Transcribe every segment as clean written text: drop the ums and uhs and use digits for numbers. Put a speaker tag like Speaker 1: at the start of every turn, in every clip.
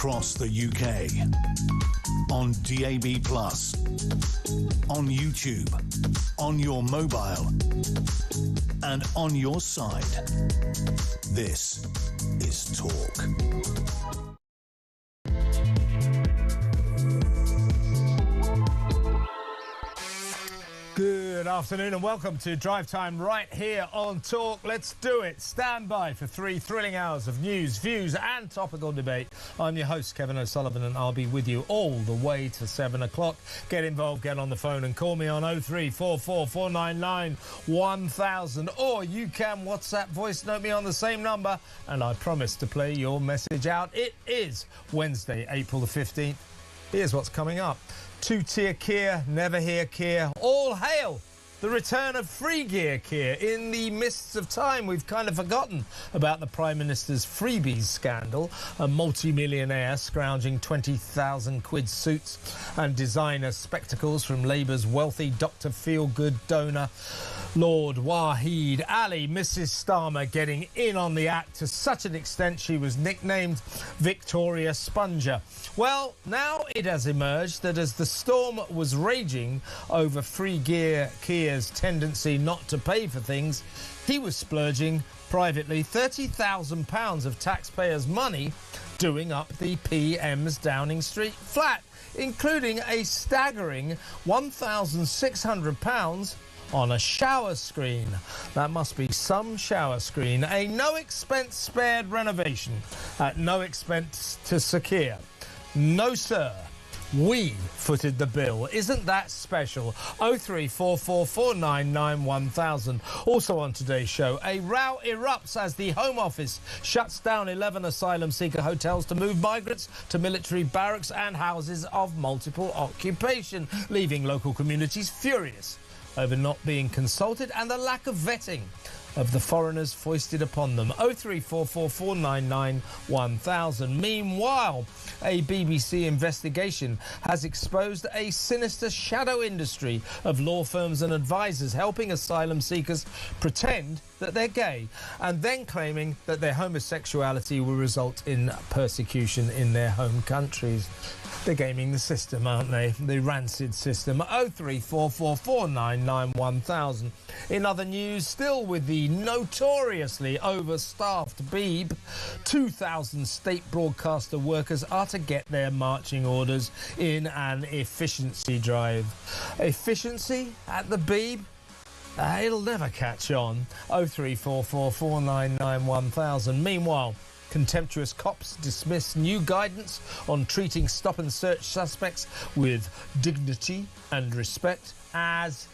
Speaker 1: across the UK. On DAB+, on YouTube, on your mobile, and on your side. This is Talk.
Speaker 2: Good afternoon and welcome to Drive Time right here on Talk. Let's do it. Stand by for 3 thrilling hours of news, views and topical debate. I'm your host, Kevin O'Sullivan, and I'll be with you all the way to 7 o'clock. Get involved, get on the phone and call me on 0344 499 1000, or you can WhatsApp voice note me on the same number and I promise to play your message out. It is Wednesday, April the 15th. Here's what's coming up. Two-tier Kia, never hear Kia. All hail the return of free gear Kia. In the mists of time, we've kind of forgotten about the Prime Minister's freebies scandal. A multi-millionaire scrounging 20,000 quid suits and designer spectacles from Labour's wealthy Dr. Feel-Good donor Lord Wahid Ali. Mrs Starmer getting in on the act to such an extent she was nicknamed Victoria Sponger. Well, now it has emerged that as the storm was raging over free gear Kia's tendency not to pay for things, he was splurging privately £30,000 of taxpayers' money doing up the PM's Downing Street flat, including a staggering £1,600 on a shower screen. That must be some shower screen. A no-expense spared renovation at no expense to Sakir. No, sir. We footed the bill. Isn't that special? 0344 499 1000. Also on today's show, a row erupts as the Home Office shuts down 11 asylum seeker hotels to move migrants to military barracks and houses of multiple occupation, leaving local communities furious over not being consulted and the lack of vetting of the foreigners foisted upon them. 0344 499 1000. Meanwhile, a BBC investigation has exposed a sinister shadow industry of law firms and advisors helping asylum seekers pretend that they're gay and then claiming that their homosexuality will result in persecution in their home countries. They're gaming the system, aren't they? The rancid system. 0344 499 1000. In other news, still with the notoriously overstaffed Beeb, 2,000 state broadcaster workers are to get their marching orders in an efficiency drive. Efficiency at the Beeb? It'll never catch on. 0344 499 1000. Meanwhile, contemptuous cops dismiss new guidance on treating stop-and-search suspects with dignity and respect as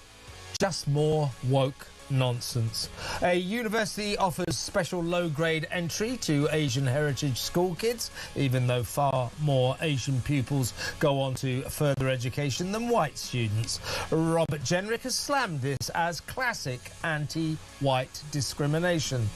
Speaker 2: just more woke nonsense. A university offers special low-grade entry to Asian heritage school kids, even though far more Asian pupils go on to further education than white students. Robert Jenrick has slammed this as classic anti-white discrimination.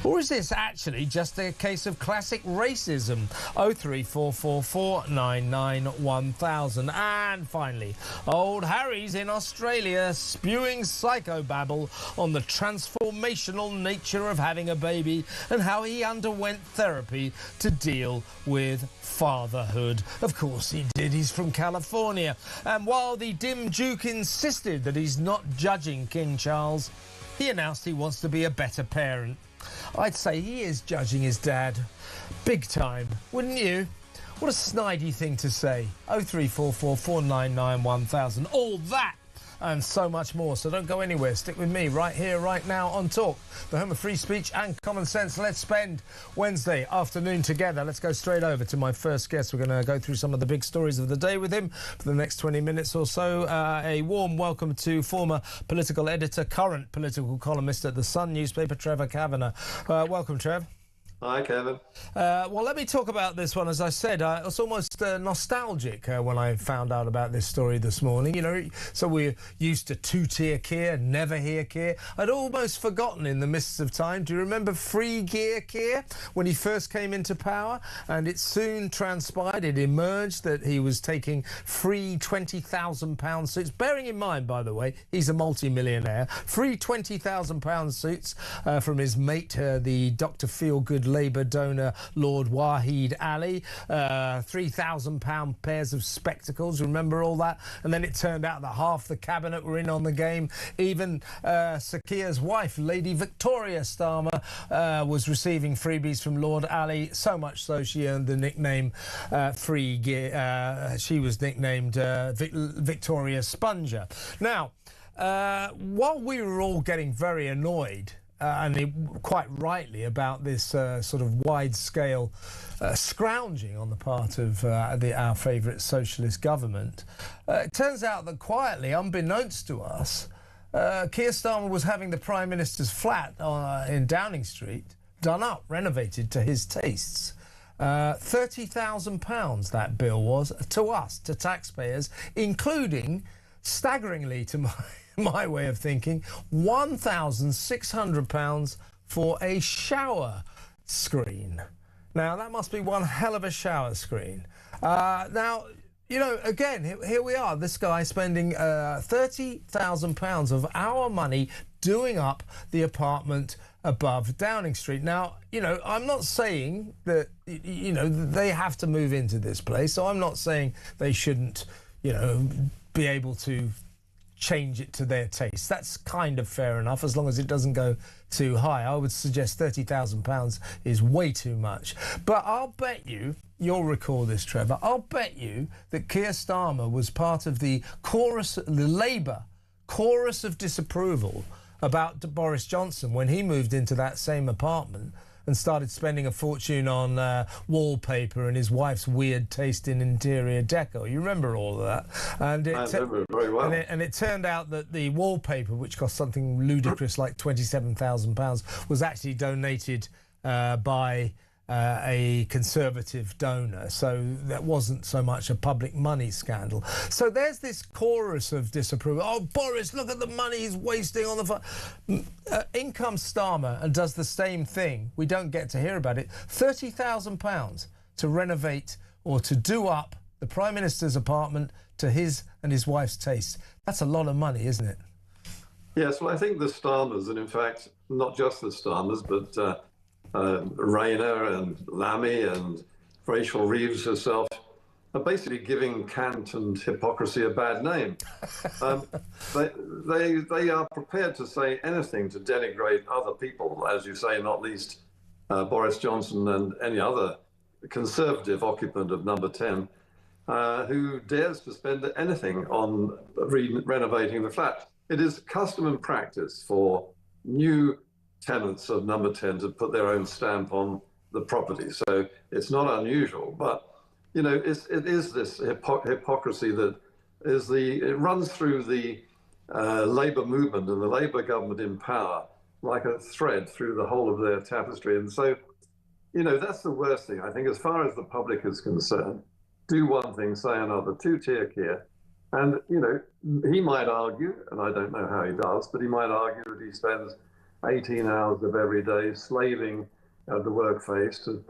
Speaker 2: Or is this actually just a case of classic racism? 0344 499 1000. And finally, old Harry's in Australia spewing psychobabble on the transformational nature of having a baby and how he underwent therapy to deal with fatherhood. Of course he did. He's from California. And while the dim Duke insisted that he's not judging King Charles, he announced he wants to be a better parent. I'd say he is judging his dad. Big time, wouldn't you? What a snidey thing to say. 0344 499 1000. All that and so much more. So don't go anywhere. Stick with me right here, right now on Talk, the home of free speech and common sense. Let's spend Wednesday afternoon together. Let's go straight over to my first guest. We're going to go through some of the big stories of the day with him for the next 20 minutes or so. A warm welcome to former political editor, current political columnist at The Sun newspaper, Trevor Kavanagh. Welcome, Trev.
Speaker 3: Hi, Kevin.
Speaker 2: Well, let me talk about this one. As I said, it's almost nostalgic when I found out about this story this morning. You know, so we're used to two-tier Kia, never hear Kia. I'd almost forgotten in the mists of time. Do you remember free gear Kia when he first came into power? And it soon transpired, it emerged that he was taking free £20,000 suits. Bearing in mind, by the way, he's a multi-millionaire. Free £20,000 suits from his mate, the Dr. Feel-Good with Labour donor Lord Wahid Ali. £3,000 pairs of spectacles, remember all that? And then it turned out that half the cabinet were in on the game. Even Sakia's wife, Lady Victoria Starmer, was receiving freebies from Lord Ali, so much so she earned the nickname she was nicknamed Victoria Sponger. Now, while we were all getting very annoyed, quite rightly, about this sort of wide-scale scrounging on the part of our favourite socialist government, it turns out that quietly, unbeknownst to us, Keir Starmer was having the Prime Minister's flat in Downing Street done up, renovated to his tastes. £30,000 that bill was to us, to taxpayers, including, staggeringly to my way of thinking, £1,600 for a shower screen. Now, that must be one hell of a shower screen. Now, you know, again, here we are, this guy spending £30,000 of our money doing up the apartment above Downing Street. Now, you know, I'm not saying that, you know, they have to move into this place, so I'm not saying they shouldn't, you know, be able to change it to their taste. That's kind of fair enough, as long as it doesn't go too high. I would suggest £30,000 is way too much. But I'll bet you'll recall this, Trevor, I'll bet you that Keir Starmer was part of the Labour chorus of disapproval about Boris Johnson when he moved into that same apartment and started spending a fortune on wallpaper and his wife's weird taste in interior decor. You remember all of that? And
Speaker 3: I remember it very well.
Speaker 2: And it turned out that the wallpaper, which cost something ludicrous like £27,000, was actually donated by a Conservative donor, so that wasn't so much a public money scandal. So there's this chorus of disapproval. Oh, Boris, look at the money he's wasting on the... in comes Starmer and does the same thing. We don't get to hear about it. £30,000 to renovate or to do up the Prime Minister's apartment to his and his wife's taste. That's a lot of money, isn't it?
Speaker 3: Yes, well, I think the Starmers, and in fact, not just the Starmers, but Rayner and Lammy and Rachel Reeves herself are basically giving cant and hypocrisy a bad name. They are prepared to say anything to denigrate other people, as you say, not least Boris Johnson and any other Conservative occupant of number 10 who dares to spend anything on renovating the flat. It is custom and practice for new tenants of number 10 to put their own stamp on the property. So it's not unusual, but you know, it is this hypocrisy that it runs through the Labour movement and the Labour government in power like a thread through the whole of their tapestry. And so, you know, that's the worst thing, I think, as far as the public is concerned. Do one thing, say another, two-tier Keir. And, you know, he might argue, and I don't know how he does, but he might argue that he spends 18 hours of every day slaving at the workplace to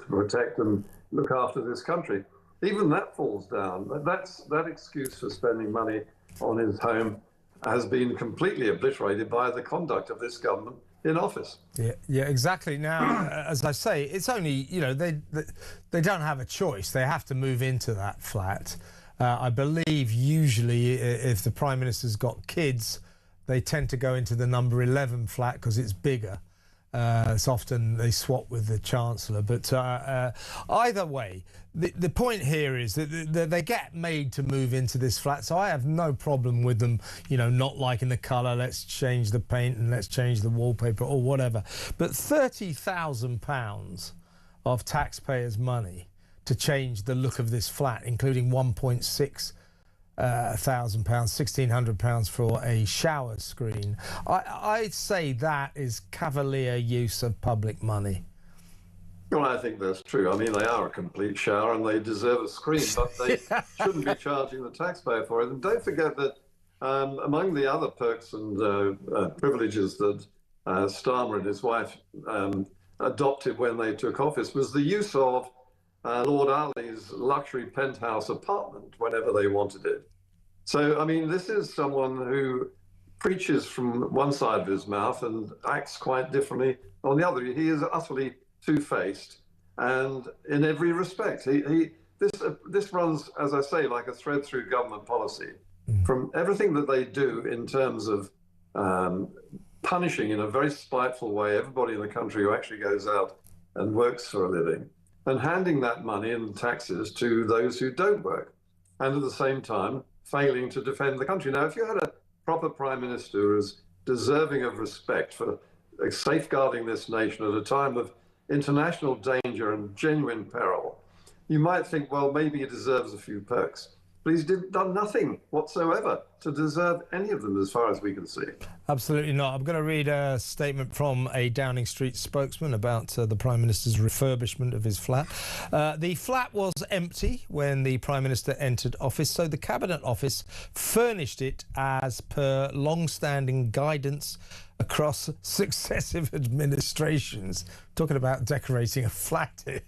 Speaker 3: protect and look after this country. Even that falls down. That excuse for spending money on his home has been completely obliterated by the conduct of this government in office.
Speaker 2: Yeah, exactly. Now, as I say, it's only, you know, they don't have a choice. They have to move into that flat. I believe usually if the Prime Minister's got kids, they tend to go into the number 11 flat because it's bigger. It's often they swap with the Chancellor. But either way, the point here is that they get made to move into this flat. So I have no problem with them, you know, not liking the colour. Let's change the paint and let's change the wallpaper or whatever. But £30,000 of taxpayers' money to change the look of this flat, including £1,600, £1,600 for a shower screen. I'd say that is cavalier use of public money.
Speaker 3: Well, I think that's true. I mean, they are a complete shower and they deserve a screen, but they shouldn't be charging the taxpayer for it. And don't forget that among the other perks and privileges that Starmer and his wife adopted when they took office was the use of Lord Ali's luxury penthouse apartment whenever they wanted it. So, I mean, this is someone who preaches from one side of his mouth and acts quite differently on the other. He is utterly two-faced, and in every respect. This runs, as I say, like a thread through government policy. From everything that they do in terms of punishing in a very spiteful way everybody in the country who actually goes out and works for a living, and handing that money and taxes to those who don't work, and at the same time failing to defend the country. Now, if you had a proper prime minister who is deserving of respect for safeguarding this nation at a time of international danger and genuine peril, you might think, well, maybe he deserves a few perks. But he's done nothing whatsoever to deserve any of them, as far as we can see.
Speaker 2: Absolutely not. I'm going to read a statement from a Downing Street spokesman about the Prime Minister's refurbishment of his flat. The flat was empty when the Prime Minister entered office, so the Cabinet Office furnished it as per long-standing guidance across successive administrations. Talking about decorating a flat here.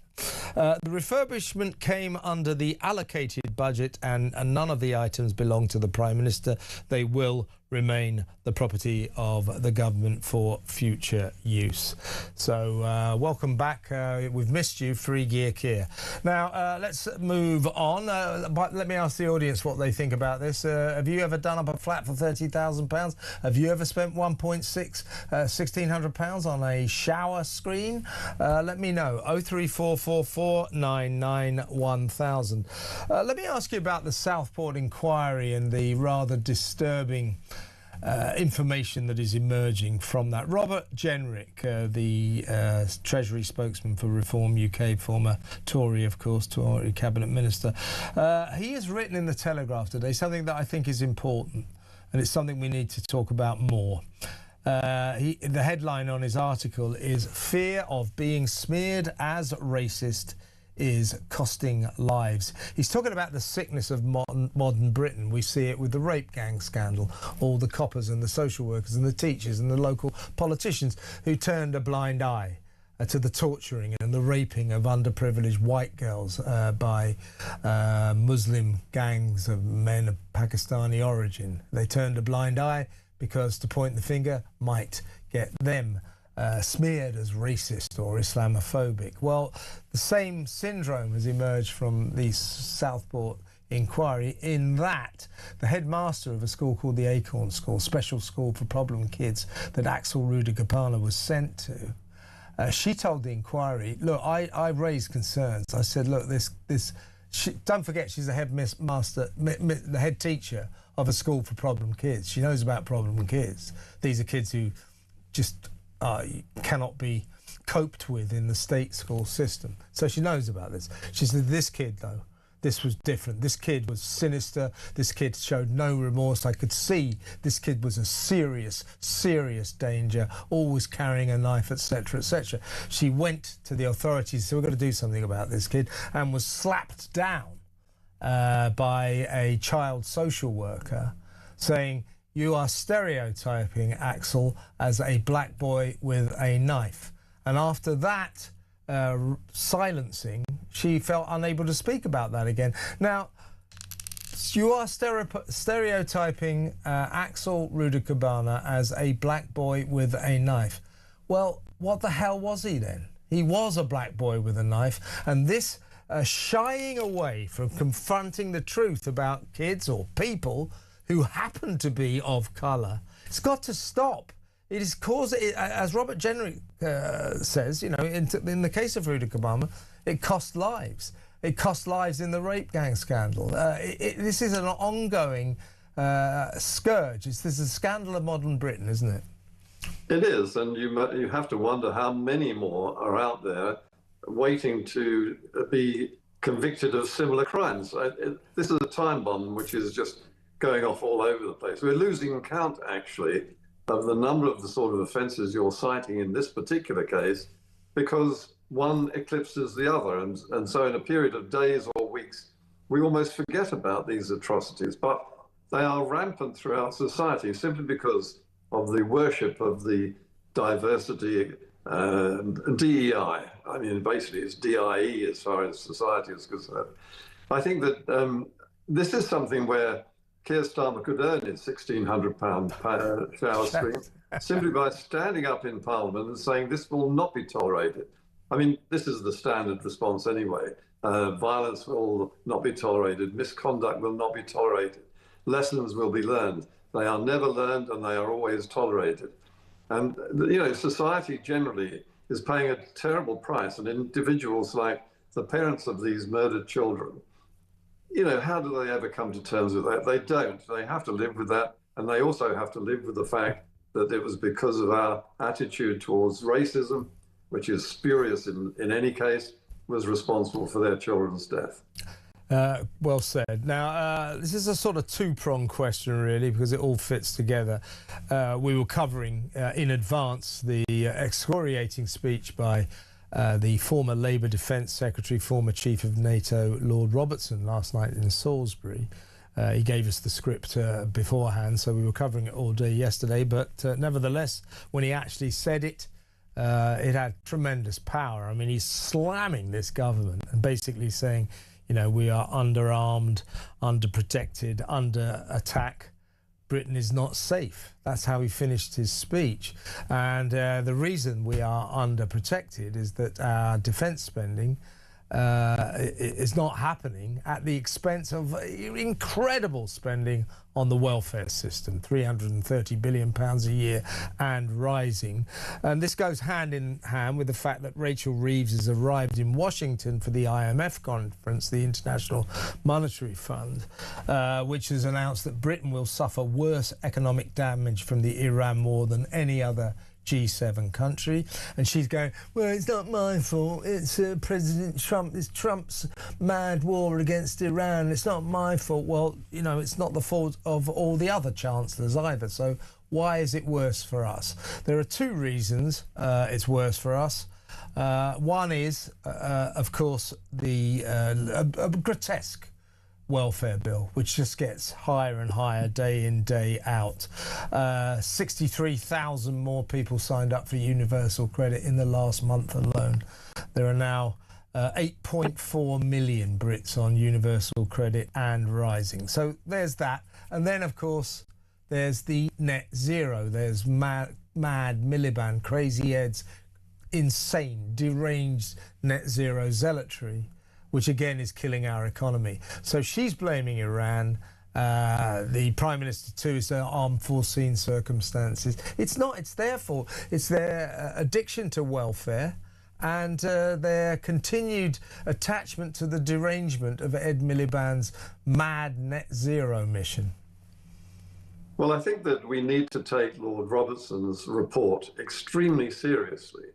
Speaker 2: The refurbishment came under the allocated budget, and none of the items belong to the Prime Minister. They will remain the property of the government for future use. So welcome back. We've missed you, Free Gear Keir. Now let's move on. But let me ask the audience what they think about this. Have you ever done up a flat for £30,000? Have you ever spent £1,600 on a shower screen? Let me know. 03444 99 1000. Let me ask you about the Southport inquiry and the rather disturbing information that is emerging from that. Robert Jenrick, the Treasury spokesman for Reform UK, former Tory, of course, Tory Cabinet Minister, he has written in the Telegraph today something that I think is important, and it's something we need to talk about more. The headline on his article is "Fear of being smeared as racist is costing lives." He's talking about the sickness of modern Britain. We see it with the rape gang scandal, all the coppers and the social workers and the teachers and the local politicians who turned a blind eye to the torturing and the raping of underprivileged white girls by Muslim gangs of men of Pakistani origin. They turned a blind eye because to point the finger might get them smeared as racist or Islamophobic. Well, the same syndrome has emerged from the Southport inquiry, in that the headmaster of a school called the Acorn School, special school for problem kids that Axel Rudikapana was sent to, she told the inquiry, look, I raised concerns. I said, look, don't forget she's the the head teacher of a school for problem kids. She knows about problem kids. These are kids who just cannot be coped with in the state school system. So she knows about this. She said, this kid, though, this was different. This kid was sinister. This kid showed no remorse. I could see this kid was a serious, serious danger, always carrying a knife, etc., etc. She went to the authorities, so we've got to do something about this kid, and was slapped down by a child social worker saying, "You are stereotyping Axel as a black boy with a knife." And after that silencing, she felt unable to speak about that again. Now, you are stereotyping Axel Rudikapana as a black boy with a knife. Well, what the hell was he then? He was a black boy with a knife, and this shying away from confronting the truth about kids or people who happen to be of colour, it's got to stop. It is as Robert Jenrick says, you know, in the case of Rudikapana, it cost lives. It cost lives in the rape gang scandal. This is an ongoing scourge. This is a scandal of modern Britain, isn't it?
Speaker 3: It is, and you have to wonder how many more are out there waiting to be convicted of similar crimes. This is a time bomb which is just going off all over the place. We're losing count, actually, of the number of the sort of offences you're citing in this particular case, because one eclipses the other. And so in a period of days or weeks, we almost forget about these atrocities. But they are rampant throughout society simply because of the worship of the diversity, DEI. I mean, basically it's DIE as far as society is concerned. I think that this is something where Keir Starmer could earn his £1,600 shower screen simply by standing up in Parliament and saying this will not be tolerated. I mean, this is the standard response anyway. Violence will not be tolerated. Misconduct will not be tolerated. Lessons will be learned. They are never learned and they are always tolerated. And, you know, society generally is paying a terrible price. And individuals like the parents of these murdered children, you know, how do they ever come to terms with that? They don't. They have to live with that. And they also have to live with the fact that it was because of our attitude towards racism, which is spurious in any case, was responsible for their children's death.
Speaker 2: Well said. Now, this is a sort of two-pronged question, really, because it all fits together. We were covering in advance the excoriating speech by the former Labour Defence Secretary, former Chief of NATO, Lord Robertson, last night in Salisbury. He gave us the script beforehand, so we were covering it all day yesterday. But nevertheless, when he actually said it, it had tremendous power. I mean, he's slamming this government and basically saying, you know, we are underarmed, underprotected, under attack. Britain is not safe. That's how he finished his speech. And the reason we are underprotected is that our defence spending is not happening at the expense of incredible spending on the welfare system, £330 billion a year and rising. And this goes hand in hand with the fact that Rachel Reeves has arrived in Washington for the IMF conference, the International Monetary Fund, which has announced that Britain will suffer worse economic damage from the Iran war than any other G7 country. And she's going, well, it's not my fault, it's President Trump, it's Trump's mad war against Iran, it's not my fault. Well, you know, it's not the fault of all the other chancellors either, so why is it worse for us? There are two reasons it's worse for us. One is, of course, a grotesque welfare bill, which just gets higher and higher day in, day out. 63,000 more people signed up for universal credit in the last month alone. There are now 8.4 million Brits on universal credit and rising. So there's that. And then, of course, there's the net zero. There's mad Miliband, crazy heads, insane, deranged net zero zealotry, which again is killing our economy. So she's blaming Iran. The Prime Minister too is their unforeseen circumstances. It's not, it's their fault. It's their addiction to welfare and their continued attachment to the derangement of Ed Miliband's mad net zero mission.
Speaker 3: Well, I think that we need to take Lord Robertson's report extremely seriously,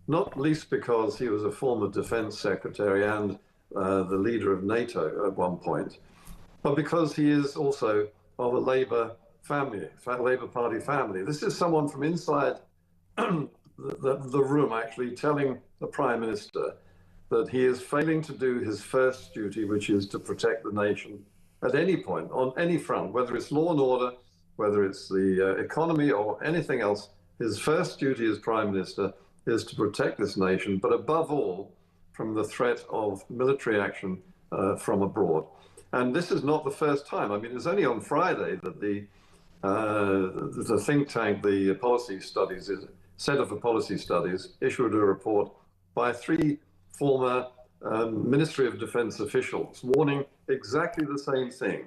Speaker 3: not least because he was a former defence secretary and the leader of NATO at one point, but because he is also of a Labour family, Labour Party family. This is someone from inside the room actually telling the Prime Minister that he is failing to do his first duty, which is to protect the nation at any point, on any front, whether it's law and order, whether it's the economy or anything else. His first duty as Prime Minister is to protect this nation, but above all, from the threat of military action from abroad. And this is not the first time. I mean, it was only on Friday that the think tank, the policy studies, Centre for Policy Studies, issued a report by 3 former Ministry of Defence officials warning exactly the same thing.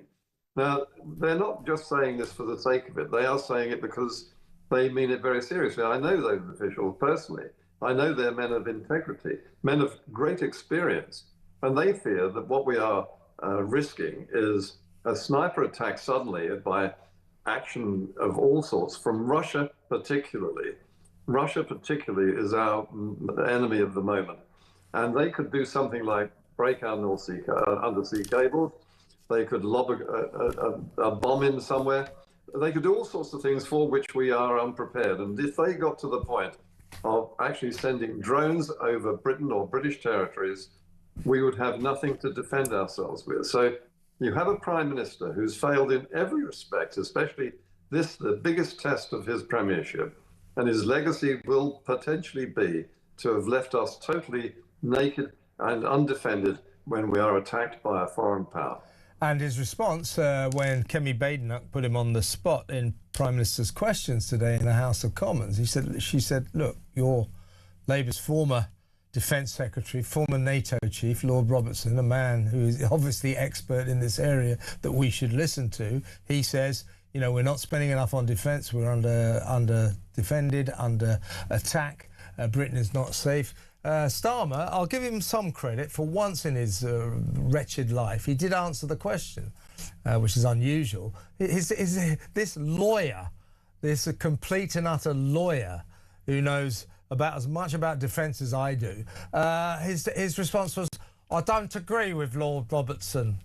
Speaker 3: Now, they're not just saying this for the sake of it. They are saying it because they mean it very seriously. I know those officials personally. I know they're men of integrity, men of great experience, and they fear that what we are risking is a sniper attack suddenly by action of all sorts from Russia particularly. Russia particularly is our enemy of the moment, and they could do something like break our North Sea undersea cables. They could lob a bomb in somewhere. They could do all sorts of things for which we are unprepared. And if they got to the point of actually sending drones over Britain or British territories, we would have nothing to defend ourselves with. So you have a Prime Minister who's failed in every respect, especially this, the biggest test of his premiership. And his legacy will potentially be to have left us totally naked and undefended when we are attacked by a foreign power.
Speaker 2: And his response when Kemi Badenoch put him on the spot in Prime Minister's questions today in the House of Commons, she said, look, you're Labour's former Defence Secretary, former NATO chief, Lord Robertson, a man who is obviously expert in this area that we should listen to. He says, you know, we're not spending enough on defence. We're under defended, under attack. Britain is not safe. Starmer, I'll give him some credit. For once in his wretched life, he did answer the question, which is unusual. This lawyer, this complete and utter lawyer who knows about as much about defence as I do, his response was, I don't agree with Lord Robertson.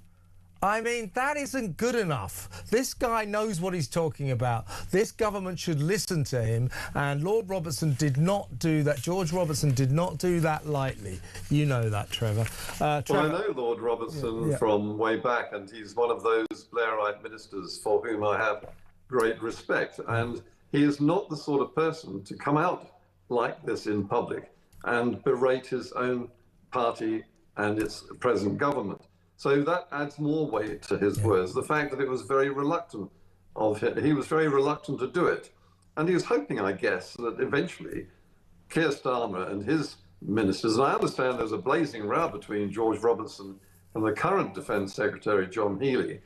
Speaker 2: I mean, that isn't good enough. This guy knows what he's talking about. This government should listen to him, and Lord Robertson did not do that. George Robertson did not do that lightly. You know that, Trevor.
Speaker 3: Well, I know Lord Robertson from way back, and he's one of those Blairite ministers for whom I have great respect. And he is not the sort of person to come out like this in public and berate his own party and its present government. So that adds more weight to his words. The fact that it was very reluctant of him, he was very reluctant to do it. And he was hoping, I guess, that eventually Keir Starmer and his ministers, and I understand there's a blazing row between George Robertson and the current Defence Secretary, John Healey,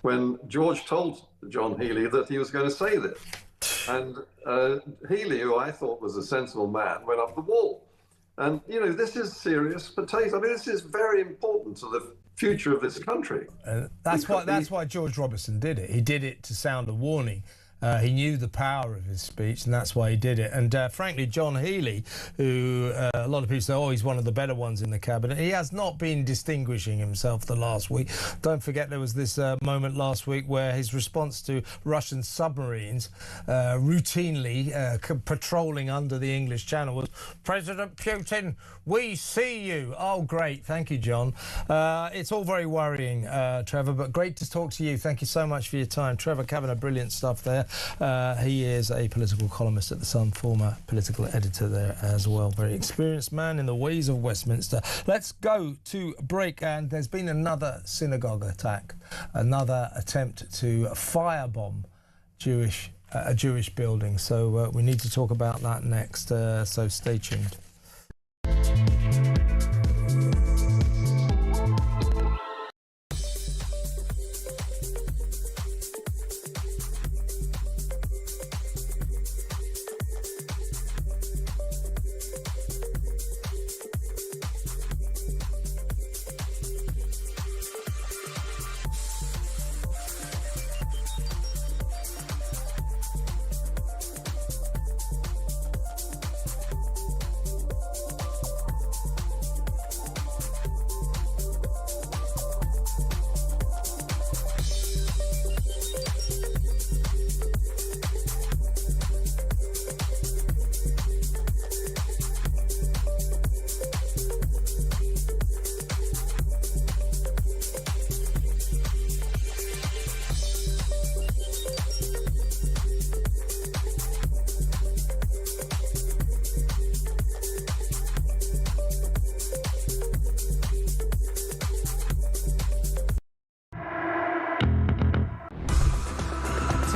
Speaker 3: when George told John Healey that he was going to say this. And Healey, who I thought was a sensible man, went up the wall. And, you know, this is serious potato. I mean, this is very important to the future of this country.
Speaker 2: That's why George Robertson did it. He did it to sound a warning. He knew the power of his speech, and that's why he did it. And frankly, John Healey, who a lot of people say, oh, he's one of the better ones in the cabinet, he has not been distinguishing himself the last week. Don't forget there was this moment last week where his response to Russian submarines routinely patrolling under the English Channel was, President Putin, we see you. Oh, great. Thank you, John. It's all very worrying, Trevor, but great to talk to you. Thank you so much for your time. Trevor Kavanagh, brilliant stuff there. He is a political columnist at The Sun, former political editor there as well. Very experienced man in the ways of Westminster. Let's go to break, and there's been another synagogue attack, another attempt to firebomb a Jewish building. So we need to talk about that next, so stay tuned.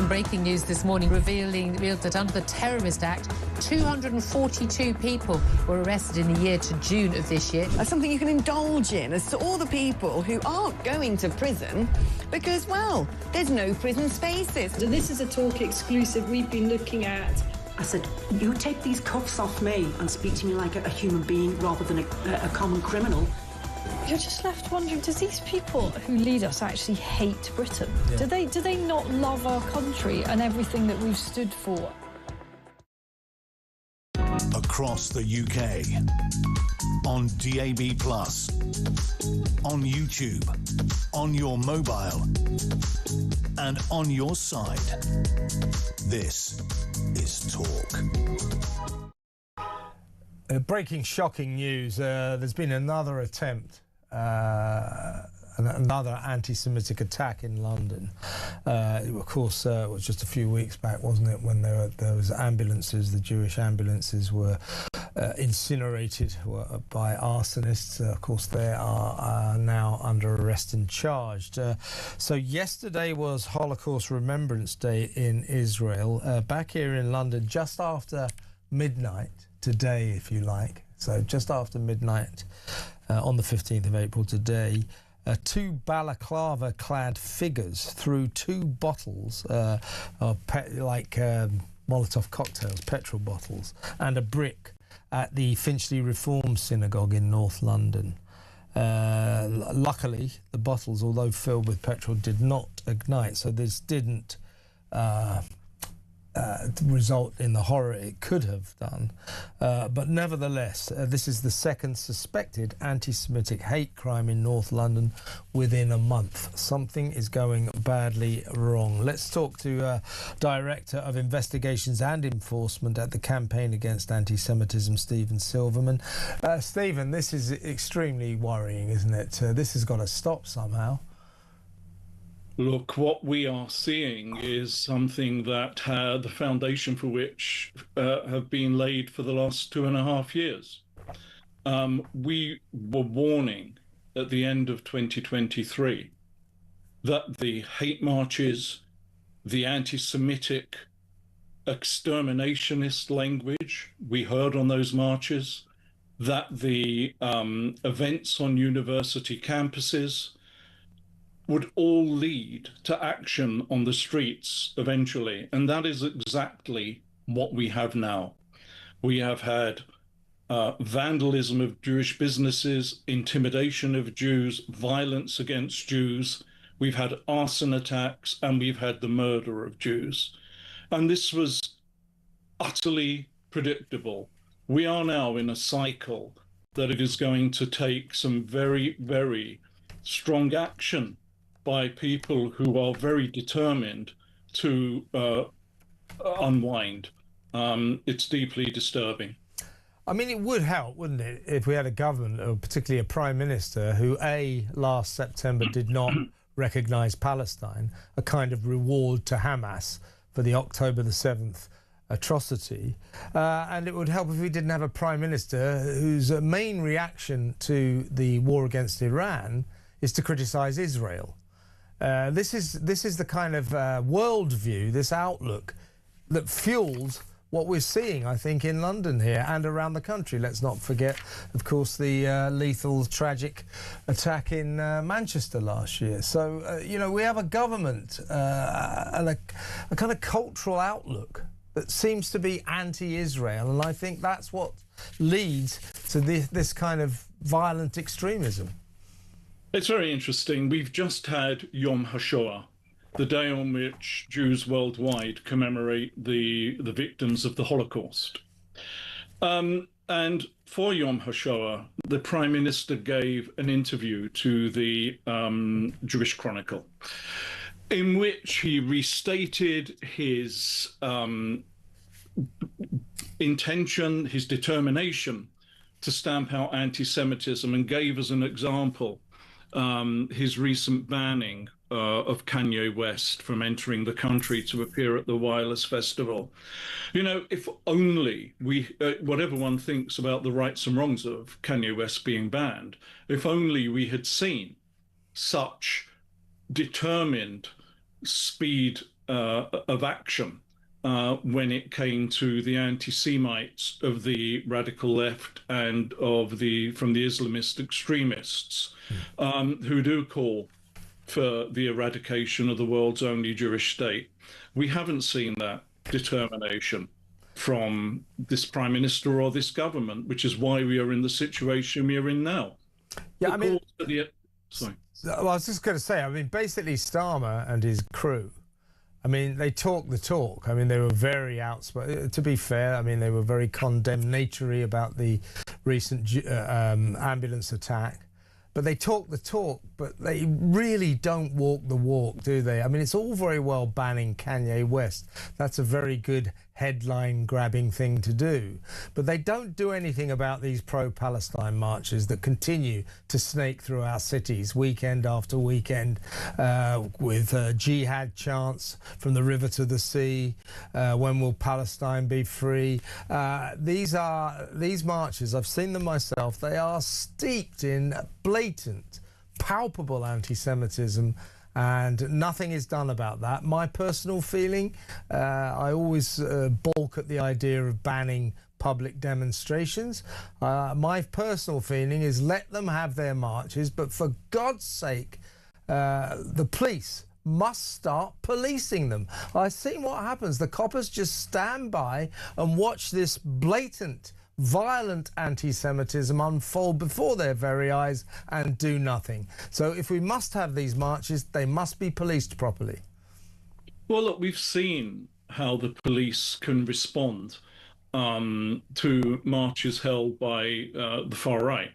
Speaker 4: Breaking news this morning revealed that under the Terrorist Act, 242 people were arrested in the year to June of this year.
Speaker 5: That's something you can indulge in as to all the people who aren't going to prison because, well, there's no prison spaces.
Speaker 6: So this is a talk exclusive we've been looking at.
Speaker 7: I said, you take these cuffs off me and speak to me like a human being rather than a common criminal.
Speaker 6: You're just left wondering, does these people who lead us actually hate Britain?
Speaker 2: Yeah.
Speaker 6: Do they not love our country and everything that we've stood for?
Speaker 1: Across the UK, on DAB+, on YouTube, on your mobile, and on your side. This is Talk.
Speaker 2: Breaking shocking news. There's been another attempt, another anti-Semitic attack in London. Of course, it was just a few weeks back, wasn't it, when there was ambulances, the Jewish ambulances were incinerated by arsonists. Of course, they are now under arrest and charged. So yesterday was Holocaust Remembrance Day in Israel. Back here in London, just after midnight, today, if you like. So just after midnight on the 15th of April today, two balaclava-clad figures threw two bottles of Molotov cocktails, petrol bottles, and a brick at the Finchley Reform Synagogue in North London. Luckily, the bottles, although filled with petrol, did not ignite, so this didn't result in the horror it could have done. But nevertheless, this is the second suspected anti-Semitic hate crime in North London within a month. Something is going badly wrong. Let's talk to Director of Investigations and Enforcement at the Campaign Against Anti-Semitism, Stephen Silverman. Stephen, this is extremely worrying, isn't it? This has got to stop somehow.
Speaker 8: Look, what we are seeing is something that the foundation for which have been laid for the last 2.5 years. We were warning at the end of 2023 that the hate marches, the anti-Semitic exterminationist language we heard on those marches, that the events on university campuses would all lead to action on the streets eventually. And that is exactly what we have now. We have had vandalism of Jewish businesses, intimidation of Jews, violence against Jews. We've had arson attacks, and we've had the murder of Jews. And this was utterly predictable. We are now in a cycle that it is going to take some very, very strong action by people who are very determined to unwind. It's deeply disturbing.
Speaker 2: I mean, it would help, wouldn't it, if we had a government, or particularly a prime minister, who, last September did not recognise Palestine, a kind of reward to Hamas for the October the 7th atrocity. And it would help if we didn't have a prime minister whose main reaction to the war against Iran is to criticise Israel. This is the kind of worldview, this outlook, that fuels what we're seeing, I think, in London here and around the country. Let's not forget, of course, the lethal, tragic attack in Manchester last year. So, we have a government and a kind of cultural outlook that seems to be anti-Israel, and I think that's what leads to this kind of violent extremism.
Speaker 8: It's very interesting. We've just had Yom HaShoah, the day on which Jews worldwide commemorate the victims of the Holocaust. And for Yom HaShoah, the Prime Minister gave an interview to the Jewish Chronicle, in which he restated his intention, his determination to stamp out anti-Semitism, and gave as an example his recent banning of Kanye West from entering the country to appear at the Wireless Festival. If only we, whatever one thinks about the rights and wrongs of Kanye West being banned, if only we had seen such determined speed of action when it came to the anti-Semites of the radical left and from the Islamist extremists who do call for the eradication of the world's only Jewish state. We haven't seen that determination from this Prime Minister or this government, which is why we are in the situation we are in now.
Speaker 2: Yeah,
Speaker 8: Sorry.
Speaker 2: Well, I was just going to say, basically Starmer and his crew, they talk the talk. They were very outspoken. To be fair, they were very condemnatory about the recent ambulance attack. But they talk the talk, but they really don't walk the walk, do they? It's all very well banning Kanye West. That's a very good headline-grabbing thing to do. But they don't do anything about these pro-Palestine marches that continue to snake through our cities weekend after weekend with jihad chants from the river to the sea. When will Palestine be free? These marches, I've seen them myself, they are steeped in blatant, palpable anti-Semitism, and nothing is done about that. My personal feeling, I always balk at the idea of banning public demonstrations. My personal feeling is let them have their marches, but for God's sake, the police must start policing them. I've seen what happens. The coppers just stand by and watch this blatant, violent anti-Semitism unfold before their very eyes and do nothing. So if we must have these marches, they must be policed properly.
Speaker 8: Well, look, we've seen how the police can respond to marches held by the far right.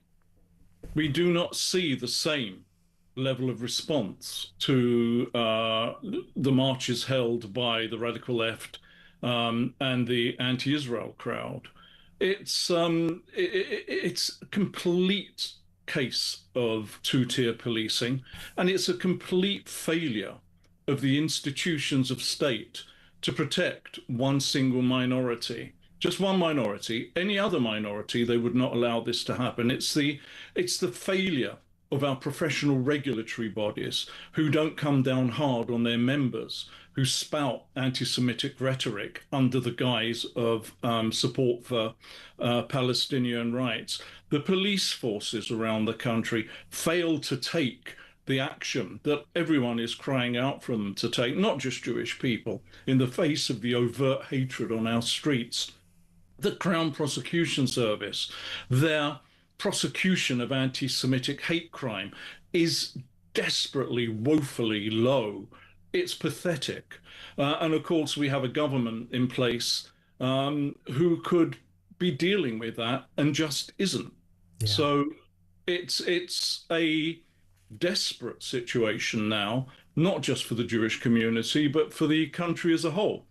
Speaker 8: We do not see the same level of response to the marches held by the radical left and the anti-Israel crowd. It's a complete case of two-tier policing, and it's a complete failure of the institutions of state to protect one single minority. Just one minority. Any other minority, they would not allow this to happen. It's the failure of our professional regulatory bodies who don't come down hard on their members, who spout anti-Semitic rhetoric under the guise of support for Palestinian rights. The police forces around the country fail to take the action that everyone is crying out for them to take, not just Jewish people, in the face of the overt hatred on our streets. The Crown Prosecution Service, their prosecution of anti-Semitic hate crime is desperately, woefully low. It's pathetic. And of course, we have a government in place who could be dealing with that and just isn't. Yeah. So it's a desperate situation now, not just for the Jewish community, but for the country as a whole,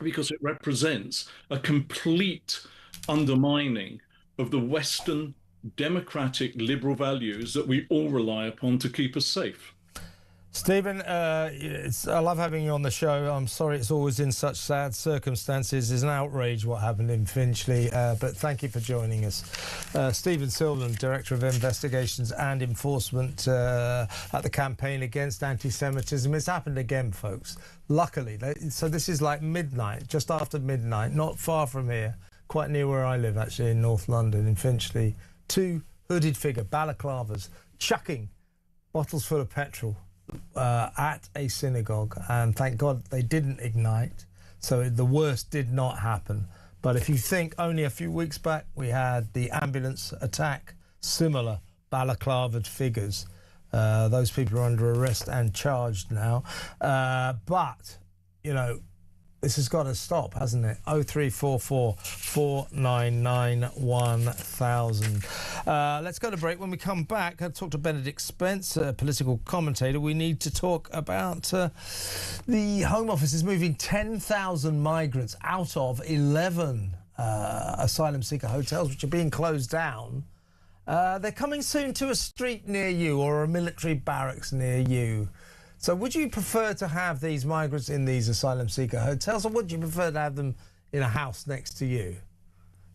Speaker 8: because it represents a complete undermining of the Western democratic liberal values that we all rely upon to keep us safe.
Speaker 2: Stephen, I love having you on the show. I'm sorry it's always in such sad circumstances. It's an outrage what happened in Finchley, but thank you for joining us. Stephen Silverman, Director of Investigations and Enforcement at the Campaign Against Anti-Semitism. It's happened again, folks. Luckily, so this is like midnight, just after midnight, not far from here, quite near where I live, actually, in North London, in Finchley. Two hooded figure, balaclavas, chucking bottles full of petrol at a synagogue, and thank God they didn't ignite, so the worst did not happen. But if you think only a few weeks back we had the ambulance attack, similar balaclavaed figures, those people are under arrest and charged now. But, you know, this has got to stop, hasn't it? 0344 499 1000. Let's go to break. When we come back, I'll talk to Benedict Spence, a political commentator. We need to talk about the Home Office is moving 10,000 migrants out of 11 asylum seeker hotels, which are being closed down. They're coming soon to a street near you or a military barracks near you. So would you prefer to have these migrants in these asylum seeker hotels, or would you prefer to have them in a house next to you?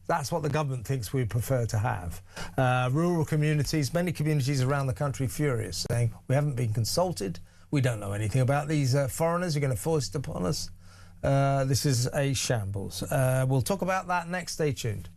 Speaker 2: That's what the government thinks we prefer to have. Rural communities, many communities around the country furious, saying we haven't been consulted, we don't know anything about these foreigners you're going to force it upon us. This is a shambles. We'll talk about that next. Stay tuned.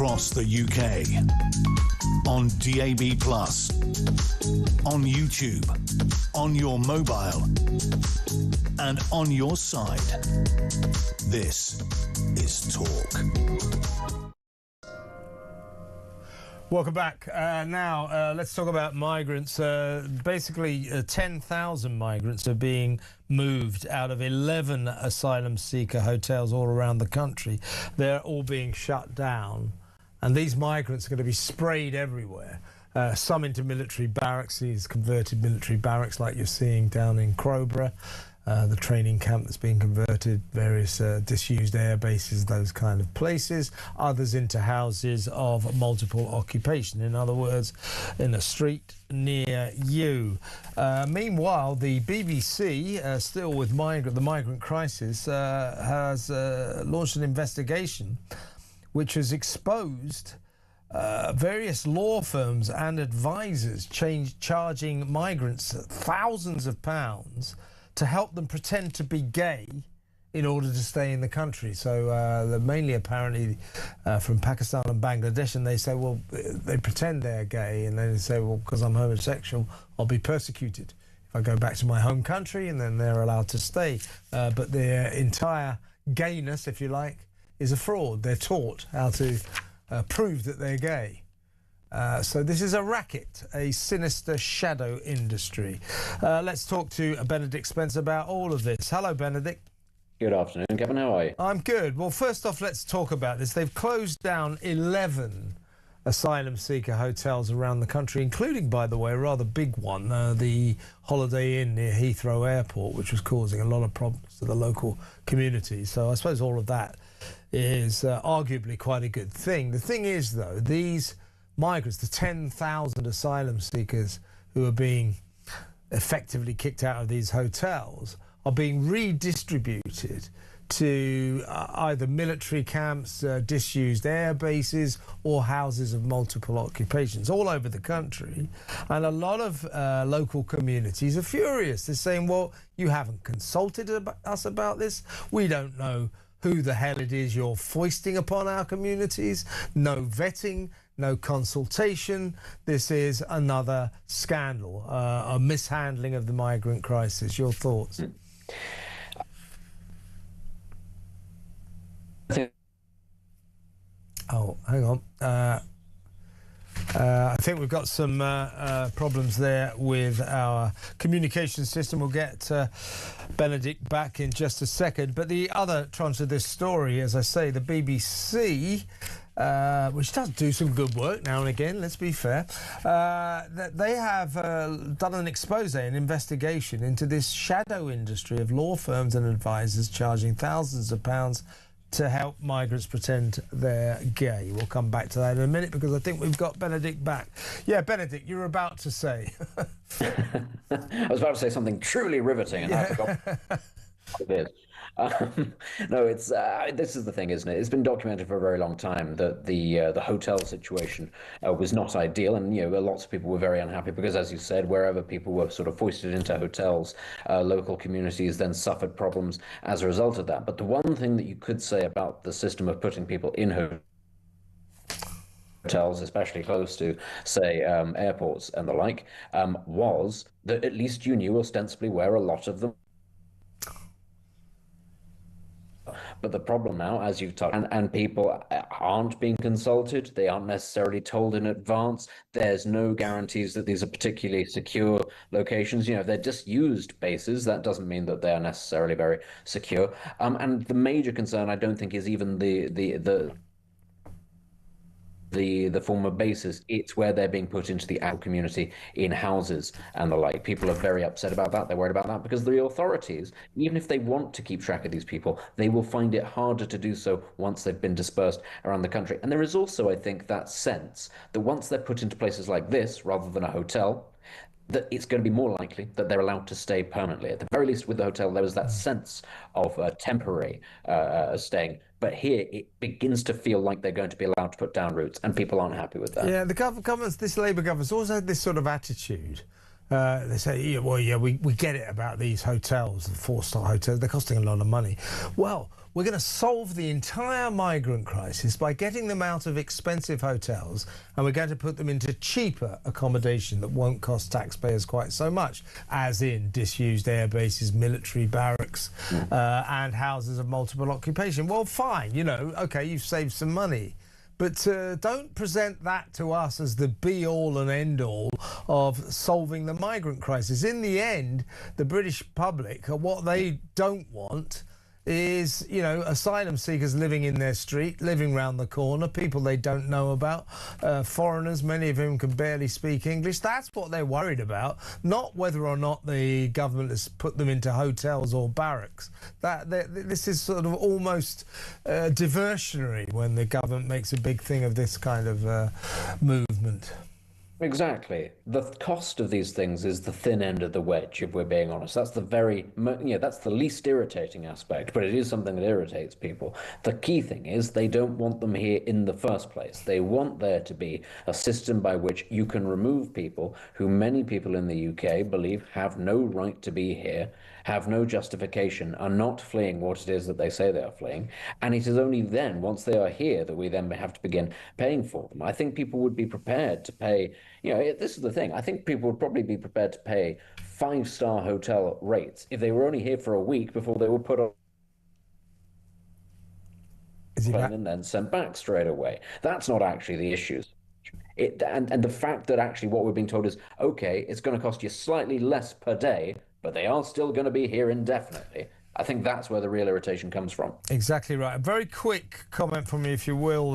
Speaker 1: across the UK. On DAB+, on YouTube, on your mobile, and on your side. This is Talk.
Speaker 2: Welcome back. Now, let's talk about migrants. Basically, 10,000 migrants are being moved out of 11 asylum seeker hotels all around the country. They're all being shut down, and these migrants are going to be sprayed everywhere. Some into military barracks, these converted military barracks like you're seeing down in Crowborough. The training camp that's been converted, various disused air bases, those kind of places. Others into houses of multiple occupation, in other words, in a street near you. Meanwhile, the BBC, still with the migrant crisis, has launched an investigation which has exposed various law firms and advisors charging migrants thousands of pounds to help them pretend to be gay in order to stay in the country. So they're mainly apparently from Pakistan and Bangladesh, and they say, well, they pretend they're gay, and then they say, well, because I'm homosexual, I'll be persecuted if I go back to my home country, and then they're allowed to stay. But their entire gayness, if you like, is a fraud. They're taught how to prove that they're gay. So this is a racket, a sinister shadow industry. Let's talk to Benedict Spence about all of this. Hello, Benedict.
Speaker 9: Good afternoon, Kevin. How are you?
Speaker 2: I'm good. Well, first off, let's talk about this. They've closed down 11 asylum seeker hotels around the country, including, by the way, a rather big one, the Holiday Inn near Heathrow Airport, which was causing a lot of problems to the local community. So I suppose all of that is arguably quite a good thing. The thing is, though, these migrants, the 10,000 asylum seekers who are being effectively kicked out of these hotels, are being redistributed to either military camps, disused air bases, or houses of multiple occupations all over the country. And a lot of local communities are furious. They're saying, well, you haven't consulted us about this. We don't know who the hell it is you're foisting upon our communities. No vetting, no consultation. This is another scandal, a mishandling of the migrant crisis. Your thoughts? Oh, hang on. I think we've got some problems there with our communication system. We'll get Benedict back in just a second. But the other tranche of this story, as I say, the BBC, which does do some good work now and again, let's be fair, they have done an expose, an investigation into this shadow industry of law firms and advisors charging thousands of pounds to help migrants pretend they're gay. We'll come back to that in a minute because I think we've got Benedict back. Yeah, Benedict, you were about to say.
Speaker 9: I was about to say something truly riveting, and I forgot what it is. No, it's this is the thing, isn't it? It's been documented for a very long time that the hotel situation was not ideal, and lots of people were very unhappy because, as you said, wherever people were sort of foisted into hotels, local communities then suffered problems as a result of that. But the one thing that you could say about the system of putting people in hotels, especially close to, say, airports and the like, was that at least you knew ostensibly where a lot of them. But the problem now, as you've talked, and people aren't being consulted, they aren't necessarily told in advance. There's no guarantees that these are particularly secure locations. If they're disused bases, that doesn't mean that they are necessarily very secure. And the major concern, I don't think, is even the former bases. It's where they're being put into the actual community in houses and the like. People are very upset about that. They're worried about that because the authorities, even if they want to keep track of these people, they will find it harder to do so once they've been dispersed around the country. And there is also, I think, that sense that once they're put into places like this, rather than a hotel, that it's going to be more likely that they're allowed to stay permanently. At the very least with the hotel, there was that sense of temporary staying. But here, it begins to feel like they're going to be allowed to put down roots, and people aren't happy with that.
Speaker 2: Yeah, the government's, this Labour government's always had this sort of attitude They say, yeah, well, yeah, we get it about these hotels, the 4-star hotels. They're costing a lot of money. Well, we're going to solve the entire migrant crisis by getting them out of expensive hotels, and we're going to put them into cheaper accommodation that won't cost taxpayers quite so much, as in disused air bases, military barracks, and houses of multiple occupation. Well, fine, you know, OK, you've saved some money. But don't present that to us as the be-all and end-all of solving the migrant crisis. In the end, the British public, what they don't want is, you know, asylum seekers living in their street, living round the corner, people they don't know about, foreigners, many of whom can barely speak English. That's what they're worried about, not whether or not the government has put them into hotels or barracks. This is sort of almost diversionary when the government makes a big thing of this kind of movement.
Speaker 9: Exactly. The cost of these things is the thin end of the wedge, if we're being honest. That's that's the least irritating aspect, but it is something that irritates people. The key thing is they don't want them here in the first place. They want there to be a system by which you can remove people who many people in the UK believe have no right to be here, have no justification, are not fleeing what it is that they say they are fleeing. And it is only then, once they are here, that we then have to begin paying for them. I think people would be prepared to pay, you know, this is the thing. I think people would probably be prepared to pay 5-star hotel rates if they were only here for a week before they were put on and then sent back straight away. That's not actually the issue. And the fact that actually what we're being told is, okay, it's going to cost you slightly less per day, but they are still going to be here indefinitely. I think that's where the real irritation comes from.
Speaker 2: Exactly right. A very quick comment from me, if you will,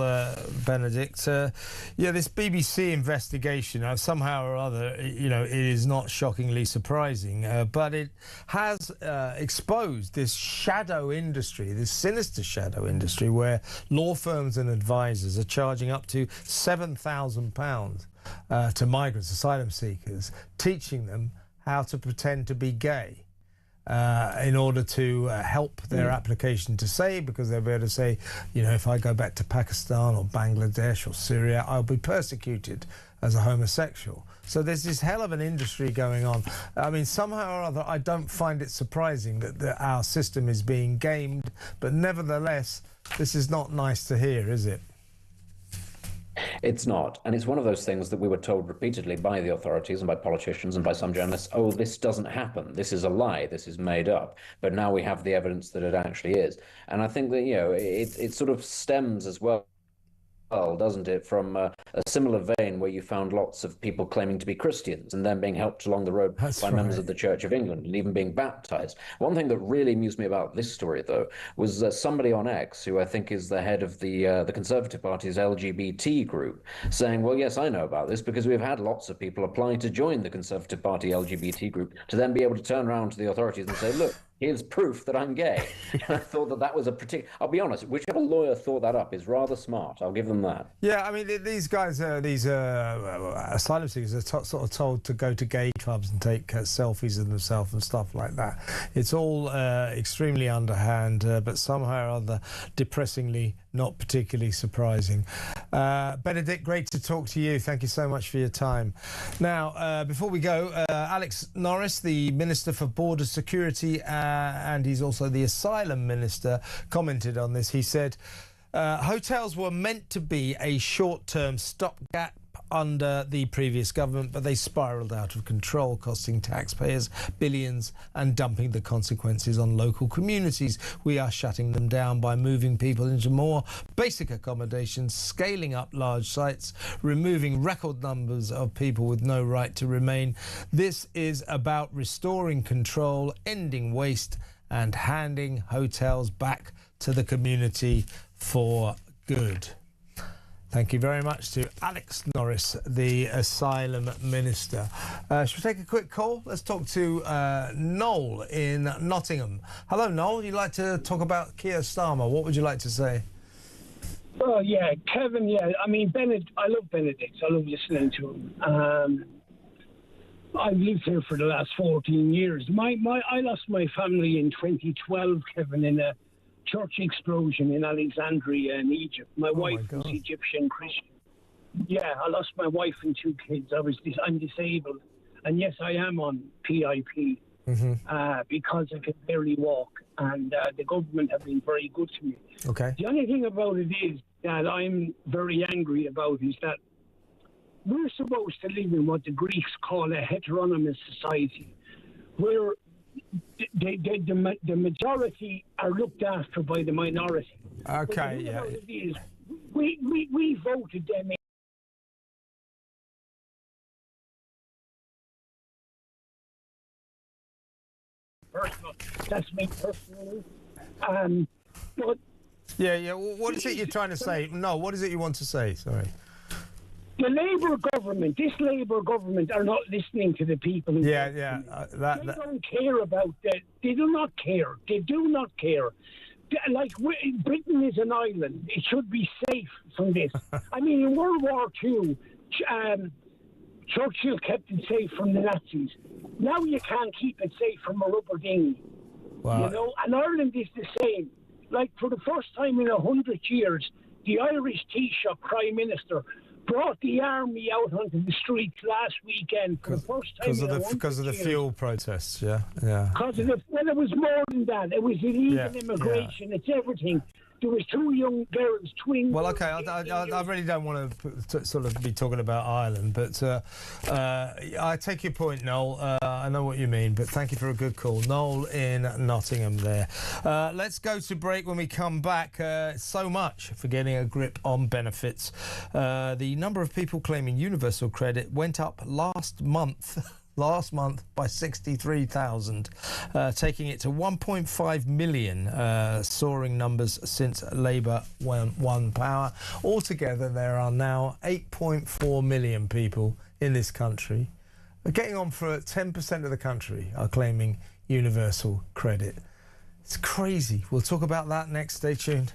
Speaker 2: Benedict. Yeah, this BBC investigation, somehow or other, you know, it is not shockingly surprising, but it has exposed this shadow industry, this sinister shadow industry, where law firms and advisors are charging up to £7,000 to migrants, asylum seekers, teaching them how to pretend to be gay. In order to help their application to say, because they'll be able to say, you know, if I go back to Pakistan or Bangladesh or Syria, I'll be persecuted as a homosexual. So there's this hell of an industry going on. I mean, somehow or other, I don't find it surprising that our system is being gamed, but nevertheless, this is not nice to hear, is it?
Speaker 9: It's not. And it's one of those things that we were told repeatedly by the authorities and by politicians and by some journalists, oh, this doesn't happen. This is a lie. This is made up. But now we have the evidence that it actually is. And I think that, you know, it sort of stems as well, doesn't it, from a similar vein where you found lots of people claiming to be Christians and then being helped along the road by members of the Church of England and even being baptized. One thing that really amused me about this story, though, was somebody on X, who I think is the head of the Conservative Party's LGBT group, saying, well, yes, I know about this because we've had lots of people apply to join the Conservative Party LGBT group to then be able to turn around to the authorities and say, look, here's proof that I'm gay. I thought that was a particular... I'll be honest, whichever lawyer thought that up is rather smart. I'll give them that.
Speaker 2: Yeah, I mean, these guys, these asylum seekers are sort of told to go to gay clubs and take selfies of themselves and stuff like that. It's all extremely underhand, but somehow or other depressingly not particularly surprising. Benedict, great to talk to you. Thank you so much for your time. Now, before we go, Alex Norris, the Minister for Border Security, and he's also the Asylum Minister, commented on this. He said, hotels were meant to be a short-term stopgap under the previous government, but they spiralled out of control, costing taxpayers billions and dumping the consequences on local communities. We are shutting them down by moving people into more basic accommodations, scaling up large sites, removing record numbers of people with no right to remain. This is about restoring control, ending waste, and handing hotels back to the community for good. Thank you very much to Alex Norris, the Asylum Minister. Should we take a quick call? Let's talk to Noel in Nottingham. Hello, Noel. You'd like to talk about Keir Starmer. What would you like to say?
Speaker 10: Oh, yeah, Kevin, yeah. I mean, I love Benedict. I love listening to him. I've lived here for the last 14 years. I lost my family in 2012, Kevin, in a church explosion in Alexandria in Egypt. My wife was Egyptian Christian. Yeah, I lost my wife and 2 kids. I'm disabled. and yes, I am on PIP because I can barely walk, and the government have been very good to me.
Speaker 2: Okay.
Speaker 10: The only thing about it is that I'm very angry about is that we're supposed to live in what the Greeks call a heteronomous society, where the majority are looked after by the minority.
Speaker 2: Okay, yeah.
Speaker 10: We voted them in. Personal. That's me personally. But
Speaker 2: yeah. What is it you're trying to say? No, what is it you want to say? Sorry.
Speaker 10: The Labour government, this Labour government, are not listening to the people. They don't care about that. They do not care. They do not care. Like, Britain is an island. It should be safe from this. I mean, in World War II, Churchill kept it safe from the Nazis. Now you can't keep it safe from a rubber dinghy. Wow. You know, and Ireland is the same. Like, for the first time in 100 years, the Irish Taoiseach Prime Minister brought the army out onto the streets last weekend for the first time
Speaker 2: because of the fuel protests. Yeah.
Speaker 10: Because of it was more than that. It was illegal immigration. It's everything. There was 2 young girls, twins.
Speaker 2: Well, okay, I really don't want to sort of be talking about Ireland, but I take your point, Noel. I know what you mean, but thank you for a good call. Noel in Nottingham there. Let's go to break. When we come back, so much for getting a grip on benefits. The number of people claiming universal credit went up last month by 63,000, taking it to 1.5 million, soaring numbers since Labour won power. Altogether, there are now 8.4 million people in this country. Getting on for 10% of the country are claiming universal credit. It's crazy. We'll talk about that next. Stay tuned.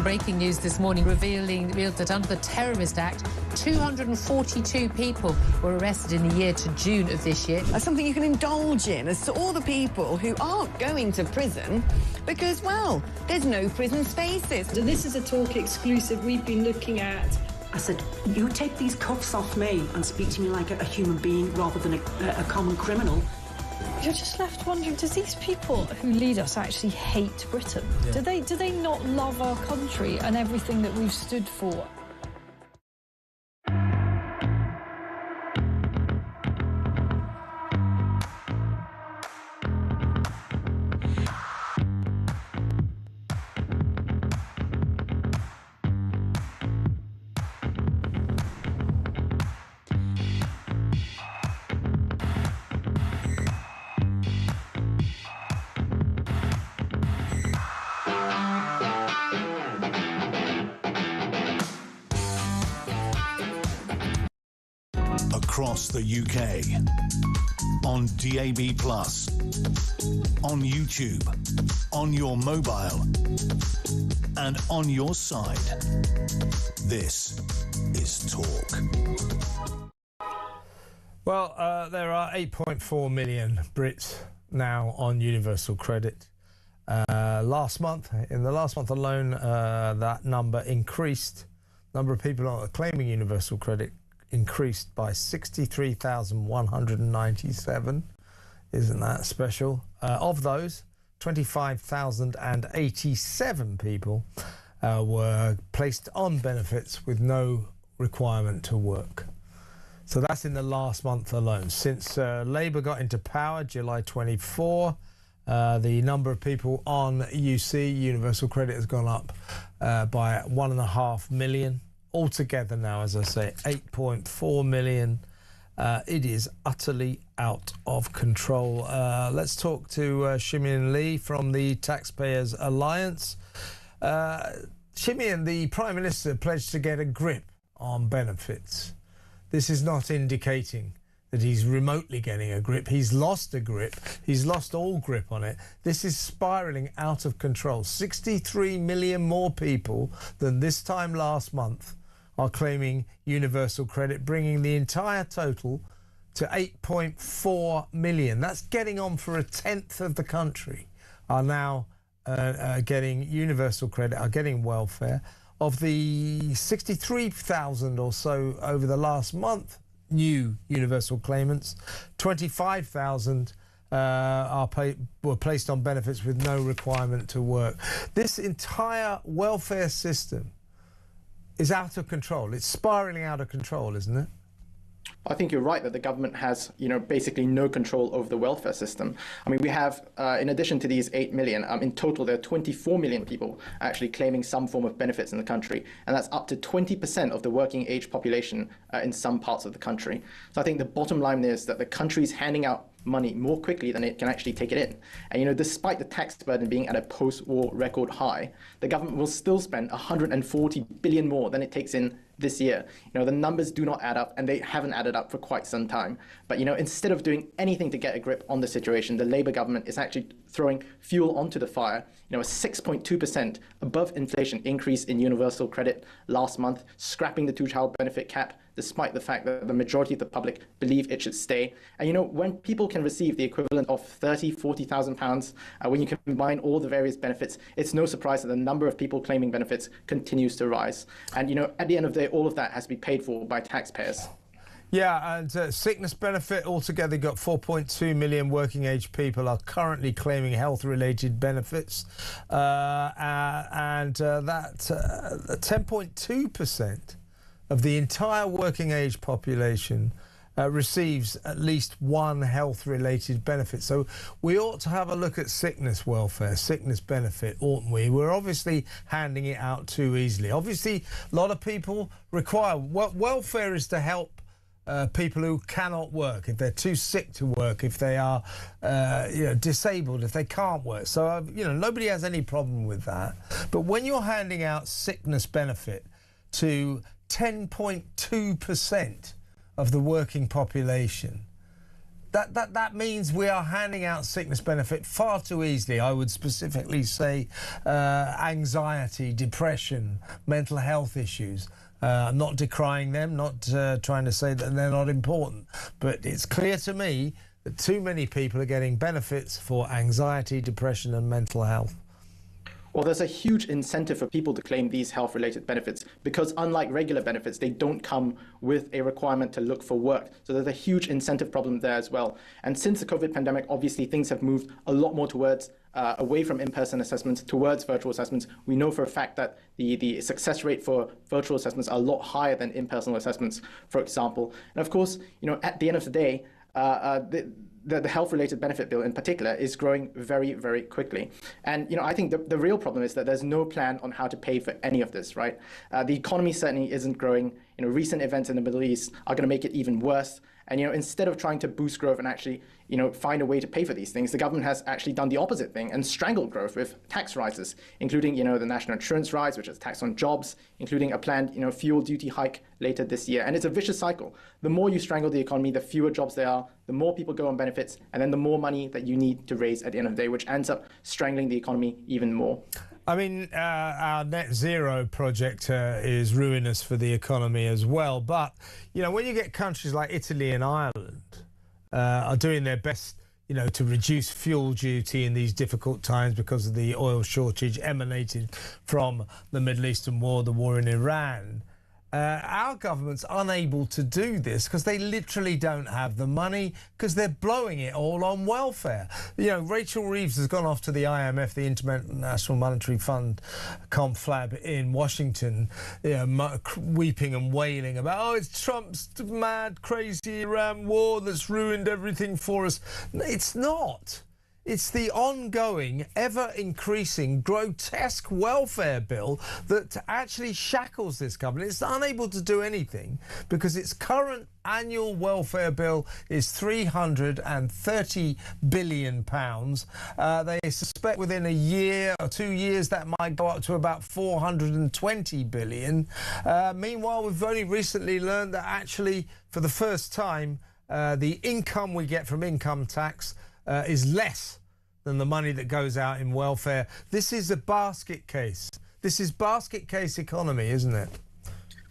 Speaker 4: Breaking news this morning revealed that under the Terrorist Act, 242 people were arrested in the year to June of this year.
Speaker 5: That's something you can indulge in as to all the people who aren't going to prison because, well, there's no prison spaces.
Speaker 7: So this is a Talk exclusive we've been looking at. I said, you take these cuffs off me and speak to me like a human being rather than a common criminal.
Speaker 6: You're just left wondering, does these people who lead us actually hate Britain? Yeah. Do they not love our country and everything that we've stood for?
Speaker 1: across the UK. On DAB+, on YouTube, on your mobile, and on your side. This is Talk.
Speaker 2: Well, there are 8.4 million Brits now on universal credit. In the last month alone, that number increased. Number of people claiming universal credit increased by 63,197. Isn't that special? Of those, 25,087 people were placed on benefits with no requirement to work. So that's in the last month alone. Since Labour got into power, July 24, the number of people on UC, universal credit, has gone up by 1.5 million. Altogether now, as I say, 8.4 million. It is utterly out of control. Let's talk to Shimian Lee from the Taxpayers Alliance. Shimian, the Prime Minister pledged to get a grip on benefits. This is not indicating that he's remotely getting a grip. He's lost a grip. He's lost all grip on it. This is spiralling out of control. 63 million more people than this time last month are claiming universal credit, bringing the entire total to 8.4 million. That's getting on for a tenth of the country are now getting universal credit, are getting welfare. Of the 63,000 or so over the last month, new universal claimants, 25,000 were placed on benefits with no requirement to work. This entire welfare system is out of control. It's spiraling out of control, isn't it?
Speaker 11: I think you're right that the government has, basically no control over the welfare system. I mean, we have, in addition to these 8 million, in total, there are 24 million people actually claiming some form of benefits in the country. And that's up to 20% of the working age population in some parts of the country. So I think the bottom line is that the country is handing out money more quickly than it can actually take it in. And, despite the tax burden being at a post-war record high, the government will still spend 140 billion more than it takes in this year. The numbers do not add up, and they haven't added up for quite some time. But, instead of doing anything to get a grip on the situation, the Labour government is actually throwing fuel onto the fire. A 6.2% above inflation increase in universal credit last month, scrapping the two-child benefit cap, despite the fact that the majority of the public believe it should stay. And when people can receive the equivalent of 30,000, 40,000 pounds, when you combine all the various benefits, it's no surprise that the number of people claiming benefits continues to rise. And at the end of the day, all of that has to be paid for by taxpayers.
Speaker 2: Yeah, and sickness benefit, altogether got 4.2 million working age people are currently claiming health-related benefits. And that 10.2% of the entire working age population receives at least one health-related benefit. So we ought to have a look at sickness welfare, sickness benefit, oughtn't we? We're obviously handing it out too easily. Obviously, a lot of people require... welfare is to help people who cannot work, if they're too sick to work, if they are disabled, if they can't work. So, nobody has any problem with that. But when you're handing out sickness benefit to 10.2% of the working population, that means we are handing out sickness benefit far too easily. I would specifically say anxiety, depression, mental health issues. I'm not decrying them, not trying to say that they're not important, but it's clear to me that too many people are getting benefits for anxiety, depression and mental health.
Speaker 11: Well, there's a huge incentive for people to claim these health-related benefits because unlike regular benefits, they don't come with a requirement to look for work. So there's a huge incentive problem there as well. And since the COVID pandemic, obviously things have moved a lot more towards away from in-person assessments towards virtual assessments. We know for a fact that the success rate for virtual assessments are a lot higher than in-person assessments, for example. And of course, at the end of the day, the health-related benefit bill in particular is growing very, very quickly. And, I think the real problem is that there's no plan on how to pay for any of this, right? The economy certainly isn't growing. Recent events in the Middle East are going to make it even worse. And, instead of trying to boost growth and actually, find a way to pay for these things, the government has actually done the opposite thing and strangled growth with tax rises, including, the national insurance rise, which is tax on jobs, including a planned, fuel duty hike later this year. And it's a vicious cycle. The more you strangle the economy, the fewer jobs there are, the more people go on benefits, and then the more money that you need to raise at the end of the day, which ends up strangling the economy even more.
Speaker 2: I mean, our net zero project is ruinous for the economy as well. But, when you get countries like Italy and Ireland are doing their best, to reduce fuel duty in these difficult times because of the oil shortage emanated from the Middle Eastern war, the war in Iran, our government's unable to do this because they literally don't have the money because they're blowing it all on welfare. Rachel Reeves has gone off to the IMF, the International Monetary Fund conflab in Washington, weeping and wailing about, it's Trump's mad, crazy Iran war that's ruined everything for us. It's not. It's the ongoing, ever-increasing, grotesque welfare bill that actually shackles this government. It's unable to do anything because its current annual welfare bill is £330 billion. They suspect within a year or 2 years that might go up to about £420 billion. Meanwhile, we've only recently learned that actually, for the first time, the income we get from income tax is less than the money that goes out in welfare. This is a basket case. This is basket case economy, isn't it?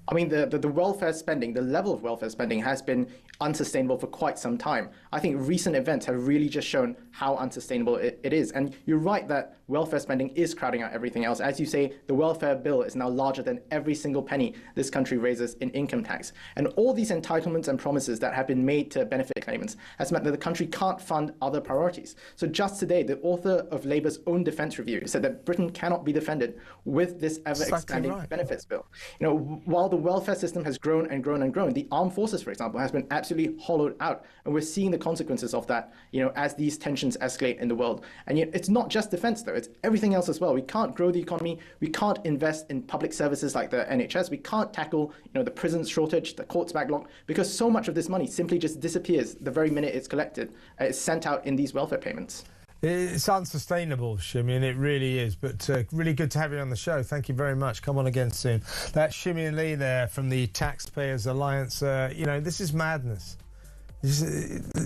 Speaker 11: I mean, the welfare spending, the level of welfare spending has been unsustainable for quite some time. I think recent events have really just shown how unsustainable it is. And you're right that welfare spending is crowding out everything else. As you say, the welfare bill is now larger than every single penny this country raises in income tax. And all these entitlements and promises that have been made to benefit claimants has meant that the country can't fund other priorities. So just today, the author of Labour's own defence review said that Britain cannot be defended with this ever-expanding benefits bill. While the welfare system has grown and grown and grown, the armed forces, for example, has been absolutely hollowed out. And we're seeing the consequences of that, as these tensions escalate in the world. And yet it's not just defense, though. It's everything else as well. We can't grow the economy. We can't invest in public services like the NHS. We can't tackle, the prisons shortage, the courts backlog, because so much of this money simply just disappears the very minute it's collected. It's sent out in these welfare payments.
Speaker 2: It's unsustainable, Shimi, and it really is. But really good to have you on the show. Thank you very much. Come on again soon. That's Shimi and Lee there from the Taxpayers Alliance. This is madness.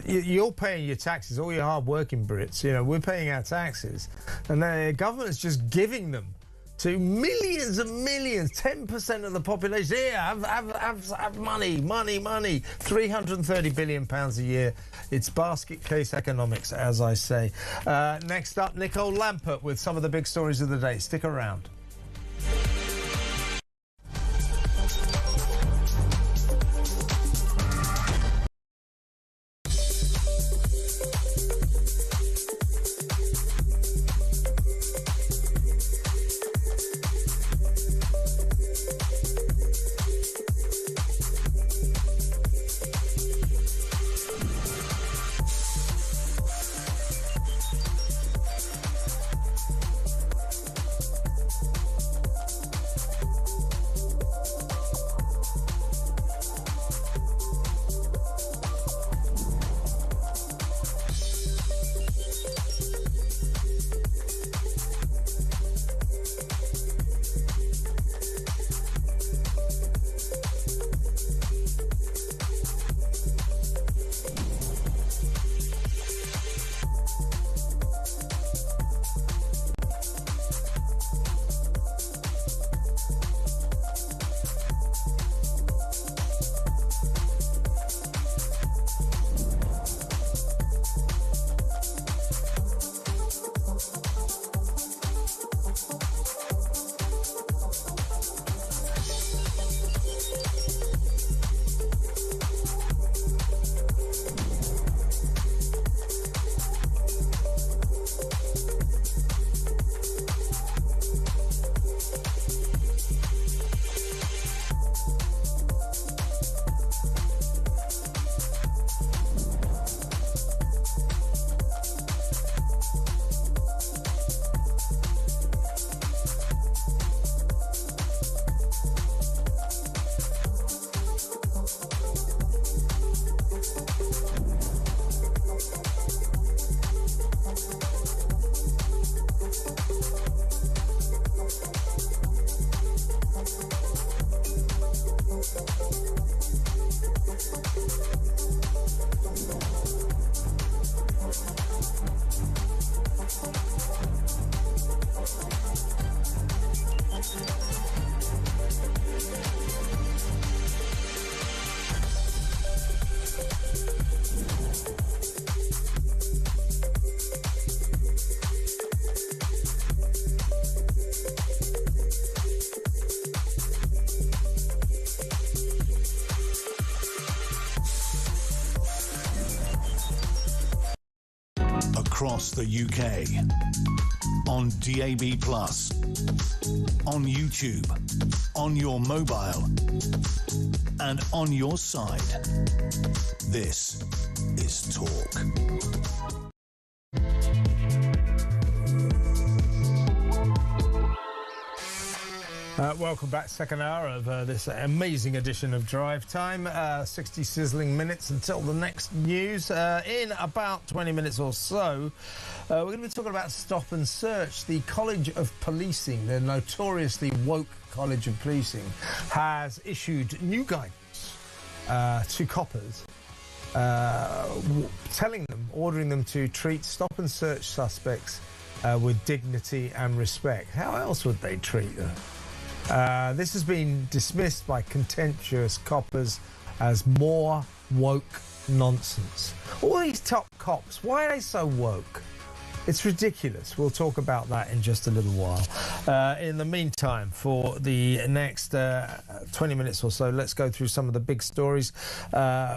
Speaker 2: You're paying your taxes, all your hard-working Brits. We're paying our taxes, and the government is just giving them to millions and millions, 10% of the population. Here, have money, £330 billion a year. It's basket case economics, as I say. Next up, Nicole Lampert with some of the big stories of the day. Stick around.
Speaker 1: across the UK. On DAB+, on YouTube, on your mobile, and on your side. This is Talk.
Speaker 2: Welcome back, second hour of this amazing edition of Drive Time. 60 sizzling minutes until the next news. In about 20 minutes or so, we're going to be talking about Stop and Search. The College of Policing, the notoriously woke College of Policing, has issued new guidance to coppers, ordering them to treat stop and search suspects with dignity and respect. How else would they treat them? This has been dismissed by contemptuous coppers as more woke nonsense. All these top cops, why are they so woke? It's ridiculous. We'll talk about that in just a little while. In the meantime, for the next 20 minutes or so, let's go through some of the big stories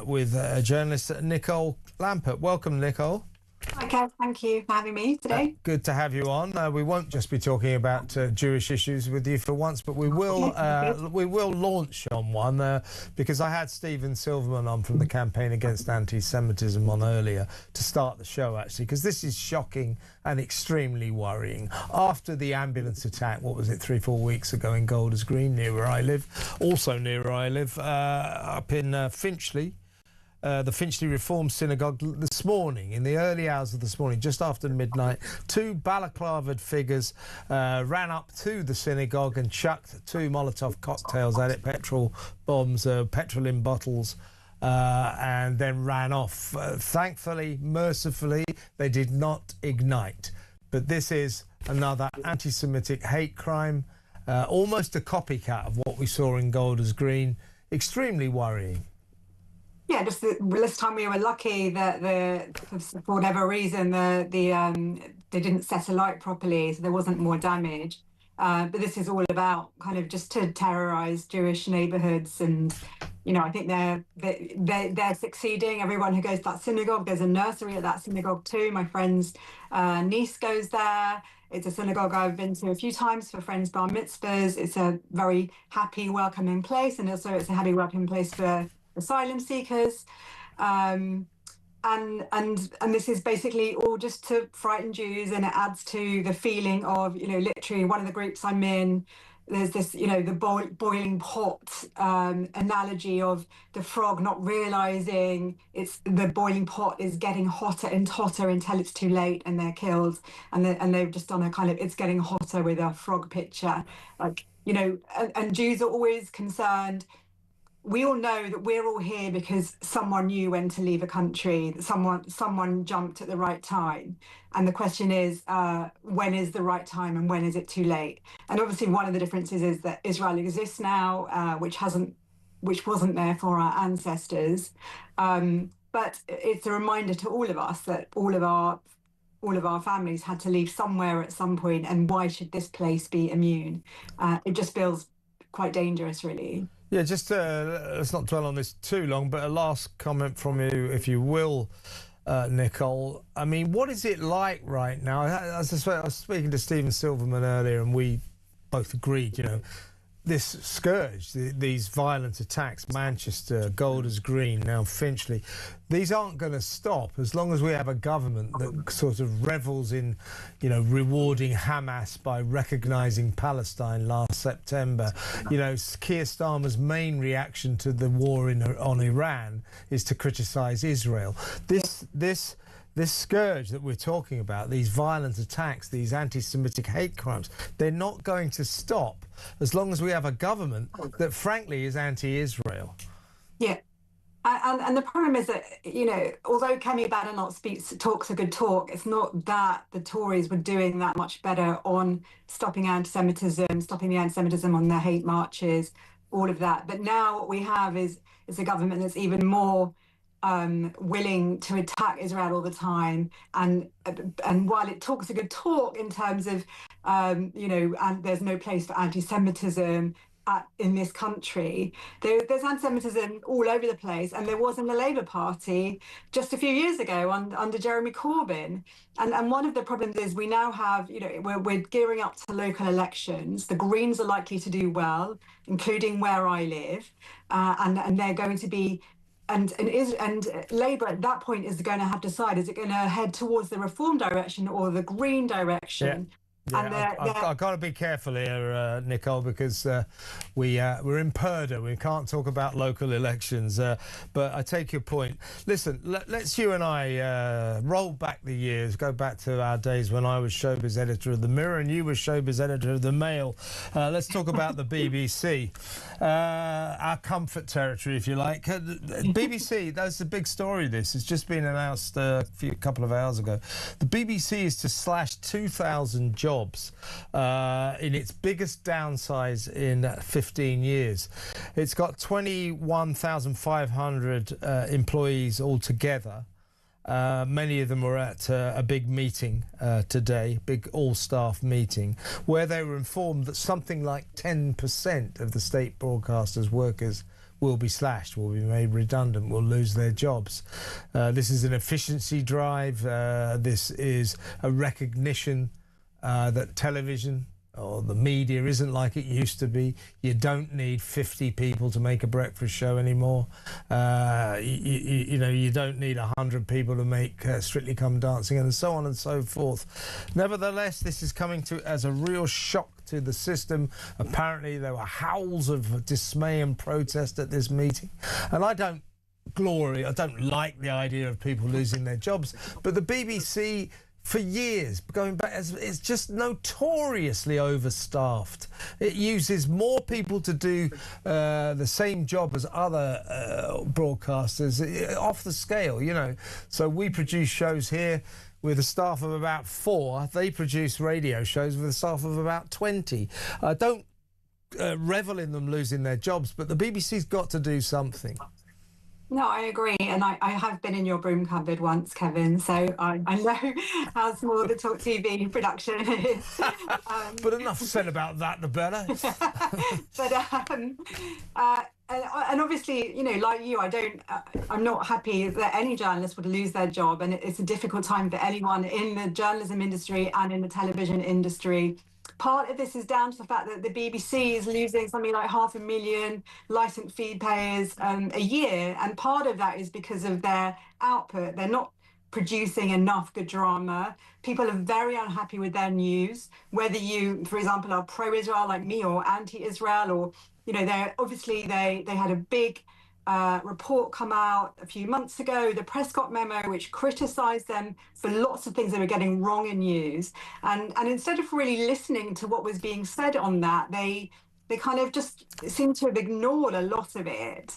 Speaker 2: with journalist Nicole Lampert. Welcome, Nicole.
Speaker 12: Okay, thank you for having me today.
Speaker 2: Good to have you on. We won't just be talking about Jewish issues with you for once, but we will launch on one because I had Stephen Silverman on from the Campaign Against Anti-Semitism on earlier to start the show, actually, because this is shocking and extremely worrying. After the ambulance attack, what was it, 3-4 weeks ago in Golders Green, near where I live, up in Finchley, the Finchley Reform Synagogue this morning, in the early hours of this morning, just after midnight, two balaclavaed figures ran up to the synagogue and chucked 2 Molotov cocktails at it, petrol bombs, petrol in bottles, and then ran off. Thankfully, mercifully, they did not ignite. But this is another anti-Semitic hate crime, almost a copycat of what we saw in Golders Green. Extremely worrying.
Speaker 12: Yeah, just this time we were lucky that for whatever reason they didn't set alight properly, so there wasn't more damage. But this is all about kind of just to terrorise Jewish neighbourhoods, and I think they're succeeding. Everyone who goes to that synagogue, there's a nursery at that synagogue too. My friend's niece goes there. It's a synagogue I've been to a few times for friends' bar mitzvahs. It's a very happy, welcoming place, and also it's a happy, welcoming place for asylum seekers, and this is basically all just to frighten Jews, and it adds to the feeling of literally one of the groups I'm in. There's this the boiling pot analogy of the frog not realizing the boiling pot is getting hotter and hotter until it's too late and they're killed, and they've just done a kind of it's getting hotter with a frog picture, and Jews are always concerned. We all know that we're all here because someone knew when to leave a country, someone jumped at the right time. And the question is, when is the right time and when is it too late? And obviously one of the differences is that Israel exists now, which wasn't there for our ancestors. But it's a reminder to all of us that all of our families had to leave somewhere at some point, and why should this place be immune? It just feels quite dangerous, really.
Speaker 2: Yeah, just let's not dwell on this too long, but a last comment from you, if you will, Nicole. I mean, what is it like right now? As I was speaking to Stephen Silverman earlier, and we both agreed, this scourge, these violent attacks, Manchester, Golders Green, now Finchley, these aren't going to stop as long as we have a government that sort of revels in, rewarding Hamas by recognising Palestine last September. Keir Starmer's main reaction to the war on Iran is to criticise Israel. This scourge that we're talking about, these violent attacks, these anti-Semitic hate crimes, they're not going to stop as long as we have a government that, frankly, is anti-Israel.
Speaker 12: Yeah. And the problem is that, although Kemi Badenoch talks a good talk, it's not that the Tories were doing that much better on stopping the anti-Semitism on the hate marches, all of that. But now what we have is a government that's even more willing to attack Israel all the time, and while it talks a good talk in terms of and there's no place for anti-Semitism, in this country. There's anti-Semitism all over the place, and there was in the Labour Party just a few years ago under Jeremy Corbyn. And one of the problems is we now have, we're gearing up to local elections. The Greens are likely to do well, including where I live, and they're going to be. And Labour at that point is going to have to decide: is it going to head towards the reform direction or the Green direction?
Speaker 2: Yeah, I've got to be careful here, Nicole, because we're in Purdah. We can't talk about local elections. But I take your point. Listen, let's you and I roll back the years, go back to our days when I was showbiz editor of the Mirror and you were showbiz editor of the Mail. Let's talk about the BBC, our comfort territory, if you like. BBC, that's a big story. This it's just been announced a couple of hours ago. The BBC is to slash 2,000 jobs. In its biggest downsize in 15 years. It's got 21,500 employees altogether. Many of them were at a big meeting today, big all-staff meeting, where they were informed that something like 10% of the state broadcasters' workers will be slashed, will be made redundant, will lose their jobs. This is an efficiency drive. This is a recognition that television or the media isn't like it used to be. You don't need 50 people to make a breakfast show anymore. You don't need 100 people to make Strictly Come Dancing, and so on and so forth. Nevertheless, this is coming as a real shock to the system. Apparently there were howls of dismay and protest at this meeting, and I don't like the idea of people losing their jobs, but the BBC for years, going back, it's just notoriously overstaffed. It uses more people to do the same job as other broadcasters, off the scale, So we produce shows here with a staff of about 4. They produce radio shows with a staff of about 20. Don't revel in them losing their jobs, but the BBC's got to do something.
Speaker 12: No, I agree. And I have been in your broom cupboard once, Kevin, so I know how small the talkTV production is.
Speaker 2: But enough said about that, the better.
Speaker 12: And obviously, like you, I'm not happy that any journalist would lose their job. And it's a difficult time for anyone in the journalism industry and in the television industry. Part of this is down to the fact that the BBC is losing something like 500,000 licensed feed payers a year. And part of that is because of their output. They're not producing enough good drama. People are very unhappy with their news, whether you, for example, are pro-Israel like me or anti-Israel, or, they had a big report come out a few months ago, the Prescott memo, which criticised them for lots of things they were getting wrong in news. And instead of really listening to what was being said on that, they kind of just seem to have ignored a lot of it.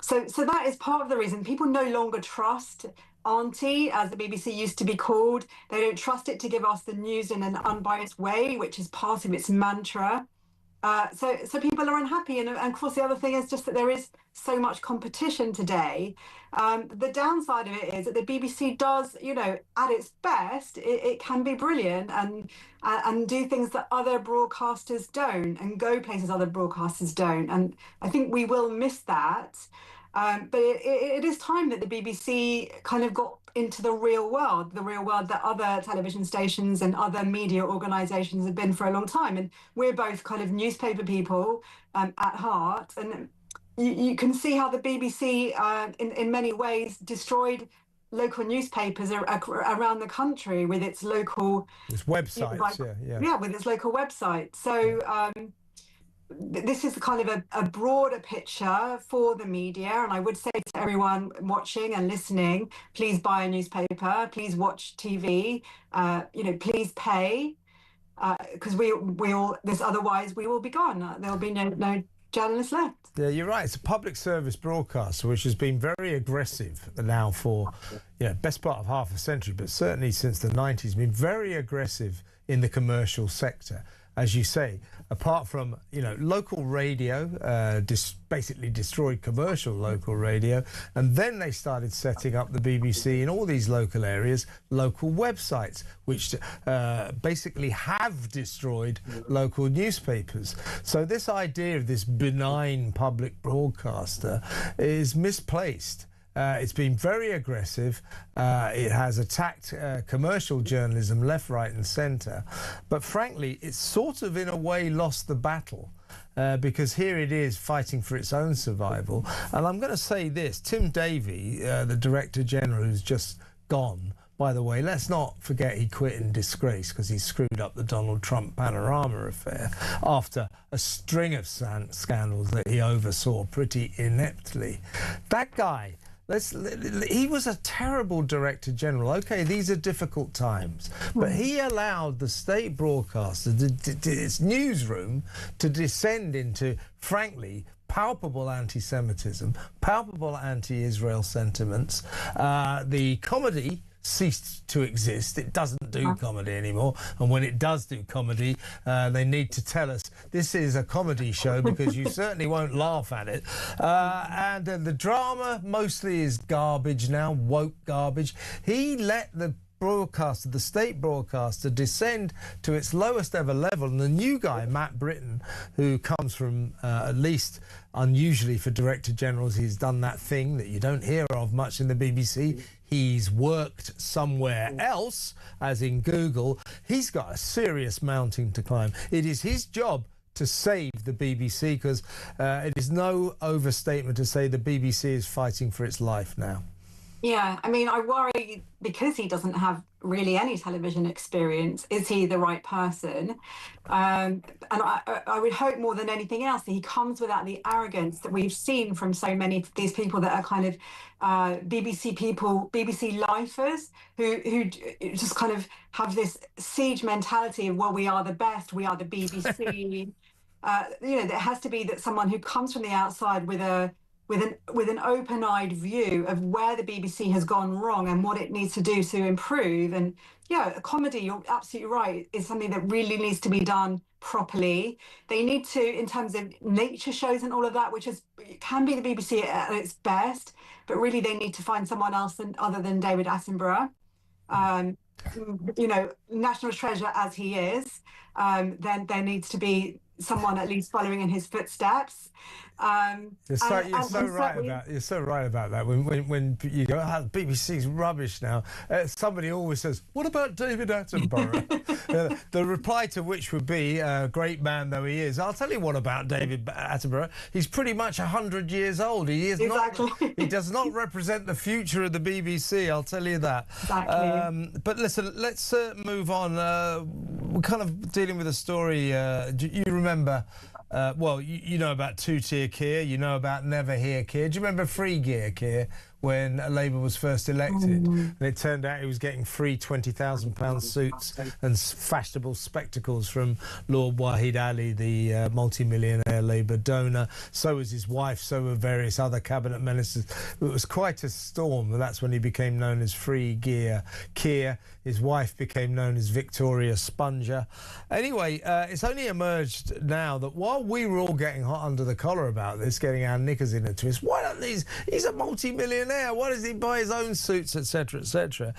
Speaker 12: So that is part of the reason people no longer trust Auntie, as the BBC used to be called. They don't trust it to give us the news in an unbiased way, which is part of its mantra. So people are unhappy, and of course the other thing is just that there is so much competition today. The downside of it is that the BBC does, at its best, it can be brilliant and do things that other broadcasters don't, and go places other broadcasters don't. And I think we will miss that. But it is time that the BBC kind of got into the real world that other television stations and other media organisations have been for a long time. And we're both kind of newspaper people at heart. And you can see how the BBC, in many ways, destroyed local newspapers around the country with its local...
Speaker 2: Its websites,
Speaker 12: Yeah, with its local website. So... this is kind of a broader picture for the media, and I would say to everyone watching and listening, please buy a newspaper, please watch TV, please pay, because otherwise we will be gone. There'll be no journalists left.
Speaker 2: Yeah, you're right. It's a public service broadcaster which has been very aggressive now for best part of half a century, but certainly since the 90s, been very aggressive in the commercial sector. as you say, apart from, you know, local radio, basically destroyed commercial local radio, and then they started setting up the BBC in all these local areas, local websites, which basically have destroyed local newspapers. So this idea of this benign public broadcaster is misplaced. It's been very aggressive. It has attacked commercial journalism left, right and centre. But frankly, it's sort of in a way lost the battle because here it is fighting for its own survival. And I'm going to say this, Tim Davie, the Director General who's just gone, by the way, let's not forget he quit in disgrace because he screwed up the Donald Trump Panorama affair after a string of scandals that he oversaw pretty ineptly. That guy, he was a terrible Director General. Okay, these are difficult times, but he allowed the state broadcaster, its newsroom, to descend into, frankly, palpable anti-Semitism, palpable anti-Israel sentiments. The comedy ceased to exist. It doesn't do comedy anymore, and when it does do comedy, they need to tell us this is a comedy show because you certainly won't laugh at it. And the drama mostly is garbage now, woke garbage. He let the broadcaster, the state broadcaster, descend to its lowest ever level, and the new guy, Matt Britton, who comes from at least unusually for Director Generals, he's done that thing that you don't hear of much in the BBC. He's worked somewhere else, as in Google. He's got a serious mountain to climb. It is his job to save the BBC, because it is no overstatement to say the BBC is fighting for its life now.
Speaker 12: Yeah, I mean, I worry because he doesn't have really any television experience. Is he the right person? And I would hope more than anything else that he comes without the arrogance that we've seen from so many of these people that are kind of BBC people, BBC lifers, who just kind of have this siege mentality of, well, we are the best, we are the BBC. You know, there has to be that someone who comes from the outside with an open-eyed view of where the BBC has gone wrong and what it needs to do to improve. And yeah, comedy, you're absolutely right, is something that really needs to be done properly. They need to, in terms of nature shows and all of that, which can be the BBC at its best, but really they need to find someone else other than David Attenborough. You know, national treasure as he is, then there needs to be someone at least following in his footsteps.
Speaker 2: You're so right about that. When you go, BBC's rubbish now, somebody always says, what about David Attenborough? The reply to which would be, great man though he is, I'll tell you what about David Attenborough. He's pretty much 100 years old. He is he does not represent the future of the BBC, I'll tell you that.
Speaker 12: Exactly.
Speaker 2: But listen, let's move on. We're kind of dealing with a story. You remember, well, you know about two-tier Keir, you know about never hear Keir. Do you remember free gear Keir when Labour was first elected? And it turned out he was getting free £20,000 suits and fashionable spectacles from Lord Wahid Ali, the multi-millionaire Labour donor. So was his wife, so were various other cabinet ministers. It was quite a storm. That's when he became known as free gear Keir. His wife became known as Victoria Sponger. Anyway, it's only emerged now that while we were all getting hot under the collar about this, getting our knickers in a twist, why don't he's a multi-millionaire, why does he buy his own suits, etc., etc.?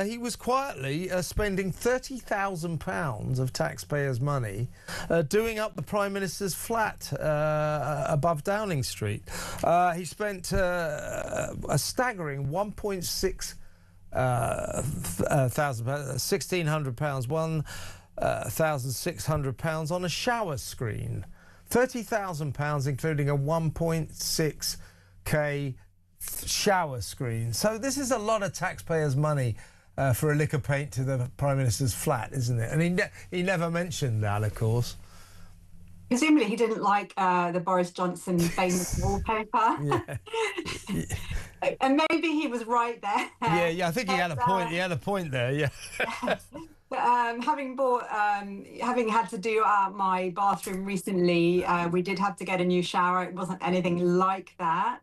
Speaker 2: He was quietly spending £30,000 of taxpayers' money doing up the Prime Minister's flat above Downing Street. He spent a staggering £1,600, £1,600 on a shower screen. £30,000, including a 1.6K shower screen. So this is a lot of taxpayers' money for a lick of paint to the Prime Minister's flat, isn't it? And he never mentioned that, of course.
Speaker 12: Presumably he didn't like the Boris Johnson famous wallpaper.
Speaker 2: Yeah.
Speaker 12: And maybe he was right there.
Speaker 2: Yeah, I think he had a point. He had a point there, yeah.
Speaker 12: But, having had to do my bathroom recently, we did have to get a new shower. It wasn't anything like that.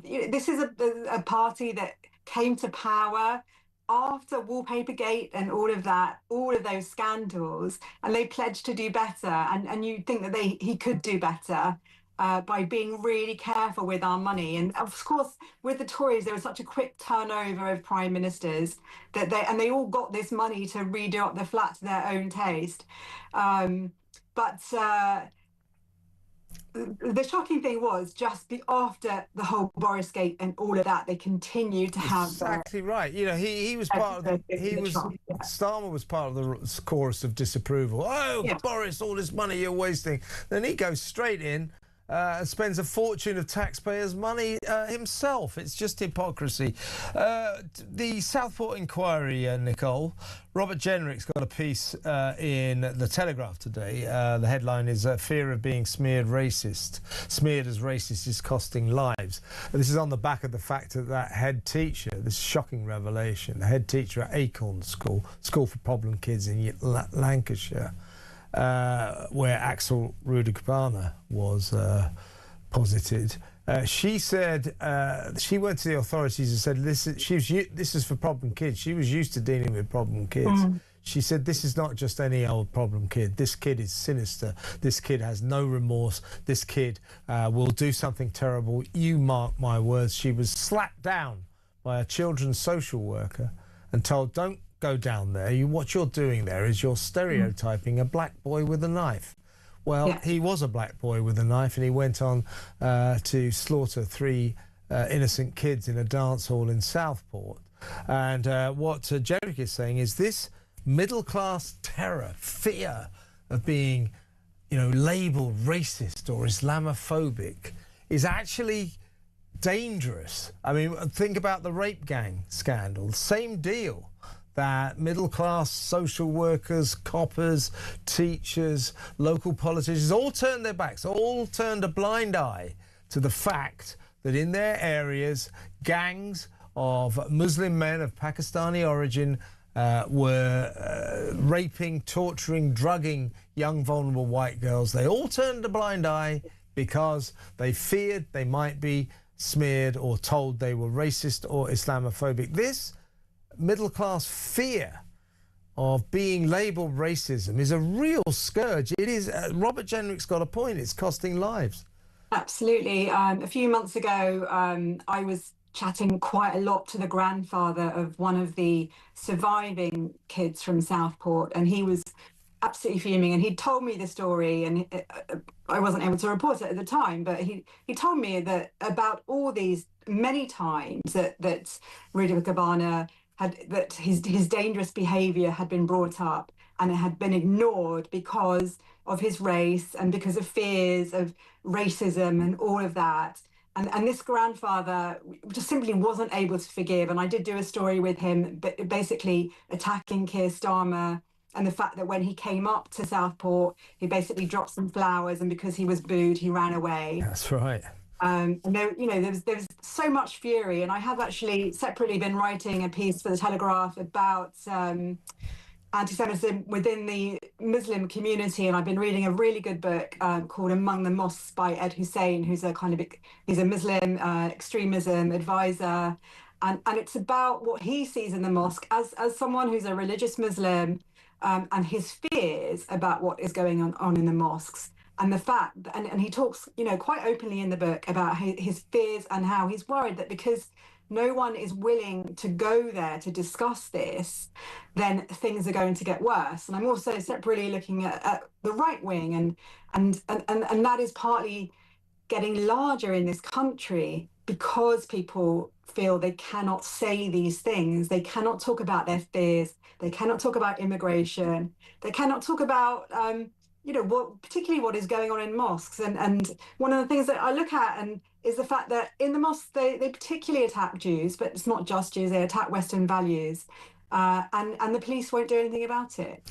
Speaker 12: This is a party that came to power after Wallpapergate and all of that, all of those scandals, and they pledged to do better. And you'd think that he could do better by being really careful with our money. And of course, with the Tories, there was such a quick turnover of prime ministers that they all got this money to redo up the flat to their own taste. The shocking thing was just after the whole Boris Gate and all of that, they continued to have
Speaker 2: exactly right. You know, he was part of Starmer was part of the chorus of disapproval. Oh, yeah. Boris, all this money you're wasting. Then he goes straight in and spends a fortune of taxpayers' money himself. It's just hypocrisy. The Southport inquiry, Nicole. Robert Jenrick's got a piece in The Telegraph today. The headline is "Fear of being smeared as racist is costing lives." And this is on the back of the fact that head teacher, this shocking revelation, the head teacher at Acorn School for Problem Kids in Lancashire, where Axel Rudikbana was posited. She said she went to the authorities and said, this is for problem kids. She was used to dealing with problem kids. She said, this is not just any old problem kid. This kid is sinister. This kid has no remorse. This kid will do something terrible. You mark my words. She was slapped down by a children's social worker and told, don't go down there. What you're doing there is you're stereotyping a black boy with a knife. Well, yeah. He was a black boy with a knife, and he went on to slaughter 3 innocent kids in a dance hall in Southport. And what Jerrick is saying is this middle-class terror, fear of being, labelled racist or Islamophobic is actually dangerous. I mean, think about the rape gang scandal. Same deal. That middle-class social workers, coppers, teachers, local politicians all turned their backs, all turned a blind eye to the fact that in their areas, gangs of Muslim men of Pakistani origin were raping, torturing, drugging young, vulnerable white girls. They all turned a blind eye because they feared they might be smeared or told they were racist or Islamophobic. This middle-class fear of being labelled racism is a real scourge. It is. Robert Jenrick's got a point. It's costing lives.
Speaker 12: Absolutely. A few months ago, I was chatting quite a lot to the grandfather of one of the surviving kids from Southport, and he was absolutely fuming. And he told me the story, and I wasn't able to report it at the time, but he told me that about all these many times that Rudy Cabana that his dangerous behaviour had been brought up and it had been ignored because of his race and because of fears of racism and all of that. And this grandfather just simply wasn't able to forgive. And I did do a story with him, basically attacking Keir Starmer and the fact that when he came up to Southport, he basically dropped some flowers, and because he was booed, he ran away.
Speaker 2: That's right.
Speaker 12: And there was so much fury, and I have actually separately been writing a piece for the Telegraph about anti-Semitism within the Muslim community, and I've been reading a really good book called Among the Mosques by Ed Hussein, who's he's a Muslim extremism advisor, and it's about what he sees in the mosque as someone who's a religious Muslim, and his fears about what is going on in the mosques. And the fact, and he talks, quite openly in the book about his fears and how he's worried that because no one is willing to go there to discuss this, then things are going to get worse. And I'm also separately looking at the right wing, and that is partly getting larger in this country because people feel they cannot say these things. They cannot talk about their fears. They cannot talk about immigration. They cannot talk about particularly what is going on in mosques. And one of the things that I look at is the fact that in the mosques, they particularly attack Jews, but it's not just Jews, they attack Western values. And the police won't do anything about it.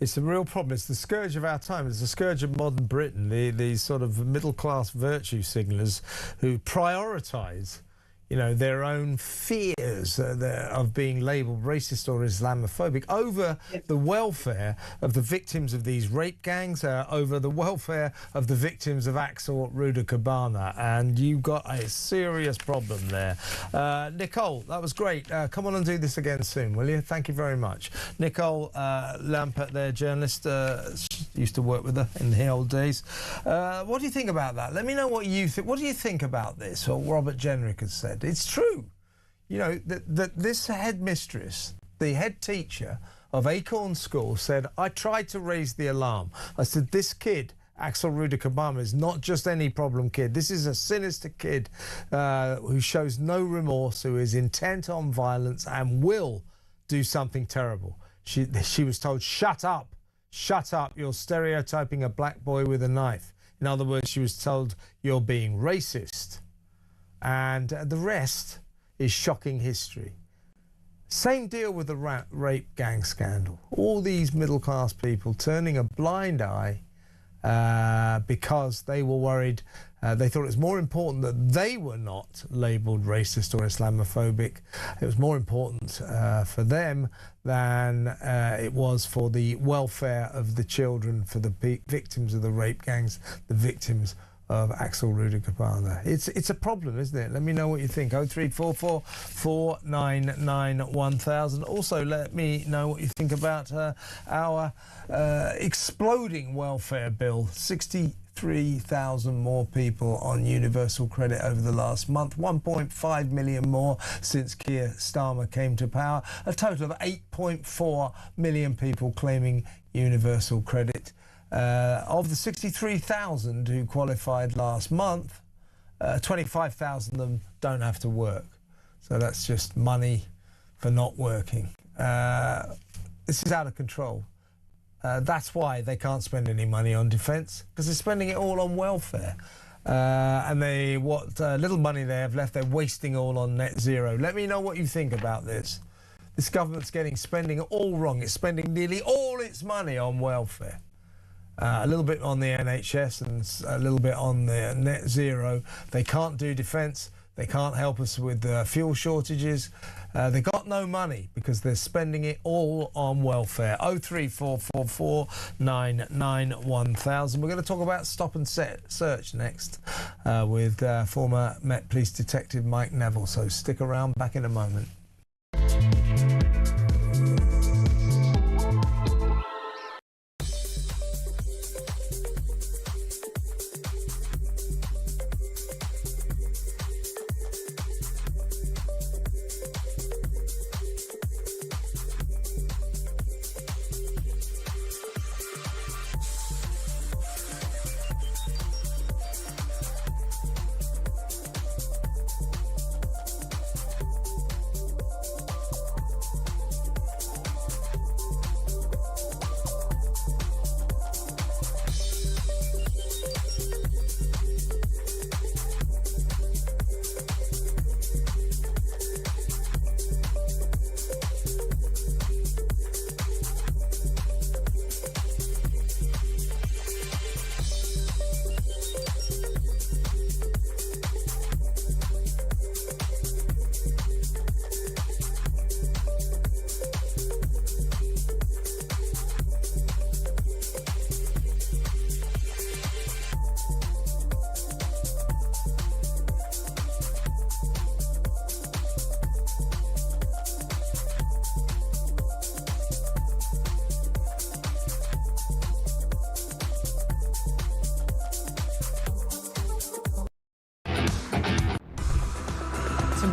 Speaker 2: It's a real problem. It's the scourge of our time. It's the scourge of modern Britain, these sort of middle-class virtue signalers who prioritise, their own fears of being labelled racist or Islamophobic over the welfare of the victims of these rape gangs, over the welfare of the victims of Axel Rudakabana. And you've got a serious problem there. Nicole, that was great. Come on and do this again soon, will you? Thank you very much. Nicole Lampert, their journalist, used to work with her in the old days. What do you think about that? Let me know what you think. What do you think about this, or Robert Jenrick has said? It's true, that this headmistress, the head teacher of Acorn School, said, I tried to raise the alarm. I said, this kid, Axel Rudakabana, is not just any problem kid. This is a sinister kid who shows no remorse, who is intent on violence and will do something terrible. She was told, shut up, you're stereotyping a black boy with a knife. In other words, she was told, you're being racist. And the rest is shocking history. Same deal with the rape gang scandal. All these middle-class people turning a blind eye because they were worried. They thought it was more important that they were not labelled racist or Islamophobic. It was more important for them than it was for the welfare of the children, for the victims of the rape gangs, the victims of Axel Rudakabana. It's a problem, isn't it? Let me know what you think. 0344 499 1000. Also, let me know what you think about our exploding welfare bill. 63,000 more people on universal credit over the last month. 1.5 million more since Keir Starmer came to power. A total of 8.4 million people claiming universal credit. Of the 63,000 who qualified last month, 25,000 of them don't have to work. So that's just money for not working. This is out of control. That's why they can't spend any money on defence, because they're spending it all on welfare. And what little money they have left, they're wasting all on net zero. Let me know what you think about this. This government's getting spending all wrong. It's spending nearly all its money on welfare. A little bit on the NHS and a little bit on the net zero. They can't do defence. They can't help us with fuel shortages. They got no money because they're spending it all on welfare. 03444 99 1000. We're going to talk about stop and search next with former Met Police Detective Mike Neville. So stick around, back in a moment.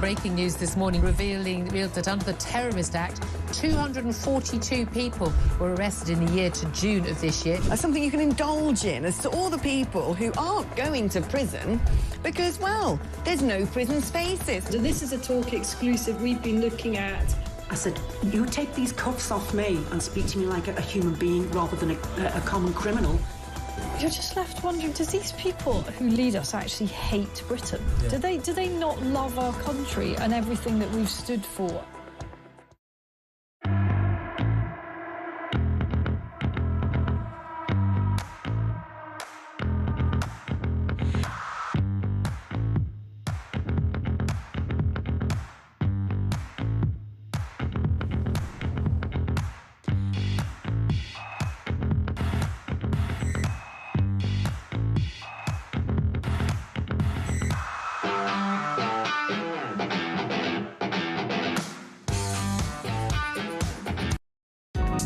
Speaker 4: Breaking news this morning revealed that under the Terrorist Act, 242 people were arrested in the year to June of this year.
Speaker 5: Something you can indulge in as to all the people who aren't going to prison because, well, there's no prison spaces.
Speaker 7: So this is a talk exclusive we've been looking at. I said, you take these cuffs off me and speak to me like a human being rather than a common criminal.
Speaker 6: You're just left wondering, does these people who lead us actually hate Britain? Yeah. Do they not love our country and everything that we've stood for?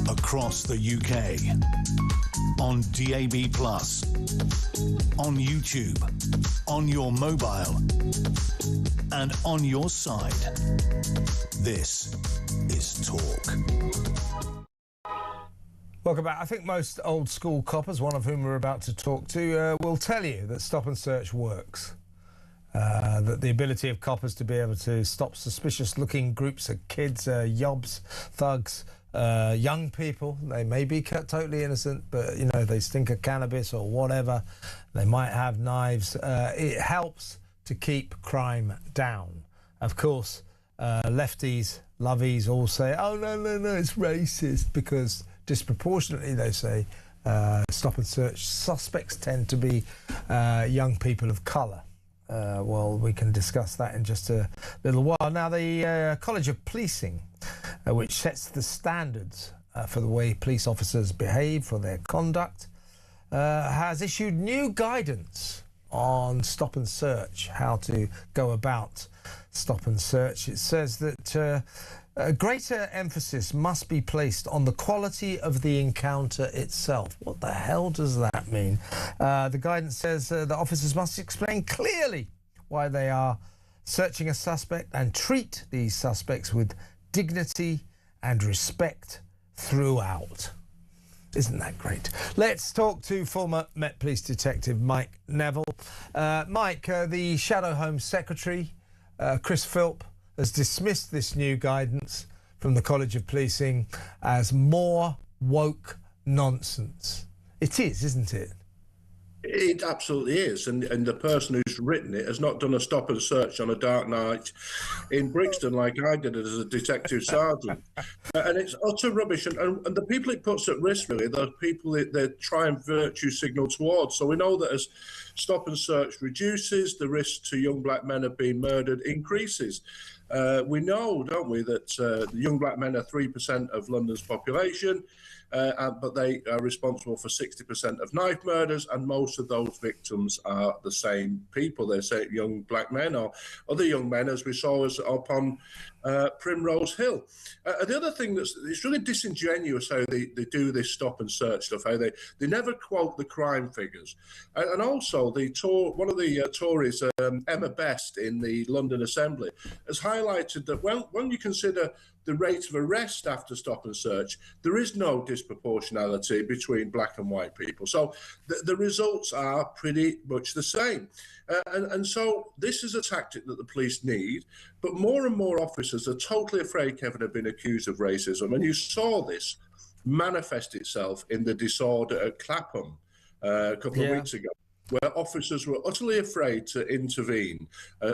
Speaker 1: across the UK. On DAB+, on YouTube, on your mobile, and on your side. This is Talk.
Speaker 2: Welcome back. I think most old school coppers, one of whom we're about to talk to, will tell you that stop and search works. That the ability of coppers to be able to stop suspicious looking groups of kids, yobs, thugs, young people, they may be totally innocent, but you know, they stink of cannabis or whatever, they might have knives. It helps to keep crime down. Of course, lefties, lovies all say, oh no, it's racist, because disproportionately they say stop and search suspects tend to be young people of colour. Well, we can discuss that in just a little while. Now, the College of Policing, which sets the standards for the way police officers behave, for their conduct, has issued new guidance on stop and search, how to go about stop and search. It says that a greater emphasis must be placed on the quality of the encounter itself. What the hell does that mean? The guidance says that officers must explain clearly why they are searching a suspect and treat these suspects with dignity and respect throughout. Isn't that great? Let's talk to former Met Police Detective Mike Neville. Mike, the Shadow Home Secretary, Chris Philp, has dismissed this new guidance from the College of Policing as more woke nonsense. It is, isn't it?
Speaker 13: It absolutely is, and the person who's written it has not done a stop and search on a dark night in Brixton like I did as a detective sergeant. And it's utter rubbish, and the people it puts at risk, really, the people they try and virtue signal towards. So we know that as stop and search reduces, the risk to young black men of being murdered increases. We know, don't we, that the young black men are 3% of London's population, but they are responsible for 60% of knife murders, and most of those victims are the same people. They say young black men or other young men, as we saw up on Primrose Hill. The other thing it's really disingenuous how they do this stop and search stuff, how they never quote the crime figures. And also, one of the Tories, Emma Best in the London Assembly, has highlighted that when you consider the rate of arrest after stop and search, there is no disproportionality between black and white people. So the results are pretty much the same. And so this is a tactic that the police need, but more and more officers are totally afraid, Kevin, of being accused of racism. And you saw this manifest itself in the disorder at Clapham a couple of weeks ago, where officers were utterly afraid to intervene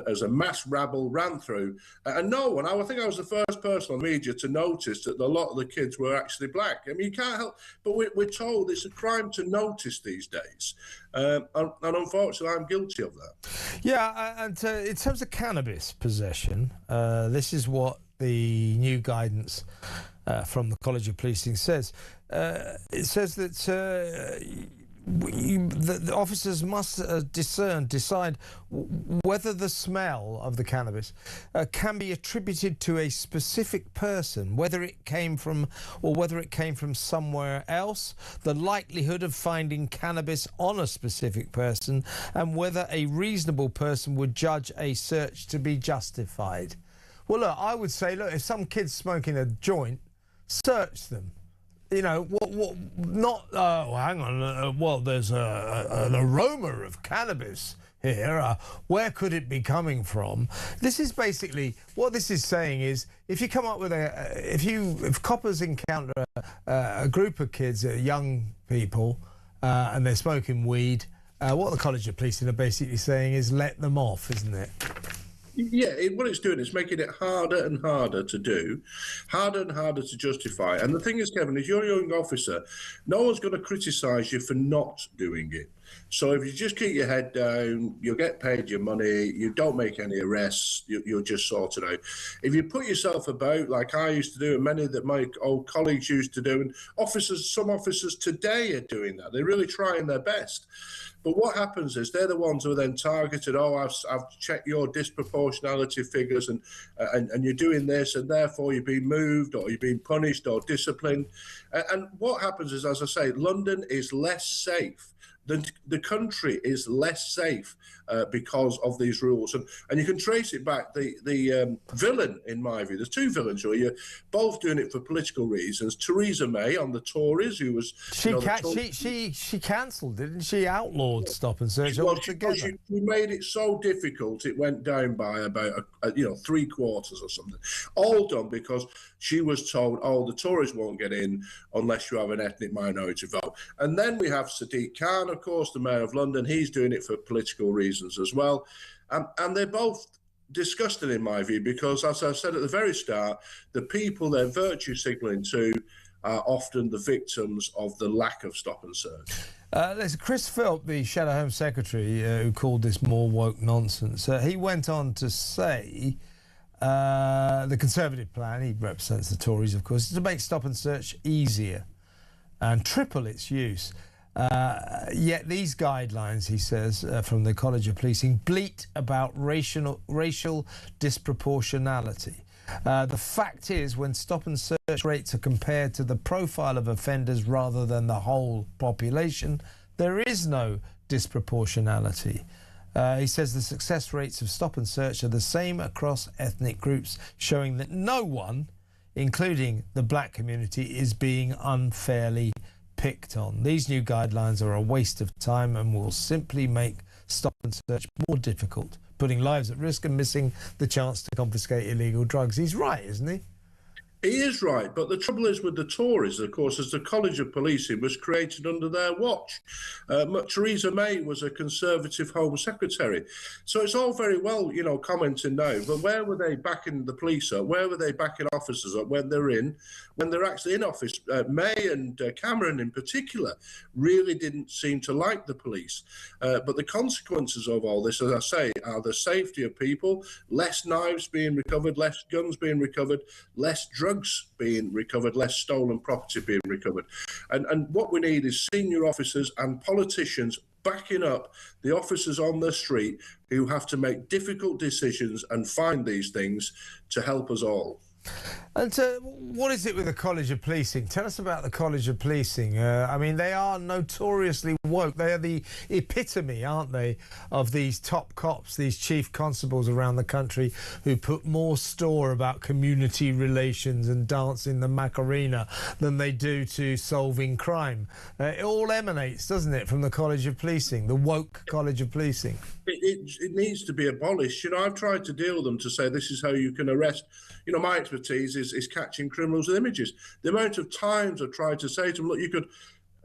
Speaker 13: as a mass rabble ran through. And no one, I think I was the first person on the media to notice that a lot of the kids were actually black. I mean, you can't help, but we're told it's a crime to notice these days. And unfortunately, I'm guilty of that. Yeah,
Speaker 2: and in terms of cannabis possession, this is what the new guidance from the College of Policing says. It says that the officers must decide whether the smell of the cannabis can be attributed to a specific person, whether it came from somewhere else, the likelihood of finding cannabis on a specific person, and whether a reasonable person would judge a search to be justified. Well, look, I would say, look, if some kid's smoking a joint, search them. You know, hang on, well, there's an aroma of cannabis here. Where could it be coming from? This is basically, what this is saying is, if you come up with if coppers encounter a group of kids, young people, and they're smoking weed, what the College of Policing are basically saying is let them off, isn't it?
Speaker 13: Yeah, what it's doing is making it harder and harder to do, harder and harder to justify. And the thing is, Kevin, if you're a young officer, no one's going to criticise you for not doing it. So if you just keep your head down, you'll get paid your money, you don't make any arrests, you'll just sort it out. If you put yourself about, like I used to do and many that my old colleagues used to do, and some officers today are doing that, they're really trying their best. But what happens is they're the ones who are then targeted. Oh, I've checked your disproportionality figures, and you're doing this, and therefore you're being moved, or you're being punished, or disciplined. And what happens is, as I say, London is less safe. The country is less safe because of these rules, and you can trace it back. The villain, in my view, there's two villains here. You're both doing it for political reasons. Theresa May on the Tories, who was
Speaker 2: she cancelled, didn't she? Outlawed stop and search altogether.
Speaker 13: She made it so difficult. It went down by about 3/4 or something. All done because she was told, oh, the Tories won't get in unless you have an ethnic minority vote. And then we have Sadiq Khan, of course, the Mayor of London. He's doing it for political reasons as well. And they're both disgusting, in my view, because, as I said at the very start, the people they're virtue signalling to are often the victims of the lack of stop and search.
Speaker 2: There's Chris Philp, the Shadow Home Secretary, who called this more woke nonsense. He went on to say the Conservative plan, he represents the Tories, of course, is to make stop and search easier and triple its use. Yet these guidelines, he says, from the College of Policing, bleat about racial disproportionality. The fact is, when stop and search rates are compared to the profile of offenders rather than the whole population, there is no disproportionality. He says the success rates of stop and search are the same across ethnic groups, showing that no one, including the black community, is being unfairly picked on. These new guidelines are a waste of time and will simply make stop and search more difficult, putting lives at risk and missing the chance to confiscate illegal drugs. He's right, isn't he?
Speaker 13: He is right, but the trouble is with the Tories, of course, as the College of Policing was created under their watch. Theresa May was a Conservative Home Secretary. So it's all very well, commenting now, but where were they backing the police up? Where were they backing officers up when they're actually in office? May and Cameron in particular really didn't seem to like the police. But the consequences of all this, as I say, are the safety of people, less knives being recovered, less guns being recovered, less drugs being recovered, less stolen property being recovered. And what we need is senior officers and politicians backing up the officers on the street who have to make difficult decisions and find these things to help us all.
Speaker 2: And what is it with the College of Policing? Tell us about the College of Policing. I mean, they are notoriously woke. They are the epitome, aren't they, of these top cops, these chief constables around the country who put more store about community relations and dancing the Macarena than they do to solving crime. It all emanates, doesn't it, from the College of Policing, the woke College of Policing?
Speaker 13: It needs to be abolished. I've tried to deal with them to say this is how you can arrest. My expertise is catching criminals with images. The amount of times I've tried to say to them, look, you could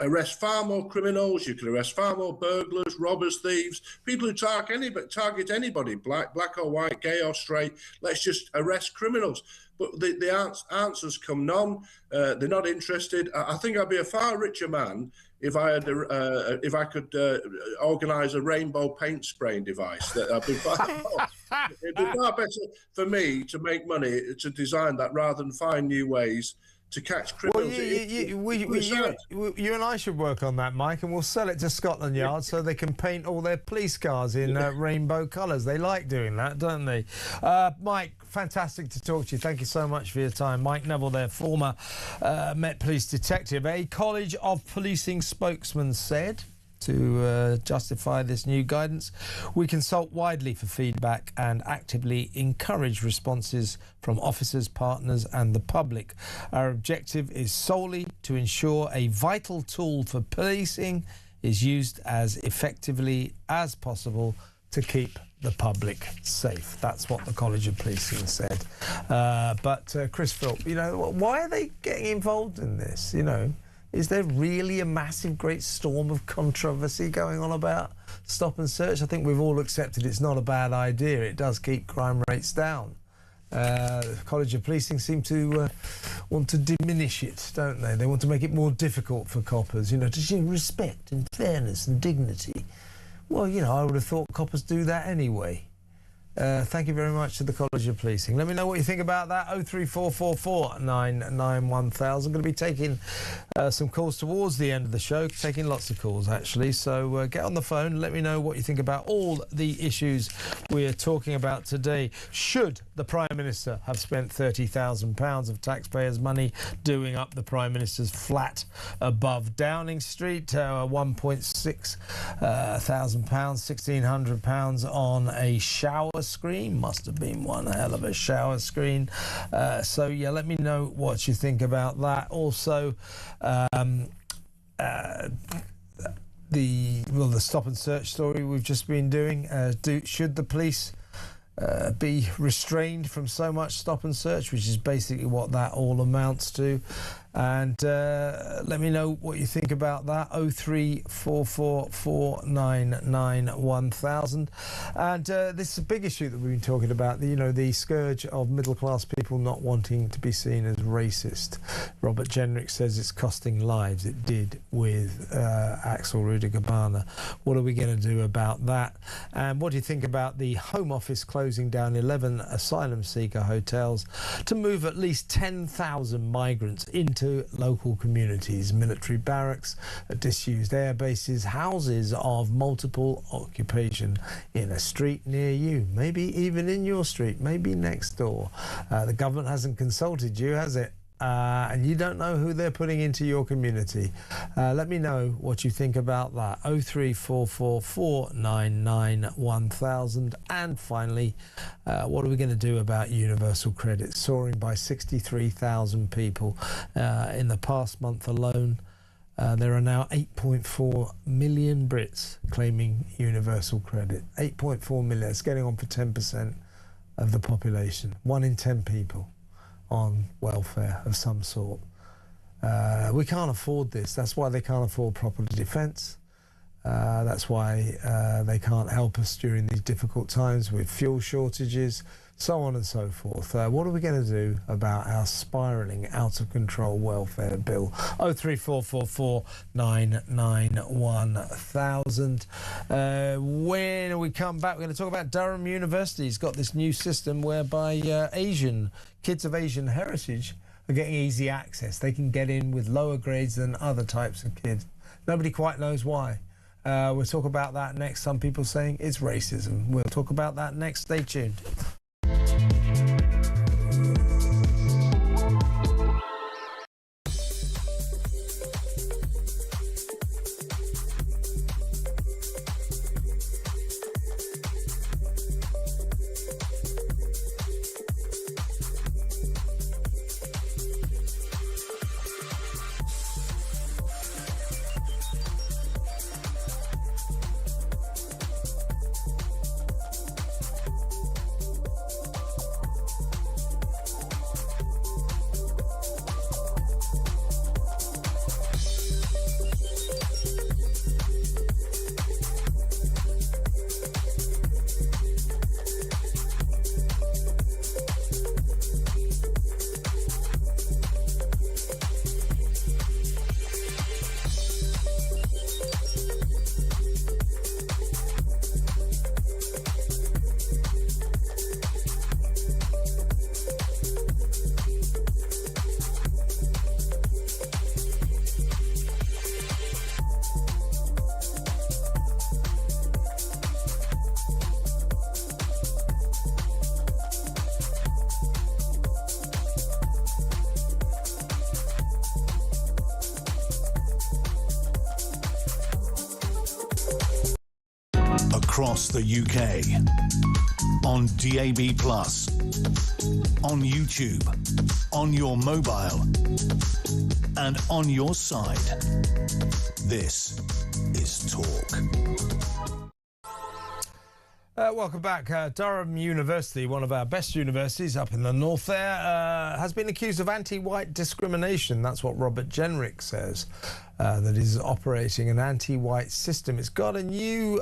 Speaker 13: arrest far more criminals, you could arrest far more burglars, robbers, thieves, people who target anybody, black or white, gay or straight. Let's just arrest criminals. But the answers come none. They're not interested. I think I'd be a far richer man if I could organise a rainbow paint spraying device. It'd be far better for me to make money to design that rather than find new ways to catch criminals.
Speaker 2: Well, you and I should work on that, Mike, and we'll sell it to Scotland Yard so they can paint all their police cars in rainbow colours. They like doing that, don't they? Mike, fantastic to talk to you. Thank you so much for your time. Mike Neville, their former Met Police detective. A College of Policing spokesman said, to justify this new guidance, we consult widely for feedback and actively encourage responses from officers, partners and the public. Our objective is solely to ensure a vital tool for policing is used as effectively as possible to keep the public safe. That's what the College of Policing said. But Chris Philp, why are they getting involved in this, Is there really a massive, great storm of controversy going on about stop and search? I think we've all accepted it's not a bad idea. It does keep crime rates down. The College of Policing seem to want to diminish it, don't they? They want to make it more difficult for coppers, to show respect and fairness and dignity. Well, I would have thought coppers do that anyway. Thank you very much to the College of Policing. Let me know what you think about that. 03444 991,000. Going to be taking some calls towards the end of the show, taking lots of calls actually. So get on the phone. Let me know what you think about all the issues we're talking about today. Should the Prime Minister have spent £30,000 of taxpayers' money doing up the Prime Minister's flat above Downing Street? £1.6 thousand, £1,600 on a shower screen. Must have been one hell of a shower screen. So yeah, let me know what you think about that. Also, the stop and search story we've just been doing. Should the police be restrained from so much stop and search, which is basically what that all amounts to? And let me know what you think about that. 03444 991,000. And this is a big issue that we've been talking about, the scourge of middle class people not wanting to be seen as racist. Robert Jenrick says it's costing lives. It did with Axel Rudegabana. What are we going to do about that? And what do you think about the Home Office closing down 11 asylum seeker hotels to move at least 10,000 migrants into local communities, military barracks, disused air bases, houses of multiple occupation in a street near you, maybe even in your street, maybe next door. The government hasn't consulted you, has it? And you don't know who they're putting into your community. Let me know what you think about that. 03444 991,000. And finally, what are we going to do about universal credit soaring by 63,000 people in the past month alone? There are now 8.4 million Brits claiming universal credit. 8.4 million. It's getting on for 10% of the population. 1 in 10 people on welfare of some sort. We can't afford this. That's why they can't afford property defence. That's why they can't help us during these difficult times with fuel shortages, so on and so forth. What are we going to do about our spiralling out of control welfare bill? 03444 991,000. When we come back, we're going to talk about Durham University. It's got this new system whereby kids of Asian heritage are getting easy access. They can get in with lower grades than other types of kids. Nobody quite knows why. We'll talk about that next. Some people saying it's racism. We'll talk about that next. Stay tuned.
Speaker 1: Across the UK, on DAB+, on YouTube, on your mobile, and on your side. This is Talk.
Speaker 2: Welcome back. Durham University, one of our best universities up in the north there, has been accused of anti-white discrimination. That's what Robert Jenrick says, that is operating an anti-white system. It's got a new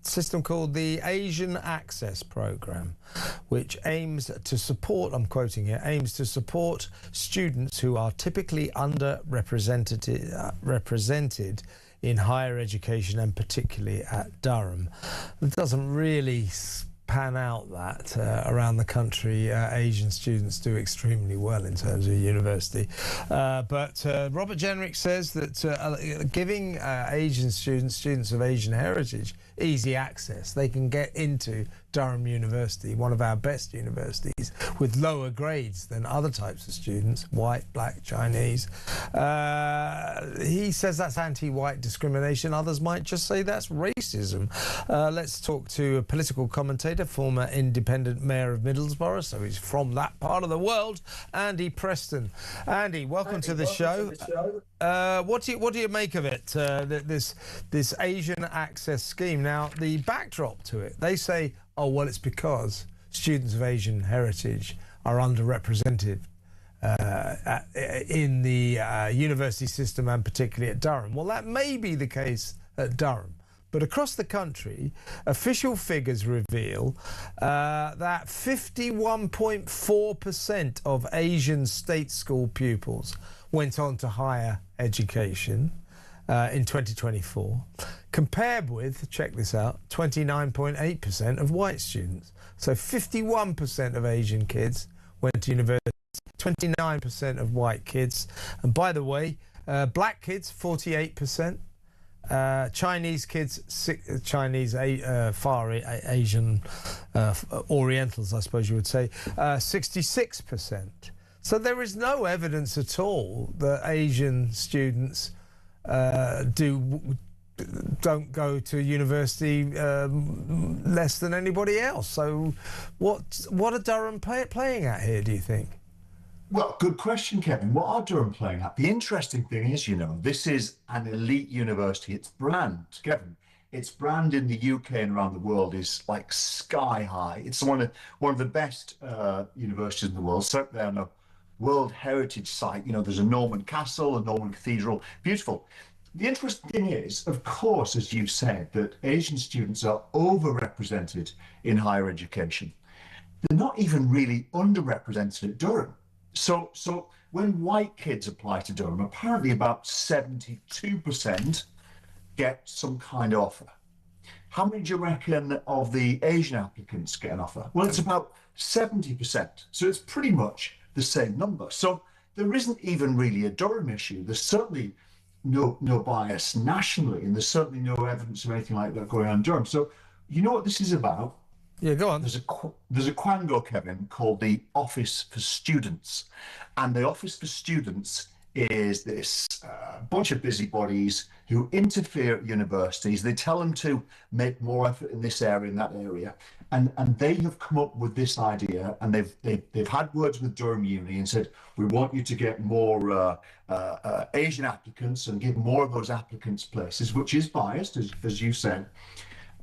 Speaker 2: system called the Asian Access Programme, which aims to support, I'm quoting here, aims to support students who are typically represented in higher education, and particularly at Durham. It doesn't really pan out that around the country Asian students do extremely well in terms of university. But Robert Jenrick says that giving Asian students of Asian heritage easy access, they can get into Durham University, one of our best universities, with lower grades than other types of students, white, black, Chinese. He says that's anti-white discrimination. Others might just say that's racism. Let's talk to a political commentator, former independent mayor of Middlesbrough, so he's from that part of the world, Andy Preston. Andy, welcome to the show. What do you make of it, this Asian access scheme? Now, the backdrop to it, they say, oh, well, it's because students of Asian heritage are underrepresented in the university system, and particularly at Durham. Well, that may be the case at Durham, but across the country, official figures reveal that 51.4% of Asian state school pupils went on to higher education in 2024, compared with, check this out, 29.8% of white students. So 51% of Asian kids went to university, 29% of white kids. And by the way, black kids, 48%. Chinese kids, Far Asian Orientals, I suppose you would say, 66%. So there is no evidence at all that Asian students don't go to university less than anybody else. So what are Durham playing at here, do you think?
Speaker 14: Well, good question, Kevin. What are Durham playing at? The interesting thing is, this is an elite university. Its brand, Kevin, its brand in the UK and around the world is like sky high. It's one of the best universities in the world, certainly on a World Heritage site. There's a Norman castle, a Norman cathedral, beautiful. The interesting thing is, of course, as you've said, that Asian students are overrepresented in higher education. They're not even really underrepresented at Durham. So when white kids apply to Durham, apparently about 72% get some kind of offer. How many do you reckon of the Asian applicants get an offer? Well, it's about 70%. So it's pretty much the same number. So there isn't even really a Durham issue. There's certainly no bias nationally, and there's certainly no evidence of anything like that going on in Durham. So you know what this is about?
Speaker 2: Yeah, go on.
Speaker 14: There's a quango, Kevin, called the Office for Students. And the Office for Students is this bunch of busybodies who interfere at universities. They tell them to make more effort in this area and that area. And they have come up with this idea, and they've had words with Durham Uni and said, we want you to get more Asian applicants and give more of those applicants places, which is biased, as you said.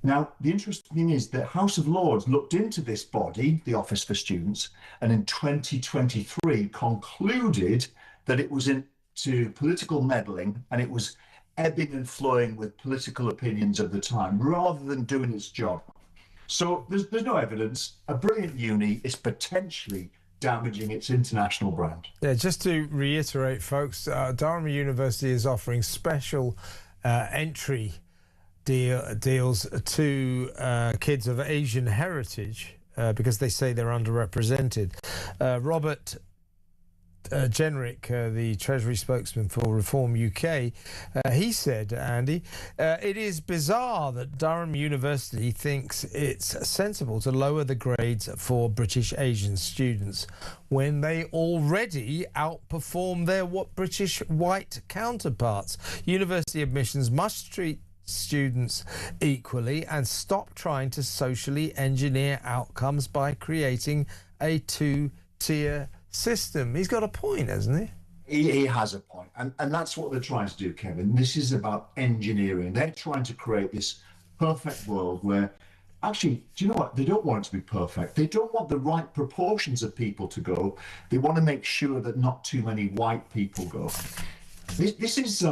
Speaker 14: Now, the interesting thing is that House of Lords looked into this body, the Office for Students, and in 2023 concluded that it was into political meddling, and it was ebbing and flowing with political opinions of the time rather than doing its job. So there's no evidence. A brilliant uni is potentially damaging its international brand.
Speaker 2: Yeah, just to reiterate, folks, Durham University is offering special entry deals to kids of Asian heritage because they say they're underrepresented. Robert Jenrick, the Treasury spokesman for Reform UK, he said, Andy, it is bizarre that Durham University thinks it's sensible to lower the grades for British Asian students when they already outperform their British white counterparts. University admissions must treat students equally and stop trying to socially engineer outcomes by creating a two-tier system. He's got a point, hasn't he?
Speaker 14: He has a point. And that's what they're trying to do, Kevin. This is about engineering. They're trying to create this perfect world where actually, do you know what? They don't want it to be perfect. They don't want the right proportions of people to go. They want to make sure that not too many white people go. This is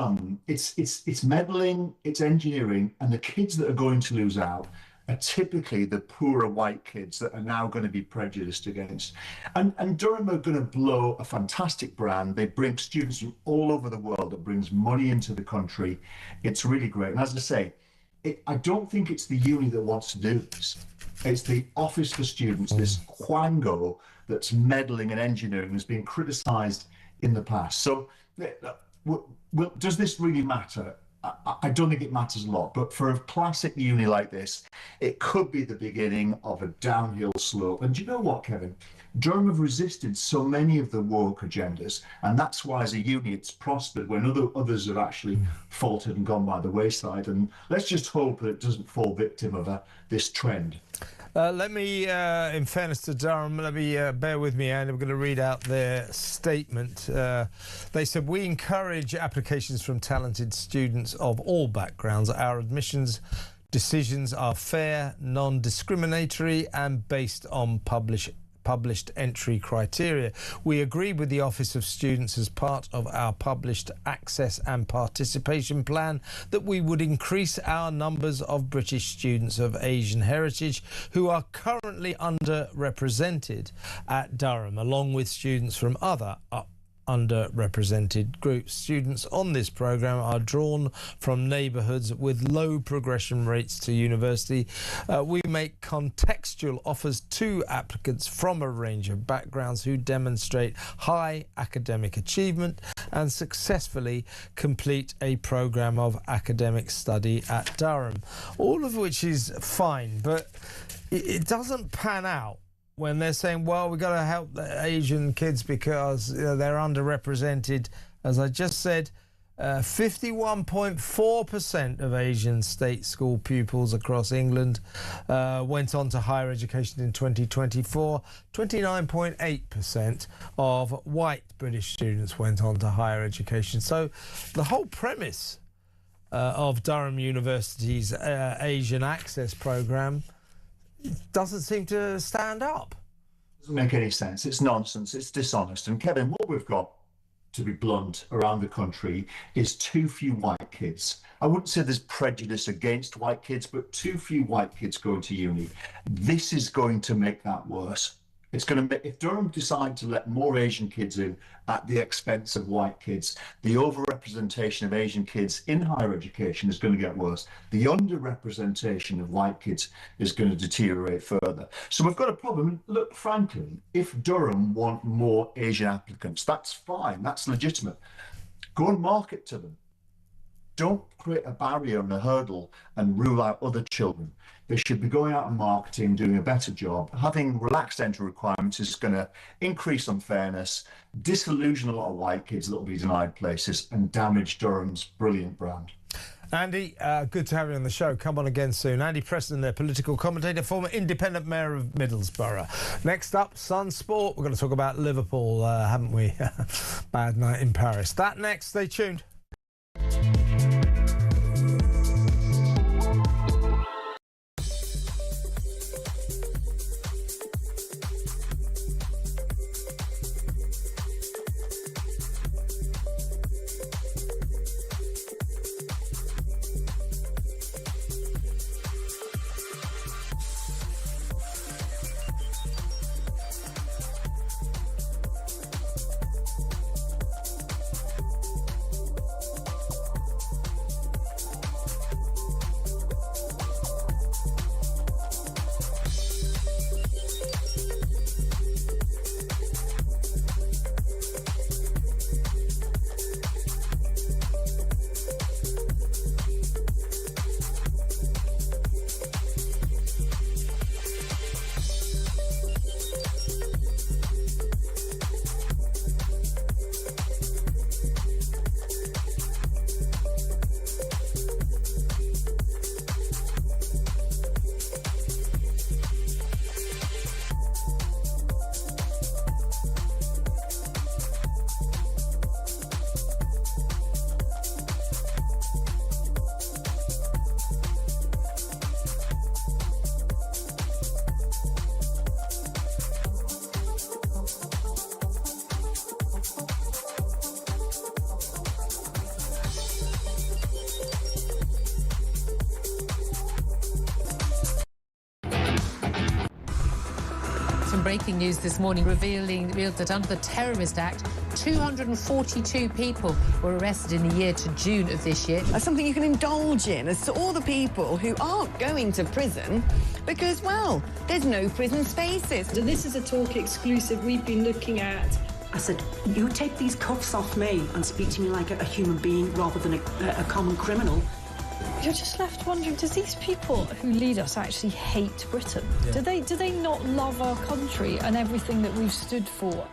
Speaker 14: it's meddling, it's engineering, and the kids that are going to lose out are typically the poorer white kids that are now going to be prejudiced against. And Durham are going to blow a fantastic brand. They bring students from all over the world. It brings money into the country. It's really great. And as I say, I don't think it's the uni that wants to do this. It's the Office for Students, this quango that's meddling and engineering, has been criticised in the past. So does this really matter? I don't think it matters a lot, but for a classic uni like this, it could be the beginning of a downhill slope. And do you know what, Kevin? Durham have resisted so many of the woke agendas, and that's why as a uni it's prospered when others have actually faltered and gone by the wayside. And let's just hope that it doesn't fall victim of this trend.
Speaker 2: Let me, in fairness to Durham, let me bear with me, and I'm going to read out their statement. They said, we encourage applications from talented students of all backgrounds. Our admissions decisions are fair, non-discriminatory and based on published entry criteria. We agree with the Office of Students as part of our published access and participation plan that we would increase our numbers of British students of Asian heritage who are currently underrepresented at Durham, along with students from other underrepresented groups. Students on this programme are drawn from neighbourhoods with low progression rates to university. We make contextual offers to applicants from a range of backgrounds who demonstrate high academic achievement and successfully complete a programme of academic study at Durham. All of which is fine, but it doesn't pan out when they're saying, well, we've got to help the Asian kids because they're underrepresented. As I just said, 51.4% of Asian state school pupils across England went on to higher education in 2024. 29.8% of white British students went on to higher education. So the whole premise of Durham University's Asian Access programme doesn't seem to stand up.
Speaker 14: Doesn't make any sense. It's nonsense. It's dishonest. And Kevin, what we've got, to be blunt, around the country is too few white kids. I wouldn't say there's prejudice against white kids, but too few white kids going to uni. This is going to make that worse. It's going to make, if Durham decide to let more Asian kids in at the expense of white kids, the overrepresentation of Asian kids in higher education is going to get worse. The underrepresentation of white kids is going to deteriorate further. So we've got a problem. Look, frankly, if Durham want more Asian applicants, that's fine. That's legitimate. Go and market to them. Don't create a barrier and a hurdle and rule out other children. They should be going out and marketing, doing a better job. Having relaxed entry requirements is going to increase unfairness, disillusion a lot of white kids that will be denied places, and damage Durham's brilliant brand.
Speaker 2: Andy, good to have you on the show. Come on again soon. Andy Preston, their political commentator, former independent mayor of Middlesbrough. Next up, Sun Sport. We're going to talk about Liverpool, haven't we? Bad night in Paris. That next. Stay tuned.
Speaker 4: Some breaking news this morning revealed that under the Terrorist Act, 242 people were arrested in the year to June of this year.
Speaker 5: Something you can indulge in as to all the people who aren't going to prison because, well, there's no prison spaces.
Speaker 7: So this is a talk exclusive we've been looking at. I said, you take these cuffs off me and speak to me like a human being rather than a common criminal.
Speaker 6: You're just left wondering, does these people who lead us actually hate Britain?
Speaker 2: Yeah.
Speaker 6: Do they not love our country and everything that we've stood for?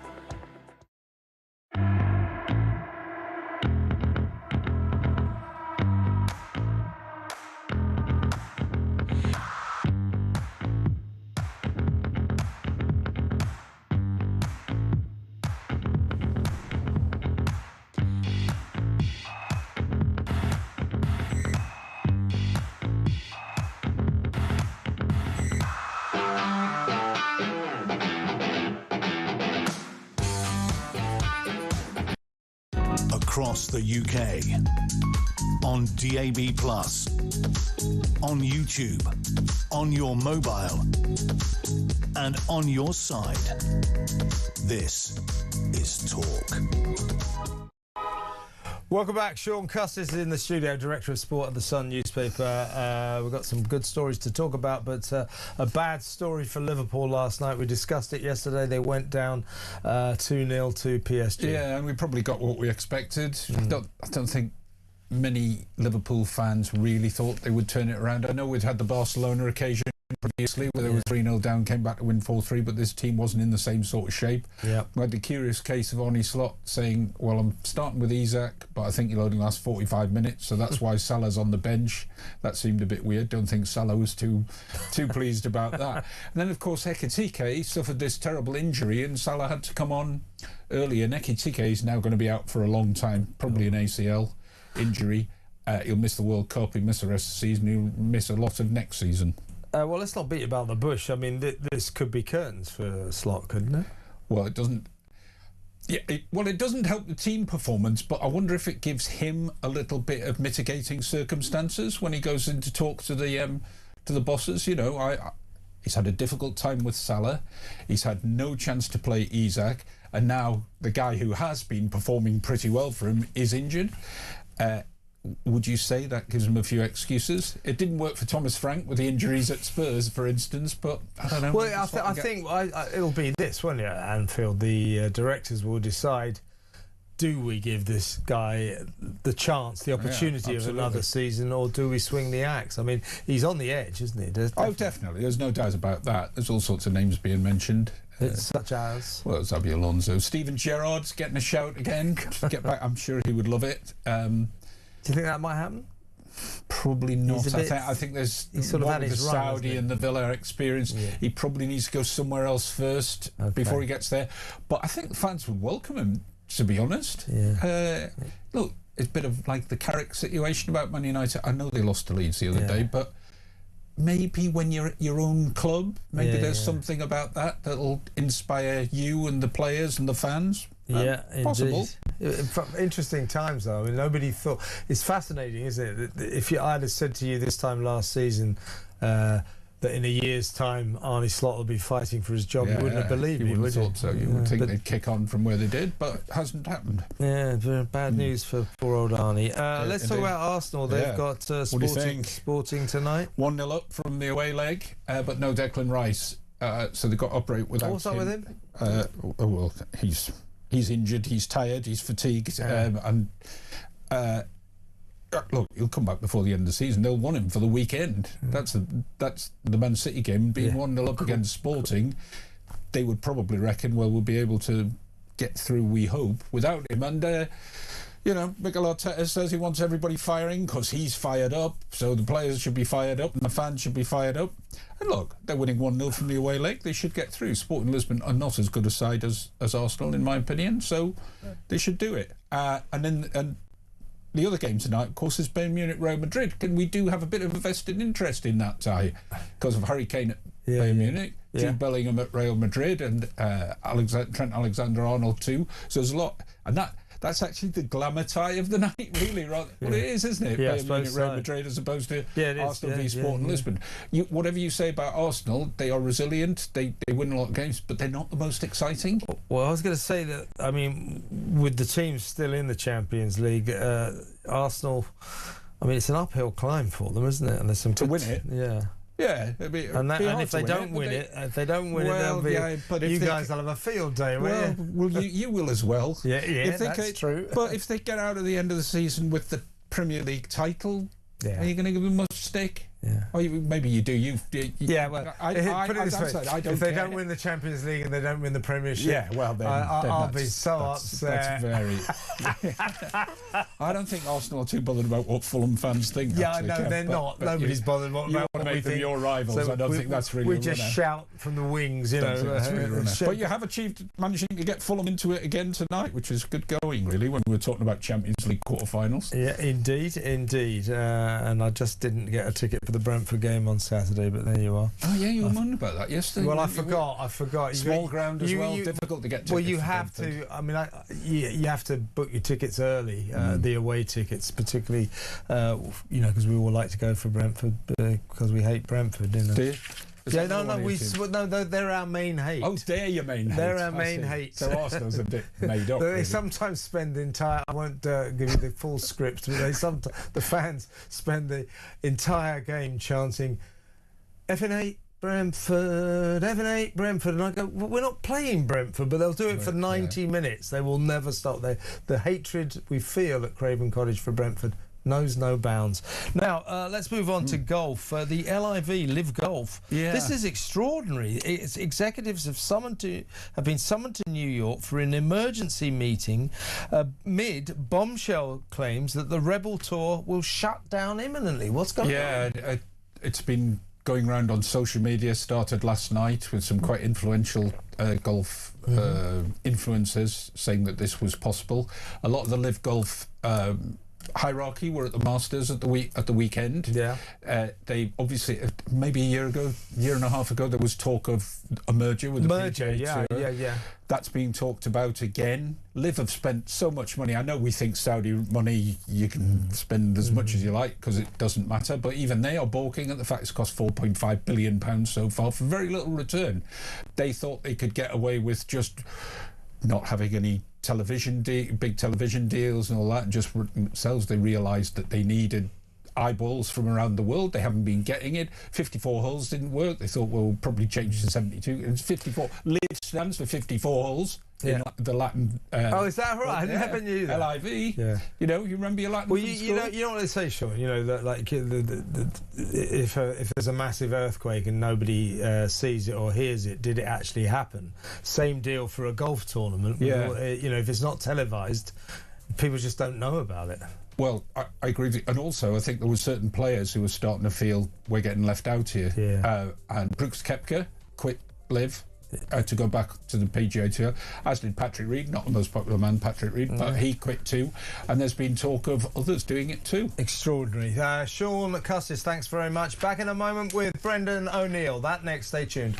Speaker 1: Across the UK, on DAB+, on YouTube, on your mobile, and on your side. This is Talk.
Speaker 2: Welcome back. Sean Cuss is in the studio, Director of Sport at the Sun newspaper. We've got some good stories to talk about, but a bad story for Liverpool last night. We discussed it yesterday. They went down 2-0 to PSG.
Speaker 15: Yeah, and we probably got what we expected. I don't think many Liverpool fans really thought they would turn it around. I know we'd had the Barcelona occasion previously where they were 3-0 down, came back to win 4-3, but this team wasn't in the same sort of shape.
Speaker 2: Yeah.
Speaker 15: We had the curious case of Arne Slot saying, well, I'm starting with Isak, but I think he'll only last 45 minutes, so that's why Salah's on the bench. That seemed a bit weird. Don't think Salah was too pleased about that. And then, of course, Ekitike suffered this terrible injury, and Salah had to come on earlier. And Ekitike is now going to be out for a long time, probably an ACL injury. He'll miss the World Cup, he'll miss the rest of the season, he'll miss a lot of next season.
Speaker 2: Well, let's not beat about the bush. I mean, this could be curtains for Slot, couldn't it?
Speaker 15: Well, it doesn't. Yeah, it doesn't help the team performance, but I wonder if it gives him a little bit of mitigating circumstances when he goes in to talk to the bosses. You know, he's had a difficult time with Salah. He's had no chance to play Isak, and now the guy who has been performing pretty well for him is injured. Would you say that gives him a few excuses? It didn't work for Thomas Frank with the injuries at Spurs, for instance, but I don't know.
Speaker 2: Well, I think it'll be this, won't it, at Anfield? The directors will decide, do we give this guy the chance, the opportunity of another season, or do we swing the axe? I mean, he's on the edge, isn't he?
Speaker 15: Definitely. There's no doubt about that. There's all sorts of names being mentioned.
Speaker 2: Such as?
Speaker 15: Well, Xabi Alonso. Steven Gerrard's getting a shout again. Get back. I'm sure he would love it.
Speaker 2: Do you think that might happen?
Speaker 15: Probably not. I think there's
Speaker 2: sort of had
Speaker 15: the
Speaker 2: his
Speaker 15: Saudi and the Villa experience. Yeah. He probably needs to go somewhere else first before he gets there. But I think the fans would welcome him, to be honest.
Speaker 2: Yeah.
Speaker 15: Look, it's a bit of like the Carrick situation about Man United. I know they lost to Leeds the other day, but maybe when you're at your own club, maybe there's something about that'll inspire you and the players and the fans. Possible.
Speaker 2: Interesting times, though. I mean, nobody thought. It's fascinating, isn't it? If I'd have said to you this time last season that in a year's time Arne Slot will be fighting for his job, you wouldn't have believed me, would you?
Speaker 15: Thought so. You would think they'd kick on from where they did, but it hasn't happened.
Speaker 2: Yeah, bad news for poor old Arnie. Let's talk about Arsenal. They've got Sporting tonight.
Speaker 15: 1-0 up from the away leg, but no Declan Rice. So they've got to operate without him.
Speaker 2: What's up with him?
Speaker 15: Well, he's injured, he's tired, he's fatigued, look, he'll come back before the end of the season. They'll want him for the weekend. That's the Man City game, being 1-0 up against Sporting. They would probably reckon, well, we'll be able to get through, we hope, without him. And Mikel Arteta says he wants everybody firing because he's fired up, so the players should be fired up and the fans should be fired up. And look, they're winning 1-0 from the away leg. They should get through. Sporting Lisbon are not as good a side as Arsenal, in my opinion, so they should do it. And the other game tonight, of course, is Bayern Munich, Real Madrid. And we do have a bit of a vested interest in that tie because of Harry Kane at Bayern Munich, Jude Bellingham at Real Madrid, and Trent Alexander-Arnold too. So there's a lot, and that's actually the glamour tie of the night, really. Right? Well, it is, isn't it?
Speaker 2: Yeah,
Speaker 15: Bayern Munich, Real Madrid, as opposed to Arsenal v Sporting Lisbon. Whatever you say about Arsenal, they are resilient. They win a lot of games, but they're not the most exciting.
Speaker 2: Well, I was going to say that, I mean, with the teams still in the Champions League, Arsenal, I mean, it's an uphill climb for them, isn't it? And there's some
Speaker 15: to win it.
Speaker 2: Yeah.
Speaker 15: Yeah,
Speaker 2: and if they don't win it, they'll be. But you guys will have a field day, won't you?
Speaker 15: Well, you will as well.
Speaker 2: Yeah, that's true.
Speaker 15: But if they get out at the end of the season with the Premier League title, are you going to give them much stick? Yeah. Or maybe you do.
Speaker 2: Well, put it this way: if they don't win the Champions League and they don't win the Premiership,
Speaker 15: then
Speaker 2: I'll be so upset.
Speaker 15: That's very. I don't think Arsenal are too bothered about what Fulham fans think.
Speaker 2: Yeah, no, they're not. Nobody's bothered about what we
Speaker 15: make them your rivals. So I don't think that's really.
Speaker 2: We just shout from the wings, you know.
Speaker 15: But you have achieved managing to get Fulham into it again tonight, which is good going, really. When we were talking about Champions League quarterfinals.
Speaker 2: Yeah, indeed. And I just didn't get a ticket for the Brentford game on Saturday, but there you are.
Speaker 15: Oh yeah, you were wondering about that yesterday.
Speaker 2: Well, I forgot.
Speaker 15: Small ground as well, difficult to get tickets.
Speaker 2: Well, you have to. I mean, you have to book your tickets early, the away tickets, particularly, because we all like to go for Brentford because we hate Brentford, you know.
Speaker 15: Do you?
Speaker 2: They're our main hate.
Speaker 15: Oh, they're your main hate.
Speaker 2: They're our main hate.
Speaker 15: So Arsenal's a bit made up.
Speaker 2: They sometimes spend the entire. I won't give you the full script, but the fans spend the entire game chanting, "F8 Brentford, F8 Brentford," and I go, well, "We're not playing Brentford," but they'll do it for 90 minutes. They will never stop. The hatred we feel at Craven Cottage for Brentford knows no bounds. Now, let's move on to golf. The Live Golf. Yeah. This is extraordinary. Its executives have been summoned to New York for an emergency meeting mid bombshell claims that the Rebel Tour will shut down imminently. What's going on?
Speaker 15: Yeah, it's been going around on social media. Started last night with some quite influential golf influencers saying that this was possible. A lot of the Live Golf hierarchy were at the Masters at the weekend.
Speaker 2: Yeah.
Speaker 15: They obviously maybe a year and a half ago there was talk of a merger with the PGA Tour.
Speaker 2: Yeah.
Speaker 15: That's being talked about again. Liv have spent so much money. I know we think Saudi money you can spend as much as you like because it doesn't matter, but even they are balking at the fact it's cost £4.5 billion so far for very little return. They thought they could get away with just not having any big television deals and all that, and just themselves they realised that they needed eyeballs from around the world. They haven't been getting it. 54 holes didn't work. They thought, well, we'll probably change to 72. It's 54. Liv stands for 54 holes in the Latin.
Speaker 2: Is that right? I never knew that.
Speaker 15: LIV.
Speaker 2: Yeah.
Speaker 15: You remember your Latin?
Speaker 2: Well, you know what they say, Sean. You know that if there's a massive earthquake and nobody sees it or hears it, did it actually happen? Same deal for a golf tournament.
Speaker 15: Yeah.
Speaker 2: If it's not televised, people just don't know about it.
Speaker 15: Well, I agree with you. And also, I think there were certain players who were starting to feel we're getting left out here.
Speaker 2: Yeah.
Speaker 15: And Brooks Koepka quit Liv to go back to the PGA Tour, as did Patrick Reed, not the most popular man, Patrick Reed, but he quit too. And there's been talk of others doing it too.
Speaker 2: Extraordinary. Sean Custis, thanks very much. Back in a moment with Brendan O'Neill. That next, stay tuned.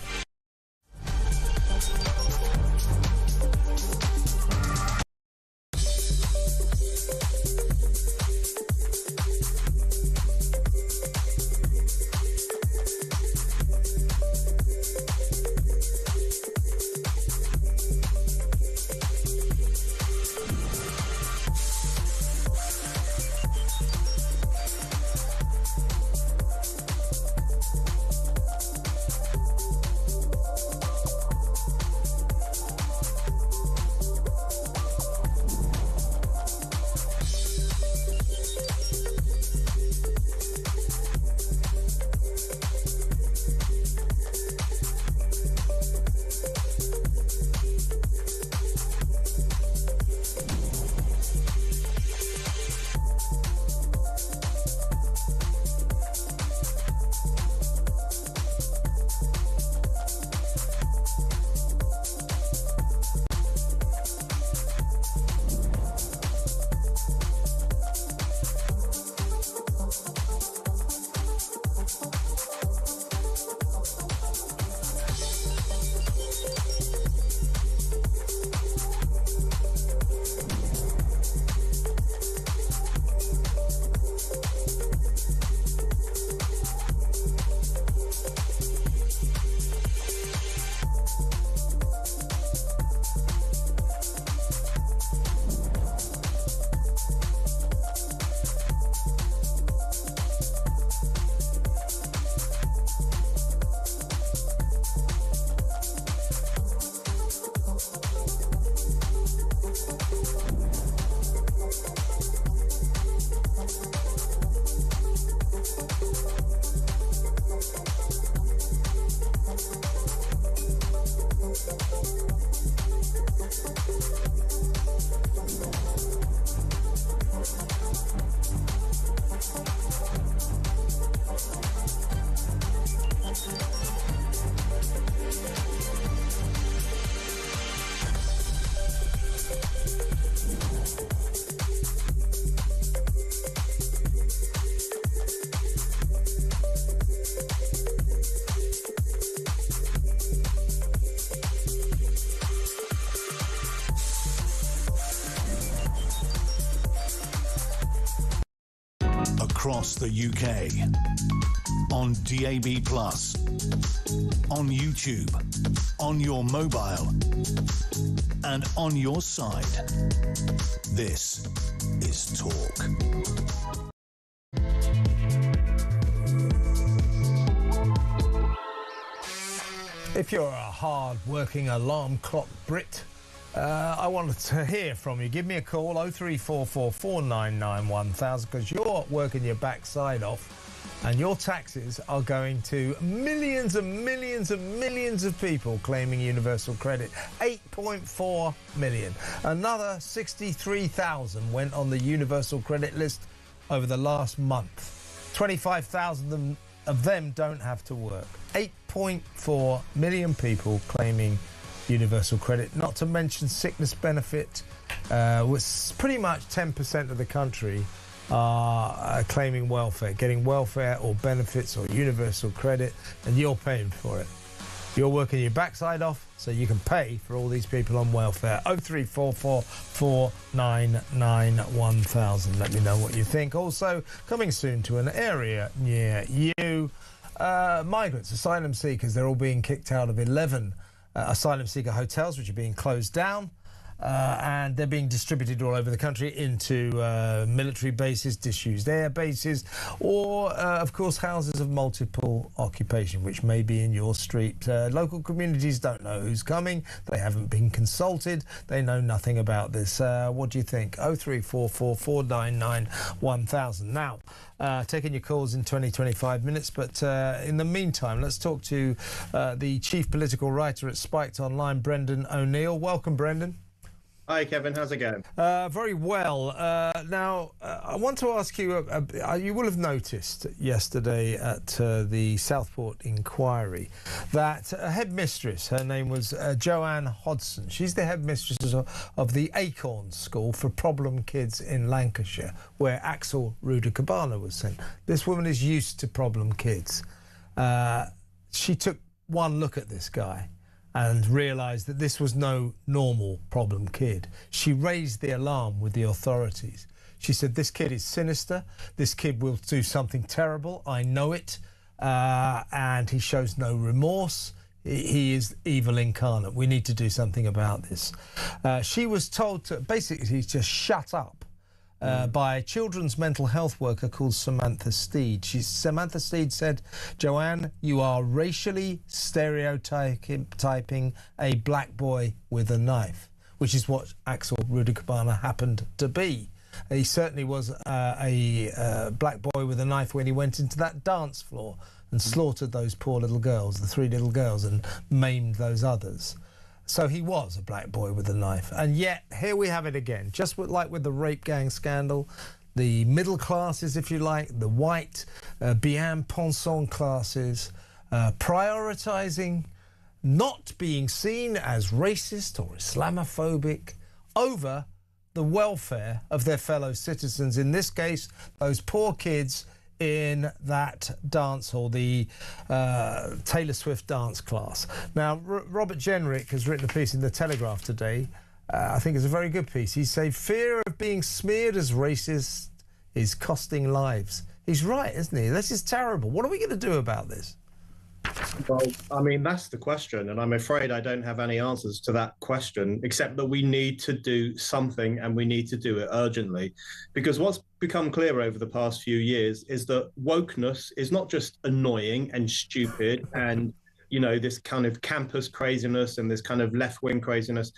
Speaker 1: across the UK. On DAB+, on YouTube, on your mobile, and on your side. This is Talk.
Speaker 2: If you're a hard-working alarm clock Brit, I wanted to hear from you. Give me a call, 0344 499 1000, because you're working your backside off and your taxes are going to millions and millions and millions of people claiming universal credit. 8.4 million. Another 63,000 went on the universal credit list over the last month. 25,000 of them don't have to work. 8.4 million people claiming universal credit, not to mention sickness benefit, was pretty much 10% of the country are claiming welfare, getting welfare or benefits or universal credit, and you're paying for it. You're working your backside off so you can pay for all these people on welfare. 0344 499 1000. Let me know what you think. Also, coming soon to an area near you, migrants, asylum seekers, they're all being kicked out of 11 asylum seeker hotels, which are being closed down. And they're being distributed all over the country into military bases, disused air bases, or, of course, houses of multiple occupation, which may be in your street. Local communities don't know who's coming. They haven't been consulted. They know nothing about this. What do you think? 0344 499 1000. Now, taking your calls in 20-25 minutes, but in the meantime, let's talk to the chief political writer at Spiked Online, Brendan O'Neill. Welcome, Brendan.
Speaker 16: Hi, Kevin. How's it going?
Speaker 2: Very well. Now, I want to ask you, you will have noticed yesterday at the Southport inquiry that a headmistress, her name was Joanne Hodson. She's the headmistress of the Acorn School for Problem Kids in Lancashire, where Axel Rudakabana was sent. This woman is used to problem kids. She took one look at this guy and realised that this was no normal problem kid. She raised the alarm with the authorities. She said, this kid is sinister, this kid will do something terrible, I know it, and he shows no remorse. He is evil incarnate. We need to do something about this. She was told to basically just shut up by a children's mental health worker called Samantha Steed. Samantha Steed said, Joanne, you are racially stereotyping a black boy with a knife, which is what Axel Rudakabana happened to be. He certainly was a black boy with a knife when he went into that dance floor and slaughtered those poor little girls, the 3 little girls, and maimed those others. So he was a black boy with a knife. And yet, here we have it again. Just like with the rape gang scandal, the middle classes, if you like, the white, bien-pensant classes, prioritising not being seen as racist or Islamophobic over the welfare of their fellow citizens. In this case, those poor kids in that dance hall, the Taylor Swift dance class. Now, Robert Jenrick has written a piece in The Telegraph today. I think it's a very good piece. He said, fear of being smeared as racist is costing lives. He's right, isn't he? This is terrible. What are we going to do about this?
Speaker 16: Well, I mean, that's the question, and I'm afraid I don't have any answers to that question, except that we need to do something, and we need to do it urgently. Because what's become clear over the past few years is that wokeness is not just annoying and stupid and, you know, this kind of campus craziness and this kind of left-wing craziness.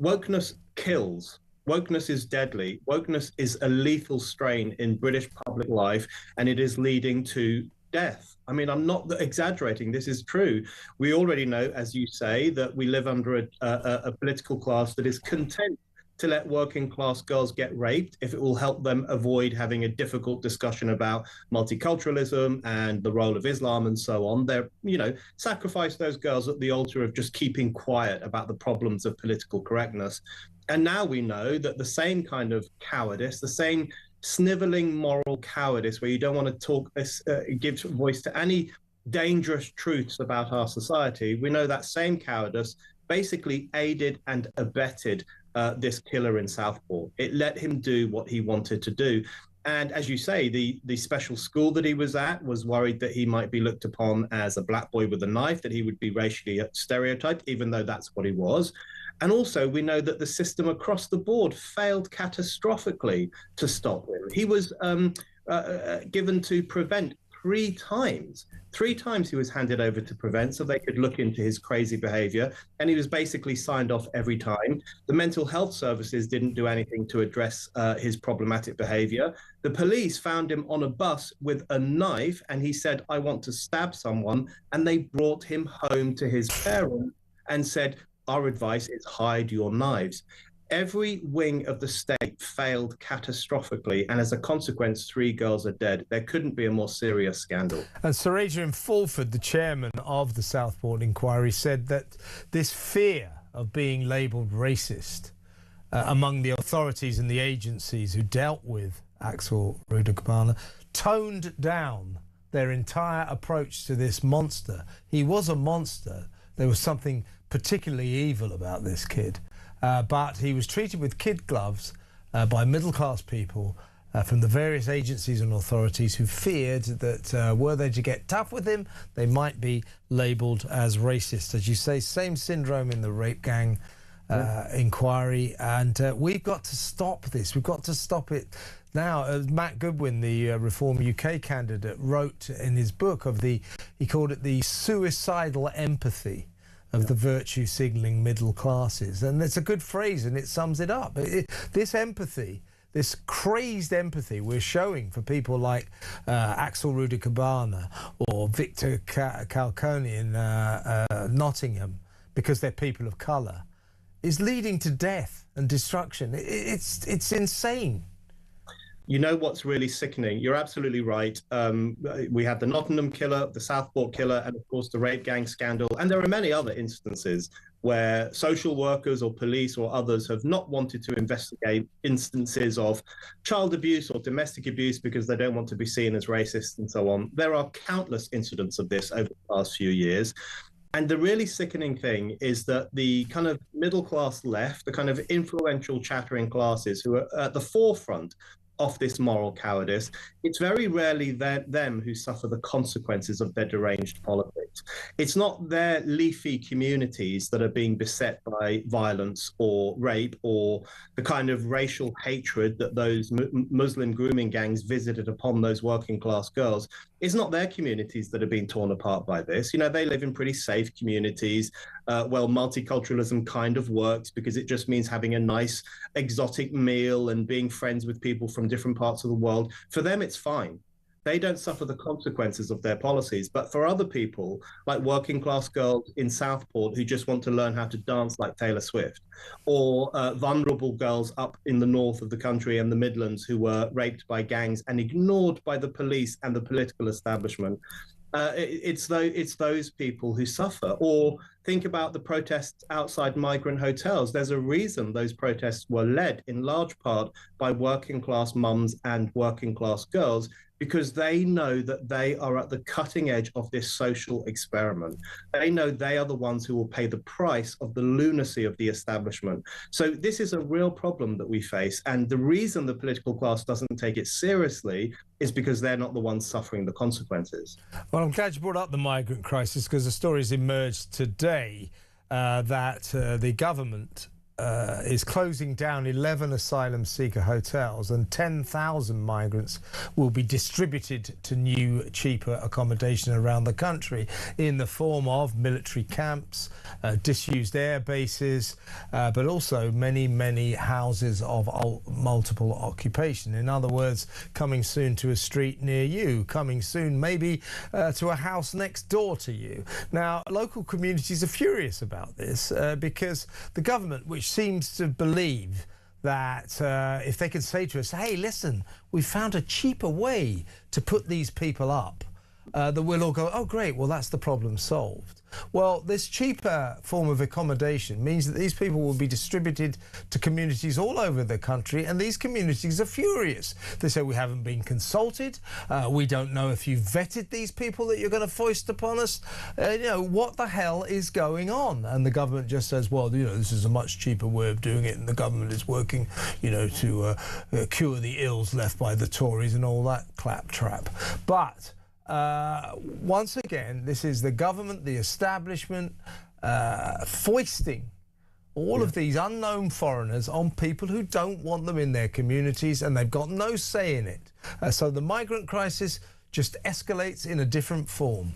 Speaker 16: Wokeness kills. Wokeness is deadly. Wokeness is a lethal strain in British public life, and it is leading to death. I mean, I'm not exaggerating. This is true. We already know, as you say, that we live under a political class that is content to let working class girls get raped if it will help them avoid having a difficult discussion about multiculturalism and the role of Islam and so on. They're, you know, sacrifice those girls at the altar of just keeping quiet about the problems of political correctness. And now we know that the same kind of cowardice, the same sniveling moral cowardice where you don't want to talk, give voice to any dangerous truths about our society, we know that same cowardice basically aided and abetted this killer in Southport. It let him do what he wanted to do. And as you say, the special school that he was at was worried that he might be looked upon as a black boy with a knife, that he would be racially stereotyped, even though that's what he was. And also, we know that the system across the board failed catastrophically to stop him. He was given to Prevent 3 times. 3 times he was handed over to Prevent so they could look into his crazy behavior, and he was basically signed off every time. The mental health services didn't do anything to address his problematic behavior. The police found him on a bus with a knife, and he said, "I want to stab someone," and they brought him home to his parents and said, "Our advice is hide your knives." Every wing of the state failed catastrophically, and as a consequence, 3 girls are dead. There couldn't be a more serious scandal.
Speaker 2: And Sir Adrian Fulford, the chairman of the Southport inquiry, said that this fear of being labelled racist among the authorities and the agencies who dealt with Axel Rudakabana toned down their entire approach to this monster. He was a monster. There was something particularly evil about this kid. But he was treated with kid gloves by middle-class people from the various agencies and authorities who feared that were they to get tough with him, they might be labelled as racist. As you say, same syndrome in the rape gang inquiry, and we've got to stop this. We've got to stop it now. As Matt Goodwin, the Reform UK candidate, wrote in his book he called it the suicidal empathy of the virtue signalling middle classes. And it's a good phrase, and it sums it up. This empathy, this crazed empathy we're showing for people like Axel Rudakabana or Victor Calconi in Nottingham, because they're people of colour, is leading to death and destruction. It's insane.
Speaker 16: You know what's really sickening? You're absolutely right. We had the Nottingham killer, the Southport killer, and of course the rape gang scandal. And there are many other instances where social workers or police or others have not wanted to investigate instances of child abuse or domestic abuse because they don't want to be seen as racist and so on. There are countless incidents of this over the past few years. And the really sickening thing is that the kind of middle class left, the kind of influential chattering classes who are at the forefront of this moral cowardice, it's very rarely them who suffer the consequences of their deranged politics. It's not their leafy communities that are being beset by violence or rape or the kind of racial hatred that those Muslim grooming gangs visited upon those working class girls. It's not their communities that are being torn apart by this. You know, they live in pretty safe communities. Well, multiculturalism kind of works because it just means having a nice exotic meal and being friends with people from different parts of the world. For them, it's fine. They don't suffer the consequences of their policies. But for other people, like working class girls in Southport who just want to learn how to dance like Taylor Swift, or vulnerable girls up in the north of the country and the Midlands who were raped by gangs and ignored by the police and the political establishment, it's those people who suffer. Or think about the protests outside migrant hotels. There's a reason those protests were led in large part by working class mums and working class girls, because they know that they are at the cutting edge of this social experiment. They know they are the ones who will pay the price of the lunacy of the establishment. So this is a real problem that we face. And the reason the political class doesn't take it seriously is because they're not the ones suffering the consequences.
Speaker 2: Well, I'm glad you brought up the migrant crisis, because the story's emerged today that the government is closing down 11 asylum seeker hotels, and 10,000 migrants will be distributed to new, cheaper accommodation around the country in the form of military camps, disused air bases, but also many, many houses of multiple occupation. In other words, coming soon to a street near you, coming soon maybe to a house next door to you. Now, local communities are furious about this because the government, which seems to believe that if they can say to us, hey, listen, we found a cheaper way to put these people up, that we'll all go, oh, great, well, that's the problem solved. Well, this cheaper form of accommodation means that these people will be distributed to communities all over the country, and these communities are furious. They say, we haven't been consulted, we don't know if you've vetted these people that you're going to foist upon us. What the hell is going on? And the government just says, well, this is a much cheaper way of doing it, and the government is working, to cure the ills left by the Tories and all that claptrap. But once again, this is the government, the establishment, foisting all of these unknown foreigners on people who don't want them in their communities, and they've got no say in it. So the migrant crisis just escalates in a different form.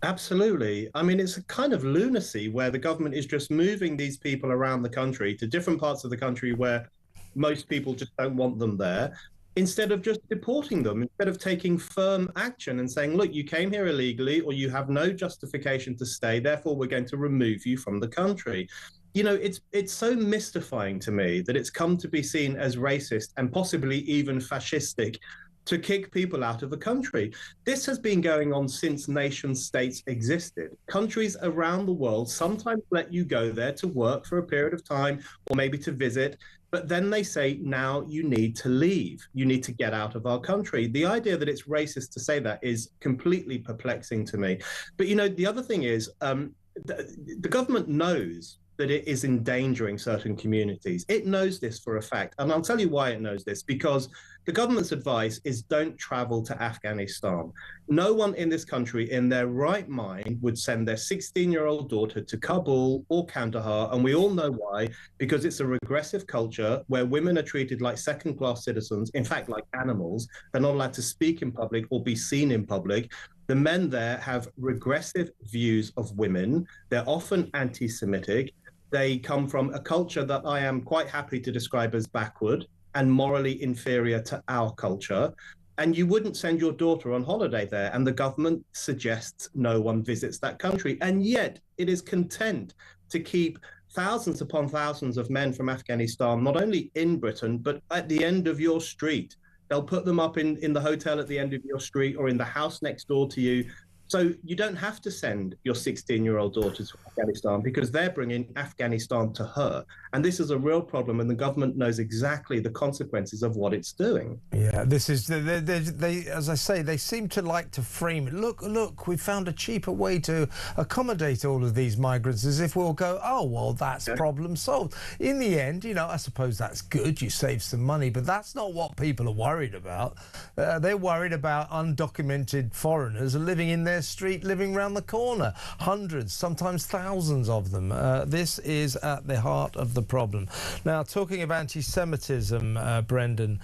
Speaker 16: Absolutely. I mean, it's a kind of lunacy where the government is just moving these people around the country to different parts of the country where most people just don't want them there, instead of just deporting them, instead of taking firm action and saying, look, you came here illegally or you have no justification to stay, therefore we're going to remove you from the country. It's so mystifying to me that it's come to be seen as racist and possibly even fascistic to kick people out of the country. This has been going on since nation states existed. Countries around the world sometimes let you go there to work for a period of time or maybe to visit, but then they say, now you need to leave. You need to get out of our country. The idea that it's racist to say that is completely perplexing to me. But, the other thing is the government knows that it is endangering certain communities. It knows this for a fact. And I'll tell you why it knows this, because the government's advice is don't travel to Afghanistan. No one in this country in their right mind would send their 16-year-old daughter to Kabul or Kandahar. And we all know why, because it's a regressive culture where women are treated like second-class citizens, in fact, like animals. They're not allowed to speak in public or be seen in public. The men there have regressive views of women. They're often anti-Semitic. They come from a culture that I am quite happy to describe as backward and morally inferior to our culture. And you wouldn't send your daughter on holiday there. And the government suggests no one visits that country. And yet it is content to keep thousands upon thousands of men from Afghanistan, not only in Britain, but at the end of your street. They'll put them up in the hotel at the end of your street or in the house next door to you. So you don't have to send your 16-year-old daughter to Afghanistan because they're bringing Afghanistan to her. And this is a real problem, and the government knows exactly the consequences of what it's doing.
Speaker 2: Yeah, this is, they, as I say, they seem to like to frame it. Look, we found a cheaper way to accommodate all of these migrants, as if we'll go, oh, well, that's problem solved. In the end, I suppose that's good, you save some money, but that's not what people are worried about. They're worried about undocumented foreigners living in their street, living round the corner. Hundreds, sometimes thousands of them. This is at the heart of the problem. Now, talking of anti-Semitism, Brendan,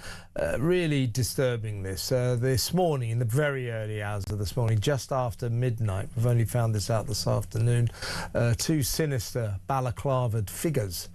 Speaker 2: really disturbing this morning, in the very early hours of this morning, just after midnight, we've only found this out this afternoon, two sinister balaclavaed figures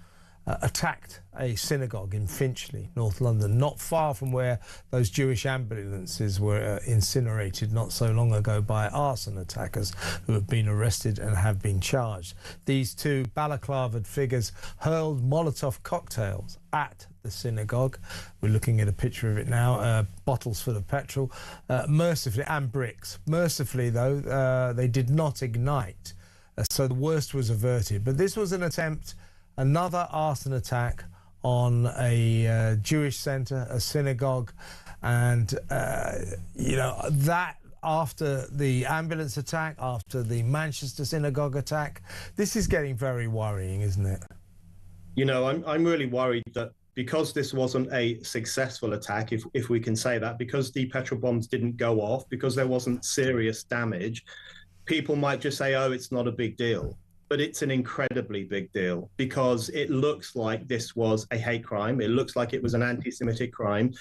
Speaker 2: attacked a synagogue in Finchley, North London, not far from where those Jewish ambulances were incinerated not so long ago by arson attackers who have been arrested and have been charged. These two balaclavaed figures hurled Molotov cocktails at the synagogue. We're looking at a picture of it now, bottles full of petrol, mercifully, and bricks. Mercifully, though, they did not ignite, so the worst was averted. But this was an attempt, another arson attack on a Jewish centre, a synagogue, and that after the ambulance attack, after the Manchester synagogue attack, this is getting very worrying, isn't it?
Speaker 16: I'm really worried that because this wasn't a successful attack, if we can say that, because the petrol bombs didn't go off, because there wasn't serious damage, people might just say, oh, it's not a big deal. But it's an incredibly big deal because it looks like this was a hate crime. It looks like it was an anti-Semitic crime.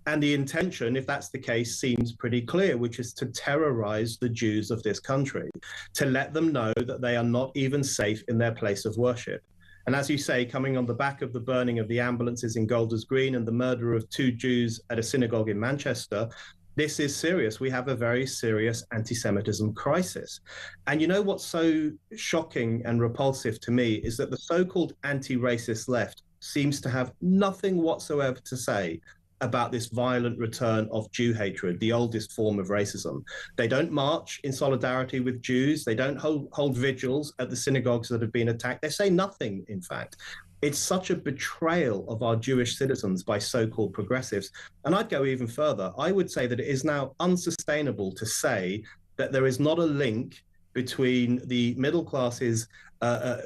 Speaker 16: And the intention, if that's the case, seems pretty clear, which is to terrorize the Jews of this country, to let them know that they are not even safe in their place of worship. And as you say, coming on the back of the burning of the ambulances in Golders Green and the murder of two Jews at a synagogue in Manchester, this is serious. We have a very serious anti-Semitism crisis. And what's so shocking and repulsive to me is that the so-called anti-racist left seems to have nothing whatsoever to say about this violent return of Jew hatred, the oldest form of racism. They don't march in solidarity with Jews. They don't hold vigils at the synagogues that have been attacked. They say nothing, in fact. It's such a betrayal of our Jewish citizens by so-called progressives. And I'd go even further. I would say that it is now unsustainable to say that there is not a link between the middle class's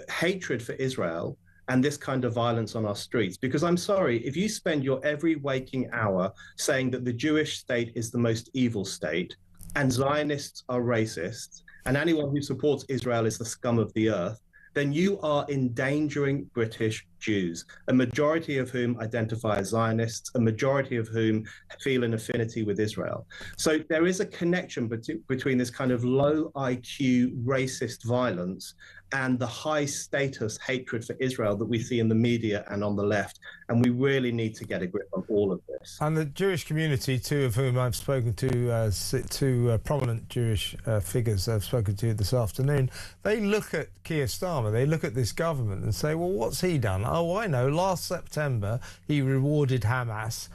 Speaker 16: hatred for Israel and this kind of violence on our streets. Because I'm sorry, if you spend your every waking hour saying that the Jewish state is the most evil state, and Zionists are racists, and anyone who supports Israel is the scum of the earth, then you are endangering British Jews, a majority of whom identify as Zionists, a majority of whom feel an affinity with Israel. So there is a connection between this kind of low IQ racist violence and the high status hatred for Israel that we see in the media and on the left. And we really need to get a grip on all of this.
Speaker 2: And the Jewish community, two of whom I've spoken to, two prominent Jewish figures I've spoken to this afternoon, they look at Keir Starmer, they look at this government and say, well, what's he done? Oh, I know. Last September, he rewarded Hamas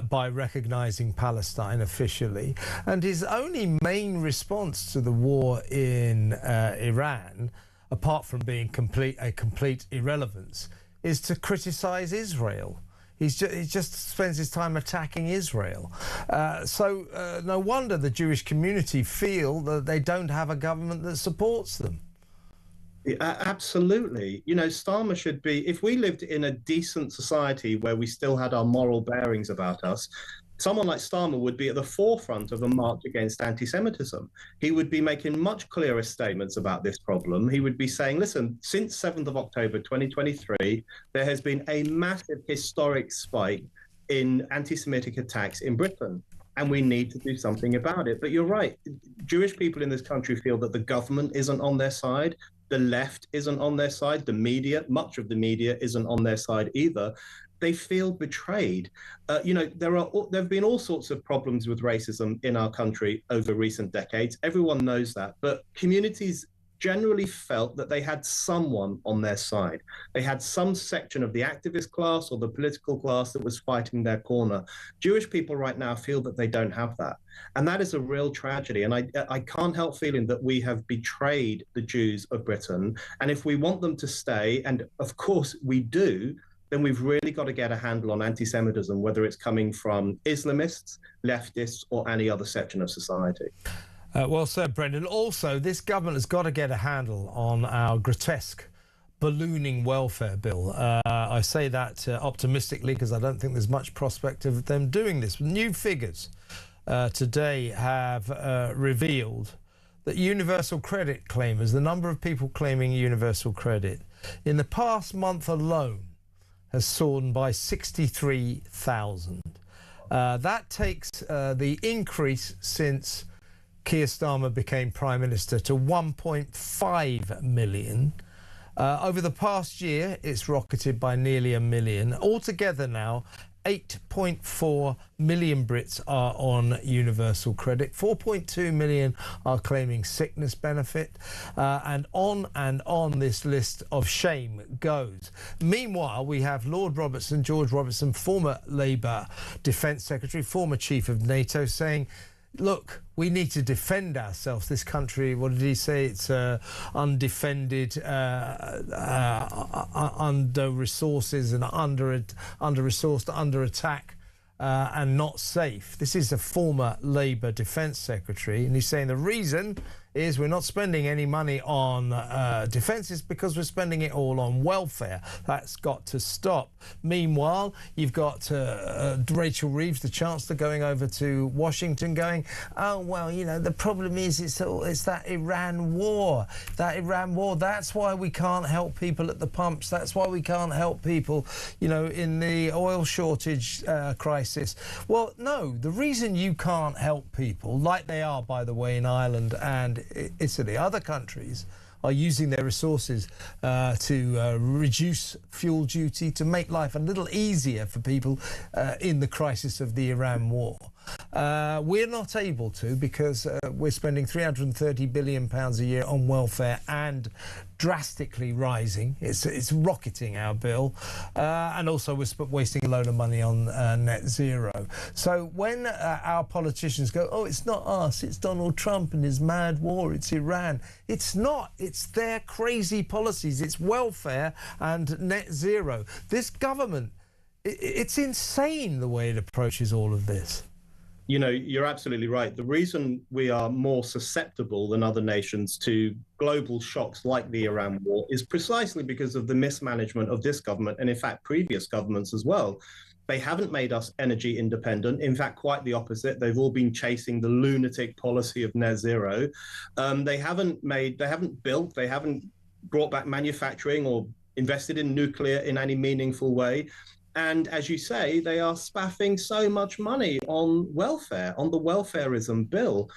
Speaker 2: by recognising Palestine officially. And his only main response to the war in Iran, apart from being a complete irrelevance, is to criticise Israel. He just spends his time attacking Israel. So no wonder the Jewish community feel that they don't have a government that supports them.
Speaker 16: Yeah, absolutely. You know, Starmer should be, if we lived in a decent society where we still had our moral bearings about us, someone like Starmer would be at the forefront of a march against anti-Semitism. He would be making much clearer statements about this problem. He would be saying, listen, since 7th of October 2023, there has been a massive historic spike in anti-Semitic attacks in Britain, and we need to do something about it. But you're right, Jewish people in this country feel that the government isn't on their side, the left isn't on their side, the media, much of the media isn't on their side either. They feel betrayed. You know, there have been all sorts of problems with racism in our country over recent decades. Everyone knows that. But communities generally felt that they had someone on their side. They had some section of the activist class or the political class that was fighting their corner. Jewish people right now feel that they don't have that. And that is a real tragedy. And I can't help feeling that we have betrayed the Jews of Britain. And if we want them to stay, and of course we do, then we've really got to get a handle on anti-Semitism, whether it's coming from Islamists, leftists, or any other section of society.
Speaker 2: Well said, Brendan. Also, this government has got to get a handle on our grotesque ballooning welfare bill. I say that optimistically because I don't think there's much prospect of them doing this. New figures today have revealed that universal credit claimers, the number of people claiming universal credit, in the past month alone has soared by 63,000. That takes the increase since Keir Starmer became Prime Minister to 1.5 million. Over the past year, it's rocketed by nearly 1 million. Altogether now, 8.4 million Brits are on universal credit. 4.2 million are claiming sickness benefit. And on this list of shame goes. Meanwhile, we have Lord Robertson, George Robertson, former Labour Defence Secretary, former Chief of NATO, saying, look, we need to defend ourselves. This country, what did he say? It's undefended, under resources and under resourced, under attack, and not safe. This is a former Labour Defence Secretary, and he's saying the reason is we're not spending any money on defence is because we're spending it all on welfare. That's got to stop. Meanwhile, you've got Rachel Reeves, the Chancellor, going over to Washington going, oh, well, you know, the problem is it's that Iran war. That's why we can't help people at the pumps. That's why we can't help people, you know, in the oil shortage crisis. Well, no, the reason you can't help people, like they are, by the way, in Ireland and Italy, other countries are using their resources to reduce fuel duty, to make life a little easier for people in the crisis of the Iran war. We're not able to because we're spending £330 billion a year on welfare and drastically rising. It's rocketing our bill. And also we're wasting a load of money on net zero. So when our politicians go, oh, it's not us, it's Donald Trump and his mad war, it's Iran. It's not. It's their crazy policies. It's welfare and net zero. This government, it's insane the way it approaches all of this.
Speaker 16: You know, you're absolutely right. The reason we are more susceptible than other nations to global shocks like the Iran war is precisely because of the mismanagement of this government and, in fact, previous governments as well. They haven't made us energy independent. In fact, quite the opposite. They've all been chasing the lunatic policy of net zero. They haven't built, they haven't brought back manufacturing or invested in nuclear in any meaningful way. And as you say, they are spaffing so much money on welfare, on the welfareism bill.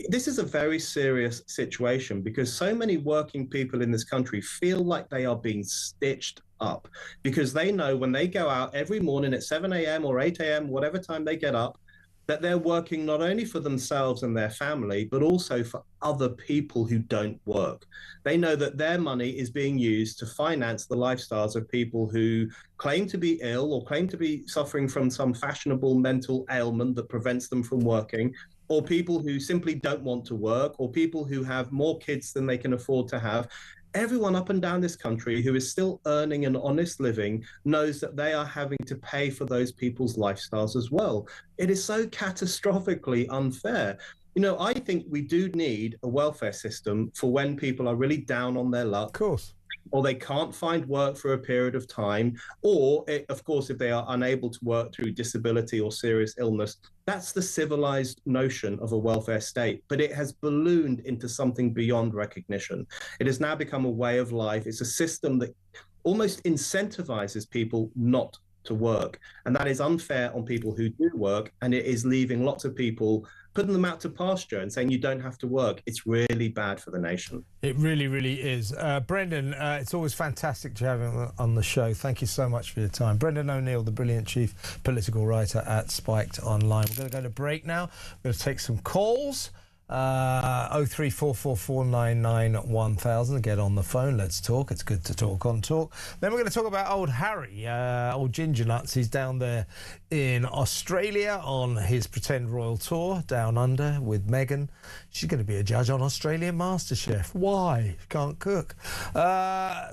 Speaker 16: This is a very serious situation because so many working people in this country feel like they are being stitched up because they know when they go out every morning at 7 a.m. or 8 a.m., whatever time they get up, that they're working not only for themselves and their family, but also for other people who don't work. They know that their money is being used to finance the lifestyles of people who claim to be ill or claim to be suffering from some fashionable mental ailment that prevents them from working, or people who simply don't want to work, or people who have more kids than they can afford to have. Everyone up and down this country who is still earning an honest living knows that they are having to pay for those people's lifestyles as well. It is so catastrophically unfair. You know, I think we do need a welfare system for when people are really down on their luck. Of
Speaker 2: course.
Speaker 16: Or they can't find work for a period of time, or, of course, if they are unable to work through disability or serious illness. That's the civilized notion of a welfare state, but it has ballooned into something beyond recognition. It has now become a way of life. It's a system that almost incentivizes people not to work, and that is unfair on people who do work, and it is leaving lots of people, putting them out to pasture and saying you don't have to work. It's really bad for the nation.
Speaker 2: It really, really is. Brendan, it's always fantastic to have him on the show. Thank you so much for your time. Brendan O'Neill, the brilliant chief political writer at Spiked Online. We're going to go to break now. We're going to take some calls. 03444991000. Get on the phone. Let's talk. It's good to talk on Talk. Then we're going to talk about old Harry, old Ginger Nuts. He's down there in Australia on his pretend royal tour down under with Meghan. She's going to be a judge on Australian MasterChef. Why? Can't cook.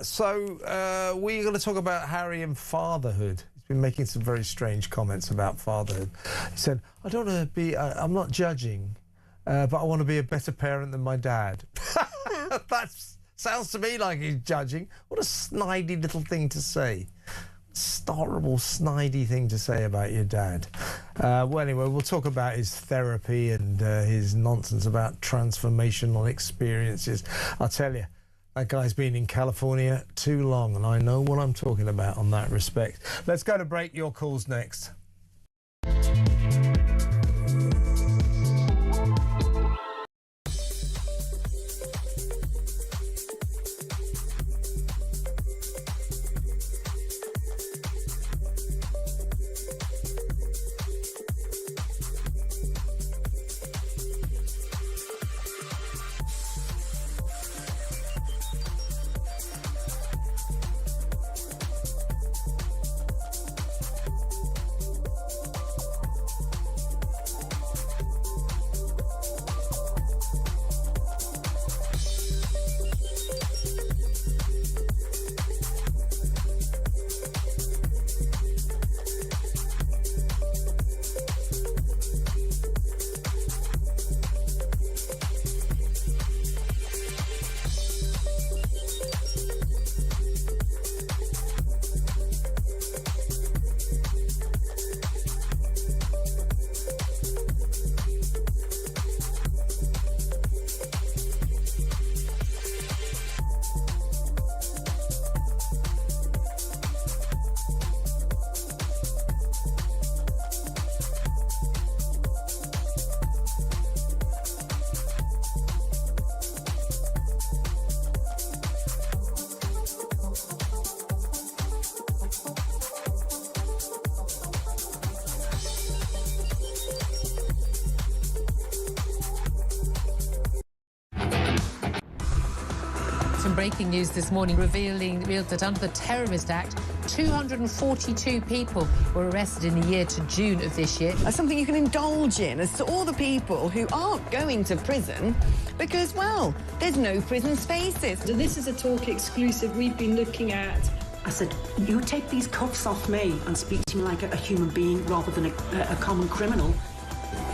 Speaker 2: So we're going to talk about Harry and fatherhood. He's been making some very strange comments about fatherhood. He said, I don't want to be, I'm not judging. But I want to be a better parent than my dad. That sounds to me like he's judging. What a snidey little thing to say. Horrible, snidey thing to say about your dad. Well, anyway, we'll talk about his therapy and his nonsense about transformational experiences. I'll tell you, that guy's been in California too long, and I know what I'm talking about on that respect. Let's go to break. Your calls next.
Speaker 4: Some breaking news this morning revealed that under the Terrorist Act, 242 people were arrested in the year to June of this year.
Speaker 5: Something you can indulge in as to all the people who aren't going to prison because, well, there's no prison spaces.
Speaker 7: So this is a talk exclusive we've been looking at. I said, you take these cuffs off me and speak to me like a human being rather than a common criminal.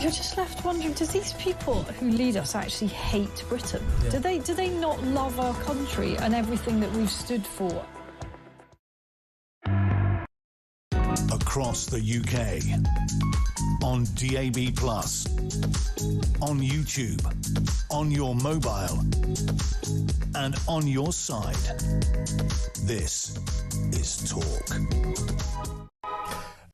Speaker 6: You're just left wondering, do these people who lead us actually hate Britain?
Speaker 2: Yeah.
Speaker 6: Do they not love our country and everything that we've stood for?
Speaker 1: Across the UK, on DAB+, on YouTube, on your mobile, and on your side. This is Talk.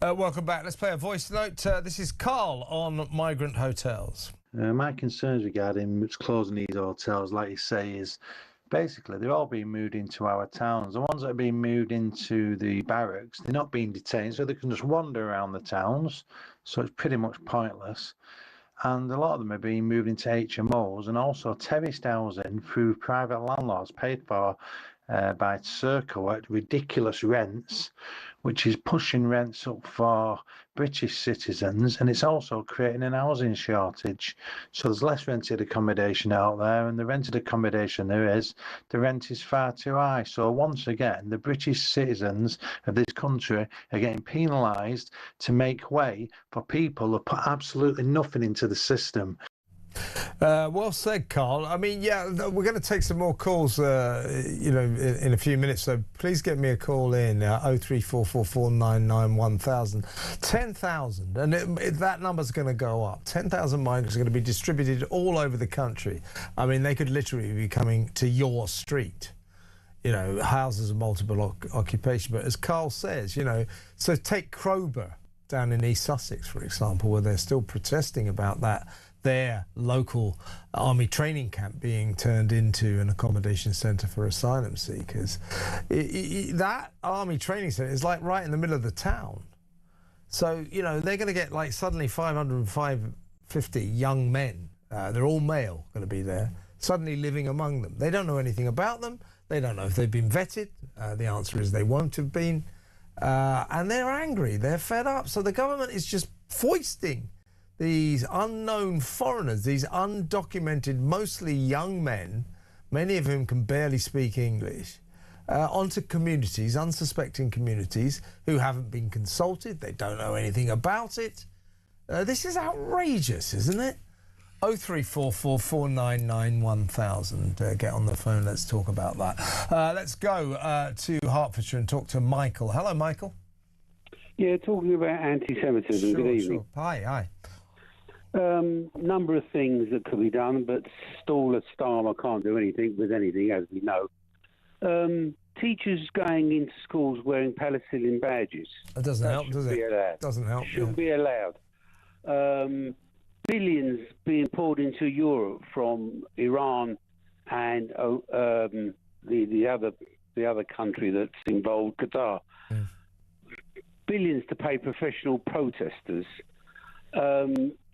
Speaker 2: Welcome back. Let's play a voice note. This is Carl on Migrant Hotels.
Speaker 17: My concerns regarding closing these hotels, like you say, is basically they're all being moved into our towns. The ones that are being moved into the barracks, they're not being detained, so they can just wander around the towns. So it's pretty much pointless. And a lot of them are being moved into HMOs and also terraced housing through private landlords paid for by Circle at ridiculous rents, which is pushing rents up for British citizens, and it's also creating an housing shortage. So there's less rented accommodation out there, and the rented accommodation there is, the rent is far too high. So once again, the British citizens of this country are getting penalised to make way for people who put absolutely nothing into the system.
Speaker 2: Well said, Carl. I mean, yeah, we're going to take some more calls, in a few minutes. So please get me a call in 03444991000. 10,000, and that number's going to go up. 10,000 migrants are going to be distributed all over the country. I mean, they could literally be coming to your street. Houses of multiple occupation. But as Carl says, so take Crowborough down in East Sussex, for example, where they're still protesting about their local army training camp being turned into an accommodation centre for asylum seekers. That army training centre is like right in the middle of the town. So, they're going to get suddenly 550 young men, they're all male, going to be there, suddenly living among them. They don't know anything about them. They don't know if they've been vetted. The answer is they won't have been. And they're angry. They're fed up. So the government is just foisting these unknown foreigners, these undocumented, mostly young men, many of whom can barely speak English, onto communities, unsuspecting communities, who haven't been consulted. They don't know anything about it. This is outrageous, isn't it? 03444991000. Get on the phone. Let's talk about that. Let's go to Hertfordshire and talk to Michael. Hello, Michael.
Speaker 18: Yeah, talking about anti-Semitism. Good evening.
Speaker 2: Sure. Hi.
Speaker 18: Number of things that could be done, but Starmer can't do anything with anything, as we know. Teachers going into schools wearing Palestinian badges.
Speaker 2: That doesn't help, does it? Doesn't help.
Speaker 18: Shouldn't be allowed. Billions being poured into Europe from Iran and the other country that's involved, Qatar. Yeah. Billions to pay professional protesters.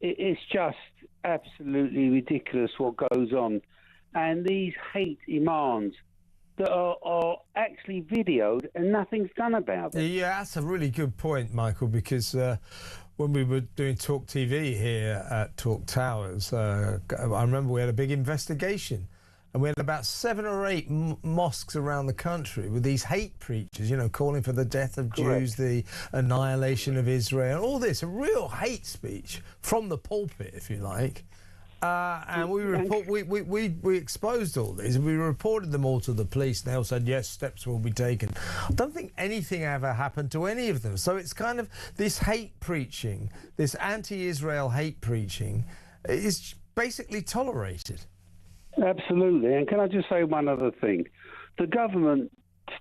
Speaker 18: It's just absolutely ridiculous what goes on. And these hate imams that are actually videoed and nothing's done about it.
Speaker 2: Yeah, that's a really good point, Michael, because when we were doing talkTV here at Talk Towers, I remember we had a big investigation. And we had about 7 or 8 mosques around the country with these hate preachers, calling for the death of Jews, the annihilation of Israel, all this, a real hate speech from the pulpit, if you like. And we exposed all these, and we reported them all to the police, and they all said, yes, steps will be taken. I don't think anything ever happened to any of them. So it's kind of this hate preaching, this anti-Israel hate preaching is basically tolerated.
Speaker 18: Absolutely. And can I just say one other thing? The government,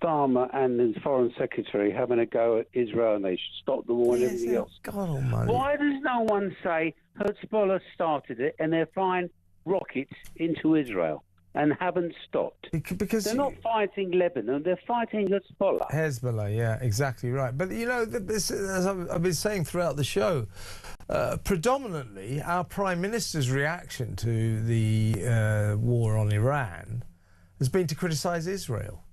Speaker 18: Starmer and his foreign secretary having a go at Israel and they should stop the war and everything else.
Speaker 2: God almighty.
Speaker 18: Why does no one say Hezbollah started it and they're flying rockets into Israel and haven't stopped?
Speaker 2: Because
Speaker 18: they're not fighting Lebanon, they're fighting Hezbollah.
Speaker 2: Hezbollah, yeah, exactly right. But, this, as I've been saying throughout the show, predominantly our Prime Minister's reaction to the war on Iran has been to criticise Israel.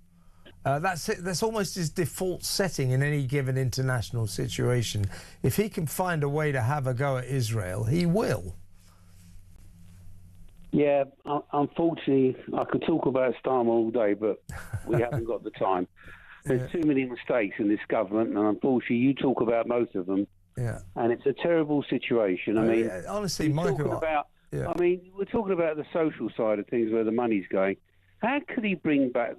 Speaker 2: That's it. That's almost his default setting in any given international situation. If he can find a way to have a go at Israel, he will.
Speaker 18: Yeah, unfortunately, I could talk about Starmer all day, but we haven't got the time. There's too many mistakes in this government, and unfortunately, you talk about most of them.
Speaker 2: Yeah.
Speaker 18: And it's a terrible situation. I mean,
Speaker 2: honestly, Michael,
Speaker 18: I mean, we're talking about the social side of things where the money's going. How could he bring back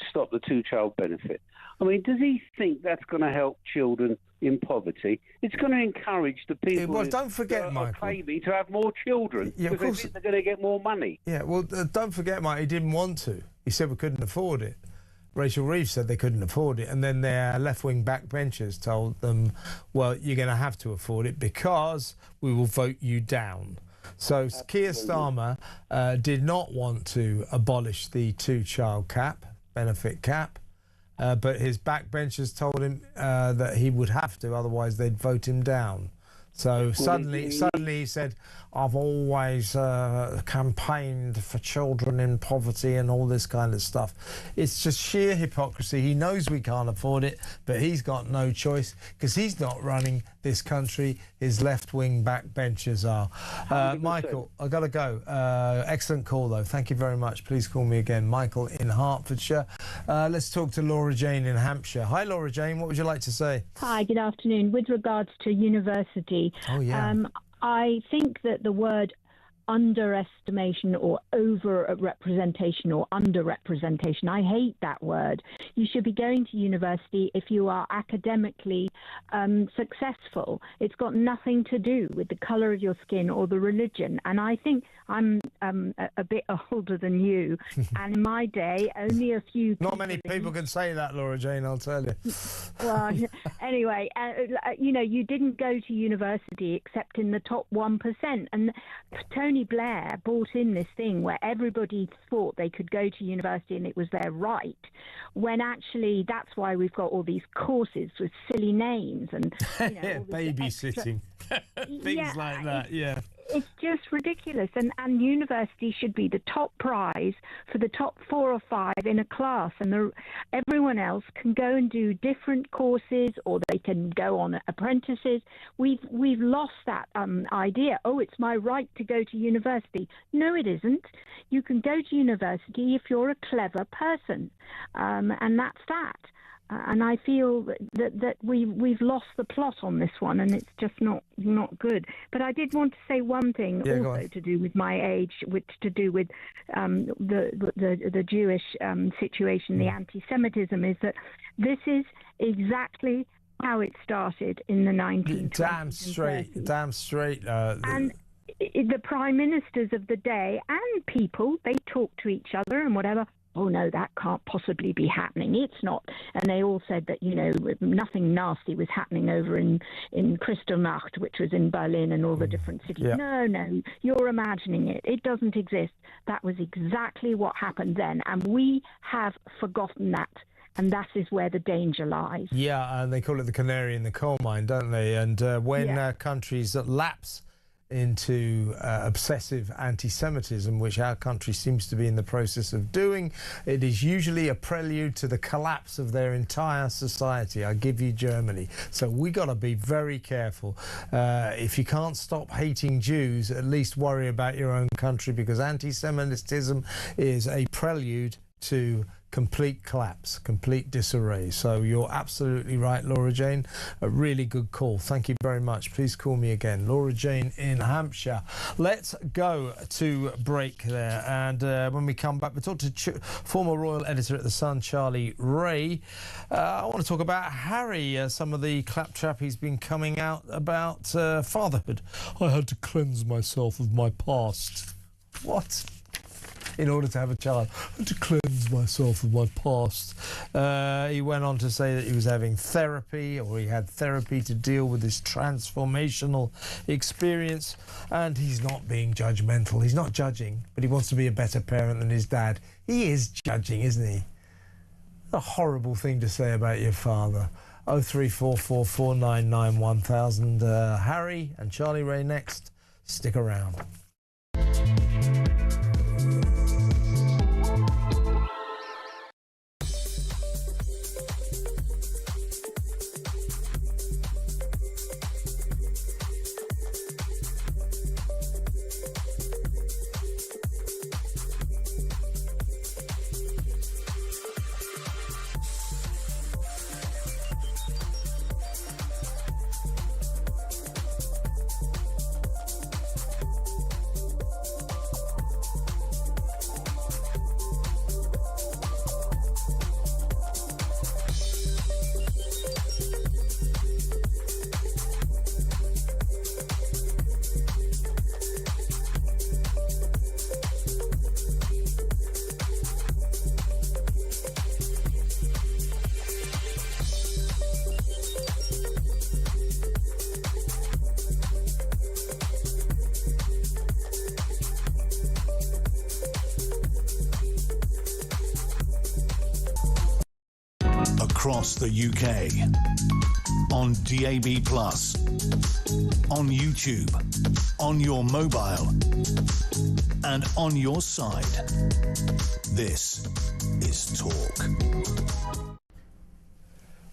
Speaker 18: stop the two-child benefit? I mean, does he think that's going to help children in poverty? It's going to encourage the people
Speaker 2: don't forget, Michael,
Speaker 18: claiming to have more children because they think they're going to get more money.
Speaker 2: Yeah, well, don't forget, Mike, he didn't want to. He said we couldn't afford it. Rachel Reeves said they couldn't afford it, and then their left-wing backbenchers told them, well, you're going to have to afford it because we will vote you down. So Keir Starmer did not want to abolish the two-child benefit cap, but his backbenchers told him that he would have to, otherwise they'd vote him down. So suddenly he said, I've always campaigned for children in poverty and all this kind of stuff. It's just sheer hypocrisy. He knows we can't afford it, but he's got no choice because he's not running this country. His left-wing backbenchers are. Michael, I've got to go. Excellent call, though. Thank you very much. Please call me again. Michael in Hertfordshire. Let's talk to Laura Jane in Hampshire. Hi, Laura Jane. What would you like to say?
Speaker 19: Hi, good afternoon. With regards to university, I think that the word underestimation or over-representation or under-representation, I hate that word. You should be going to university if you are academically successful. It's got nothing to do with the colour of your skin or the religion. And I think I'm a bit older than you. And in my day, only a few...
Speaker 2: Not many people can say that, Laura Jane, I'll tell you.
Speaker 19: Well, anyway, you know, you didn't go to university except in the top 1%. And Tony Blair brought in this thing where everybody thought they could go to university and it was their right, when actually that's why we've got all these courses with silly names and
Speaker 2: babysitting, things like that. Yeah.
Speaker 19: It's just ridiculous, and university should be the top prize for the top 4 or 5 in a class, and everyone else can go and do different courses, or they can go on apprentices. We've lost that idea. Oh, it's my right to go to university. No, it isn't. You can go to university if you're a clever person, and that's that. And I feel that we've lost the plot on this one, and it's just not good. But I did want to say one thing also to do with my age, which to do with the Jewish situation, the anti-Semitism, is that this is exactly how it started in the 1920s.
Speaker 2: Damn straight.
Speaker 19: And the prime ministers of the day and people, they talk to each other and whatever. Oh, no, that can't possibly be happening. It's not. And they all said that, you know, nothing nasty was happening over in Kristallnacht, which was in Berlin and all the different cities. Yeah. No, you're imagining it. It doesn't exist. That was exactly what happened then. And we have forgotten that. And that is where the danger lies.
Speaker 2: Yeah, and they call it the canary in the coal mine, don't they? And when countries that lapse into obsessive anti-Semitism, which our country seems to be in the process of doing, it is usually a prelude to the collapse of their entire society. I give you Germany. So we got to be very careful. If you can't stop hating Jews, at least worry about your own country, because anti-Semitism is a prelude to complete collapse, complete disarray. So you're absolutely right, Laura Jane. A really good call. Thank you very much. Please call me again. Laura Jane in Hampshire. Let's go to break there. And when we come back, we'll talk to former royal editor at The Sun, Charlie Ray. I want to talk about Harry, some of the claptrap he's been coming out about fatherhood. I had to cleanse myself of my past. What? In order to have a child, I had to cleanse myself of my past. He went on to say that he was having therapy, or he had therapy to deal with this transformational experience, and he's not being judgmental. He's not judging, but he wants to be a better parent than his dad. He is judging, isn't he? A horrible thing to say about your father. 03444991000. Harry and Charlie Ray next. Stick around.
Speaker 1: across the UK. On DAB+, on YouTube, on your mobile, and on your side. This is Talk.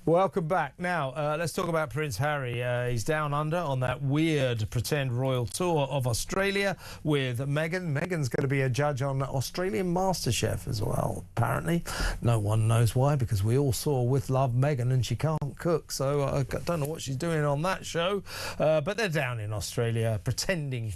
Speaker 2: Welcome back. Now, let's talk about Prince Harry. He's down under on that weird pretend royal tour of Australia with Meghan. Meghan's going to be a judge on Australian MasterChef as well, apparently. No one knows why, because we all saw With Love Meghan and she can't cook, so I don't know what she's doing on that show. But they're down in Australia pretending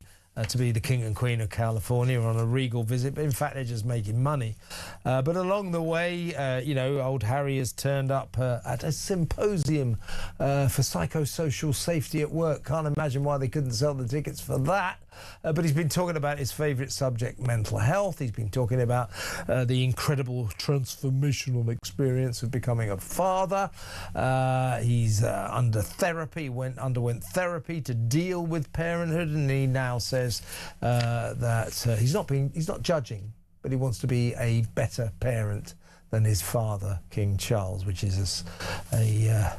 Speaker 2: to be the King and Queen of California on a regal visit, but in fact they're just making money. But along the way, you know, old Harry has turned up at a symposium for psychosocial safety at work. Can't imagine why they couldn't sell the tickets for that. But he's been talking about his favourite subject, mental health. He's been talking about the incredible transformational experience of becoming a father. He's under therapy, underwent therapy to deal with parenthood, and he now says that he's not judging, but he wants to be a better parent than his father, King Charles, which is a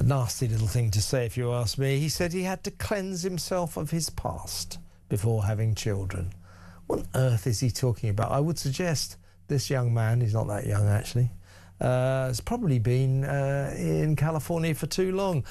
Speaker 2: nasty little thing to say if you ask me. He said he had to cleanse himself of his past before having children. What on earth is he talking about? I would suggest this young man, he's not that young actually, has probably been in California for too long.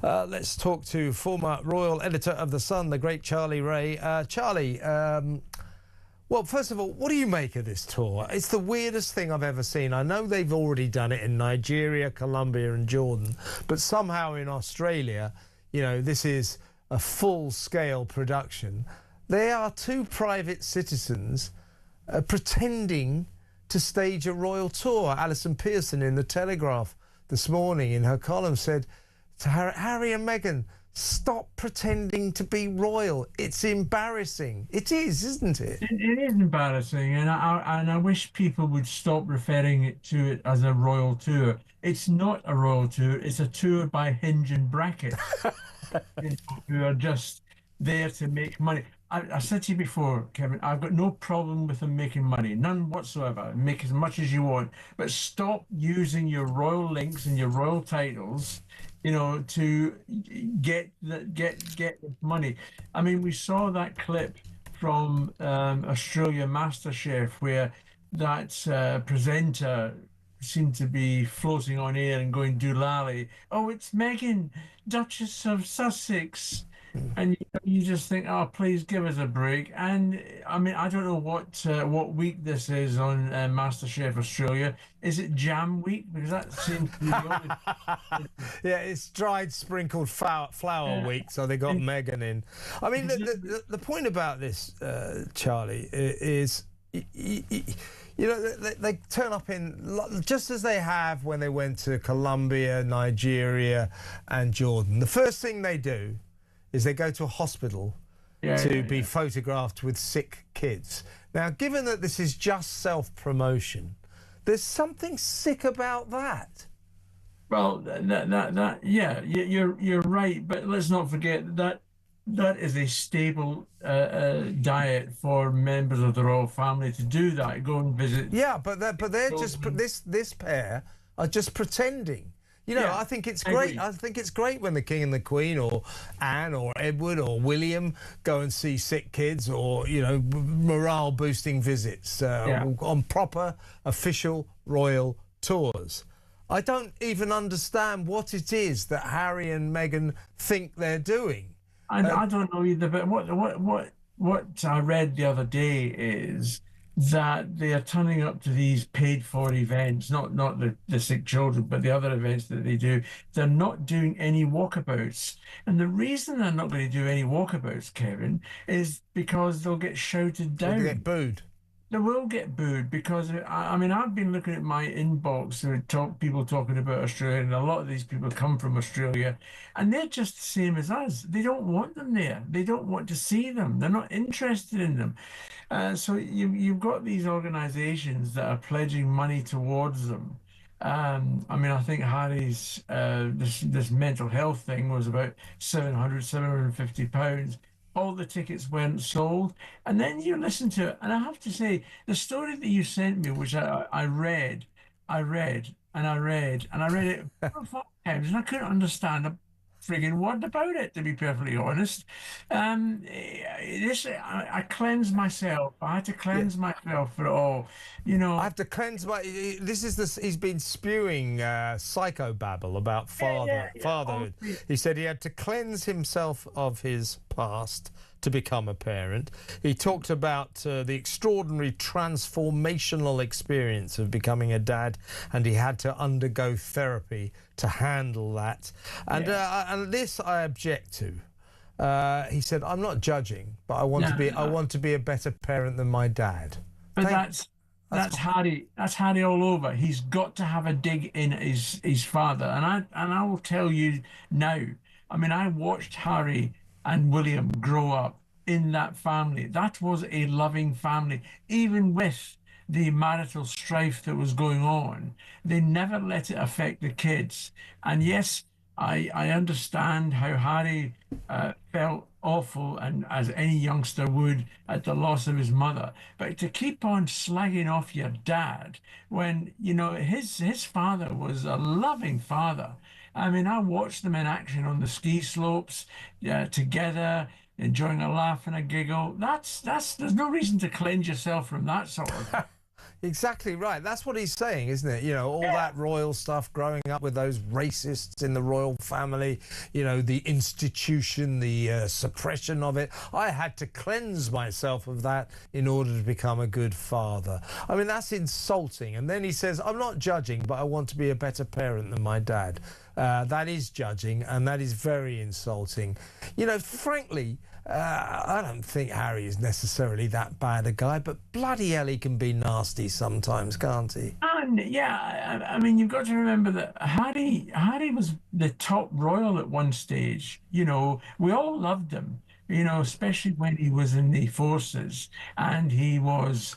Speaker 2: Let's talk to former royal editor of The Sun, the great Charlie Ray. Charlie, well, first of all, what do you make of this tour? It's the weirdest thing I've ever seen. I know they've already done it in Nigeria, Colombia and Jordan, but somehow in Australia, you know, this is a full-scale production. They are two private citizens pretending to stage a royal tour. Alison Pearson in The Telegraph this morning in her column said to Harry and Meghan, stop pretending to be royal. It's embarrassing. It is, isn't it?
Speaker 20: It is embarrassing, and I wish people would stop referring to it as a royal tour. It's not a royal tour. It's a tour by Hinge and Bracket, who are just there to make money. I said to you before, Kevin, I've got no problem with them making money, none whatsoever. Make as much as you want, but stop using your royal links and your royal titles, you know, to get money. I mean, we saw that clip from Australia MasterChef where that presenter seemed to be floating on air and going doolally. Oh, it's Meghan, Duchess of Sussex. And you just think, oh, please give us a break. And I mean, I don't know what week this is on MasterChef Australia. Is it Jam Week? Because that seems to be the only...
Speaker 2: Yeah, it's dried sprinkled flour week, so they got Meghan in. I mean, the point about this, Charlie, is... You know, they turn up in, just as they have when they went to Colombia, Nigeria and Jordan. The first thing they do is they go to a hospital to be photographed with sick kids. Now, given that this is just self-promotion, there's something sick about that.
Speaker 20: Well, yeah, you're right, but let's not forget that is a stable diet for members of the royal family to do that, go and visit.
Speaker 2: Yeah, but they're just this pair are just pretending. You know, yeah, I think it's great. I think it's great when the King and the Queen, or Anne, or Edward, or William go and see sick kids, or, you know, morale-boosting visits on proper, official royal tours. I don't even understand what it is that Harry and Meghan think they're doing.
Speaker 20: I don't know either. But what I read the other day is that they are turning up to these paid-for events, not the sick children, but the other events that they do. They're not doing any walkabouts. And the reason they're not going to do any walkabouts, Kevin, is because they'll get shouted down.
Speaker 2: They'll get booed.
Speaker 20: They will get booed because, I mean, I've been looking at my inbox with people talking about Australia, and a lot of these people come from Australia, and they're just the same as us. They don't want them there. They don't want to see them. They're not interested in them. So you've got these organizations that are pledging money towards them. I mean, I think Harry's this mental health thing was about £750. All the tickets weren't sold. And then you listen to it, and I have to say, the story that you sent me, which I read, and I read it 4 or 5 times, and I couldn't understand a frigging word about it, to be perfectly honest. I cleansed myself. I had to cleanse myself for it all. You know,
Speaker 2: I have to cleanse my. This is this. He's been spewing psychobabble about fatherhood. He said he had to cleanse himself of his past to become a parent. He talked about the extraordinary transformational experience of becoming a dad, and he had to undergo therapy to handle that. And this I object to. He said, "I'm not judging, but I want to be. I want to be a better parent than my dad."
Speaker 20: But that's Harry. That's Harry all over. He's got to have a dig in his father, and I will tell you now. I mean, I watched Harry and William grow up in that family. That was a loving family, even with the marital strife that was going on. They never let it affect the kids. And yes, I understand how Harry felt awful, and as any youngster would, at the loss of his mother. But to keep on slagging off your dad when, you know, his father was a loving father. I mean, I watched them in action on the ski slopes together, enjoying a laugh and a giggle. There's no reason to cleanse yourself from that sort of.
Speaker 2: Exactly right. That's what he's saying, isn't it? You know, all that royal stuff, growing up with those racists in the royal family, you know, the institution, the suppression of it. I had to cleanse myself of that in order to become a good father. I mean, that's insulting. And then he says, I'm not judging, but I want to be a better parent than my dad. That is judging, and that is very insulting. You know, frankly, I don't think Harry is necessarily that bad a guy, but bloody hell, he can be nasty sometimes, can't he?
Speaker 20: And yeah, I mean, you've got to remember that Harry was the top royal at one stage. You know, we all loved him. You know, especially when he was in the forces and he was,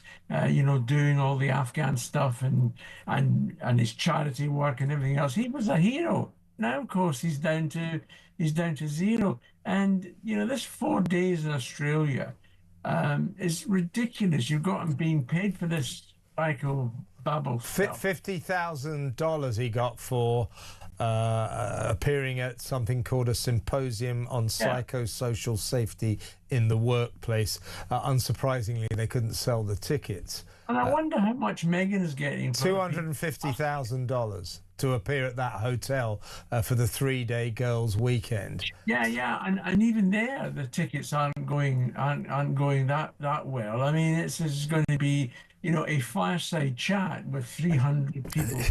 Speaker 20: you know, doing all the Afghan stuff and his charity work and everything else. He was a hero. Now, of course, he's down to zero. And you know, this 4 days in Australia is ridiculous. You've got him being paid for this psycho bubble stuff.
Speaker 2: $50,000 he got for appearing at something called a symposium on psychosocial safety in the workplace. Unsurprisingly, they couldn't sell the tickets.
Speaker 20: And I wonder how much Meghan is getting.
Speaker 2: $250,000 to appear at that hotel for the 3-day girls' weekend.
Speaker 20: Yeah, and even there, the tickets aren't going that well. I mean, it's going to be, you know, a fireside chat with 300 people.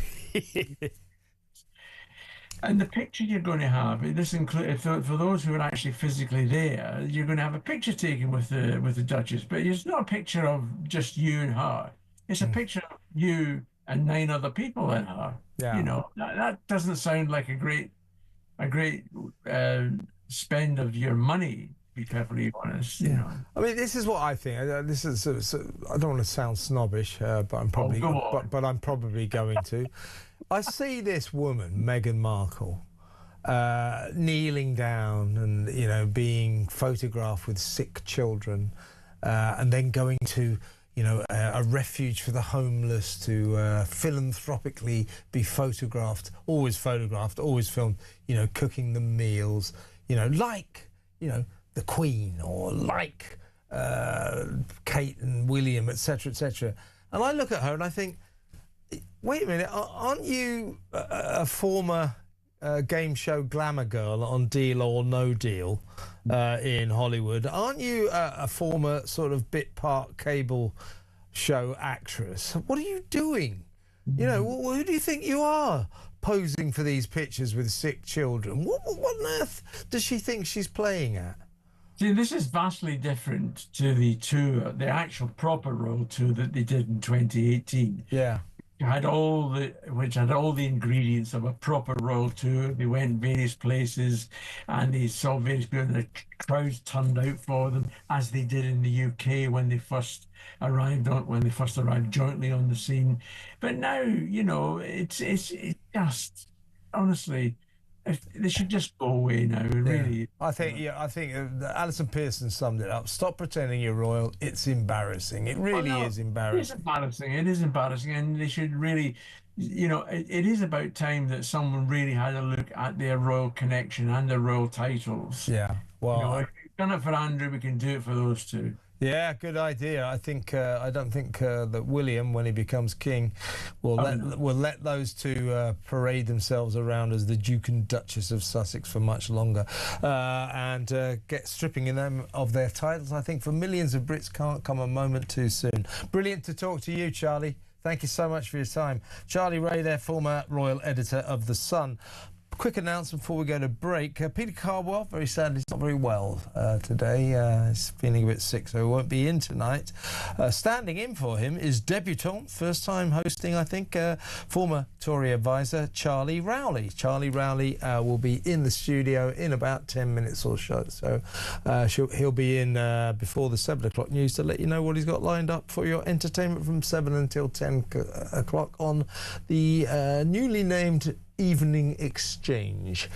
Speaker 20: And the picture you're going to have, this includes for those who are actually physically there, you're going to have a picture taken with the Duchess, but it's not a picture of just you and her. It's a picture of you and 9 other people and her.
Speaker 2: Yeah.
Speaker 20: You know, that doesn't sound like a great spend of your money, to be perfectly honest. You know.
Speaker 2: I mean, this is what I think. This is I don't want to sound snobbish, but I'm probably but I'm probably going to. I see this woman, Meghan Markle, kneeling down and, you know, being photographed with sick children, and then going to, you know, a refuge for the homeless to philanthropically be photographed, always filmed, you know, cooking them meals, you know, like, you know, the Queen or like Kate and William, etc., etc. And I look at her and I think, wait a minute, aren't you a former game show glamour girl on Deal or No Deal in Hollywood? Aren't you a former sort of bit part cable show actress? What are you doing? You know, who do you think you are, posing for these pictures with sick children? What on earth does she think she's playing at?
Speaker 20: See, this is vastly different to the actual proper royal tour that they did in 2018.
Speaker 2: Yeah.
Speaker 20: Which had all the ingredients of a proper royal tour. They went various places and they saw various people, and the crowds turned out for them, as they did in the UK when they first arrived jointly on the scene. But now, you know, it's just, honestly, they should just go away now. Really,
Speaker 2: I think Alison Pearson summed it up. Stop pretending you're royal. It's embarrassing. It really is embarrassing.
Speaker 20: It is embarrassing, and they should really you know, it is about time that someone really had a look at their royal connection and their royal titles.
Speaker 2: Yeah, well,
Speaker 20: you know, if we've done it for Andrew, we can do it for those two.
Speaker 2: Yeah, good idea. I think I don't think that William, when he becomes king, will let those two parade themselves around as the Duke and Duchess of Sussex for much longer, and get stripping them of their titles. I think for millions of Brits can't come a moment too soon. Brilliant to talk to you, Charlie. Thank you so much for your time. Charlie Ray, there, former royal editor of The Sun. Quick announcement before we go to break. Peter Cardwell, very sadly, is not very well today. He's feeling a bit sick, so he won't be in tonight. Standing in for him is debutant, first time hosting, I think, former Tory advisor Charlie Rowley. Charlie Rowley will be in the studio in about 10 minutes or so. He'll be in before the 7 o'clock news to let you know what he's got lined up for your entertainment from 7 until 10 o'clock on the newly named Evening Exchange.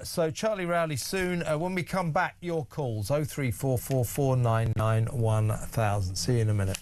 Speaker 2: So Charlie Rowley soon. When we come back, your calls 03444991000. See you in a minute.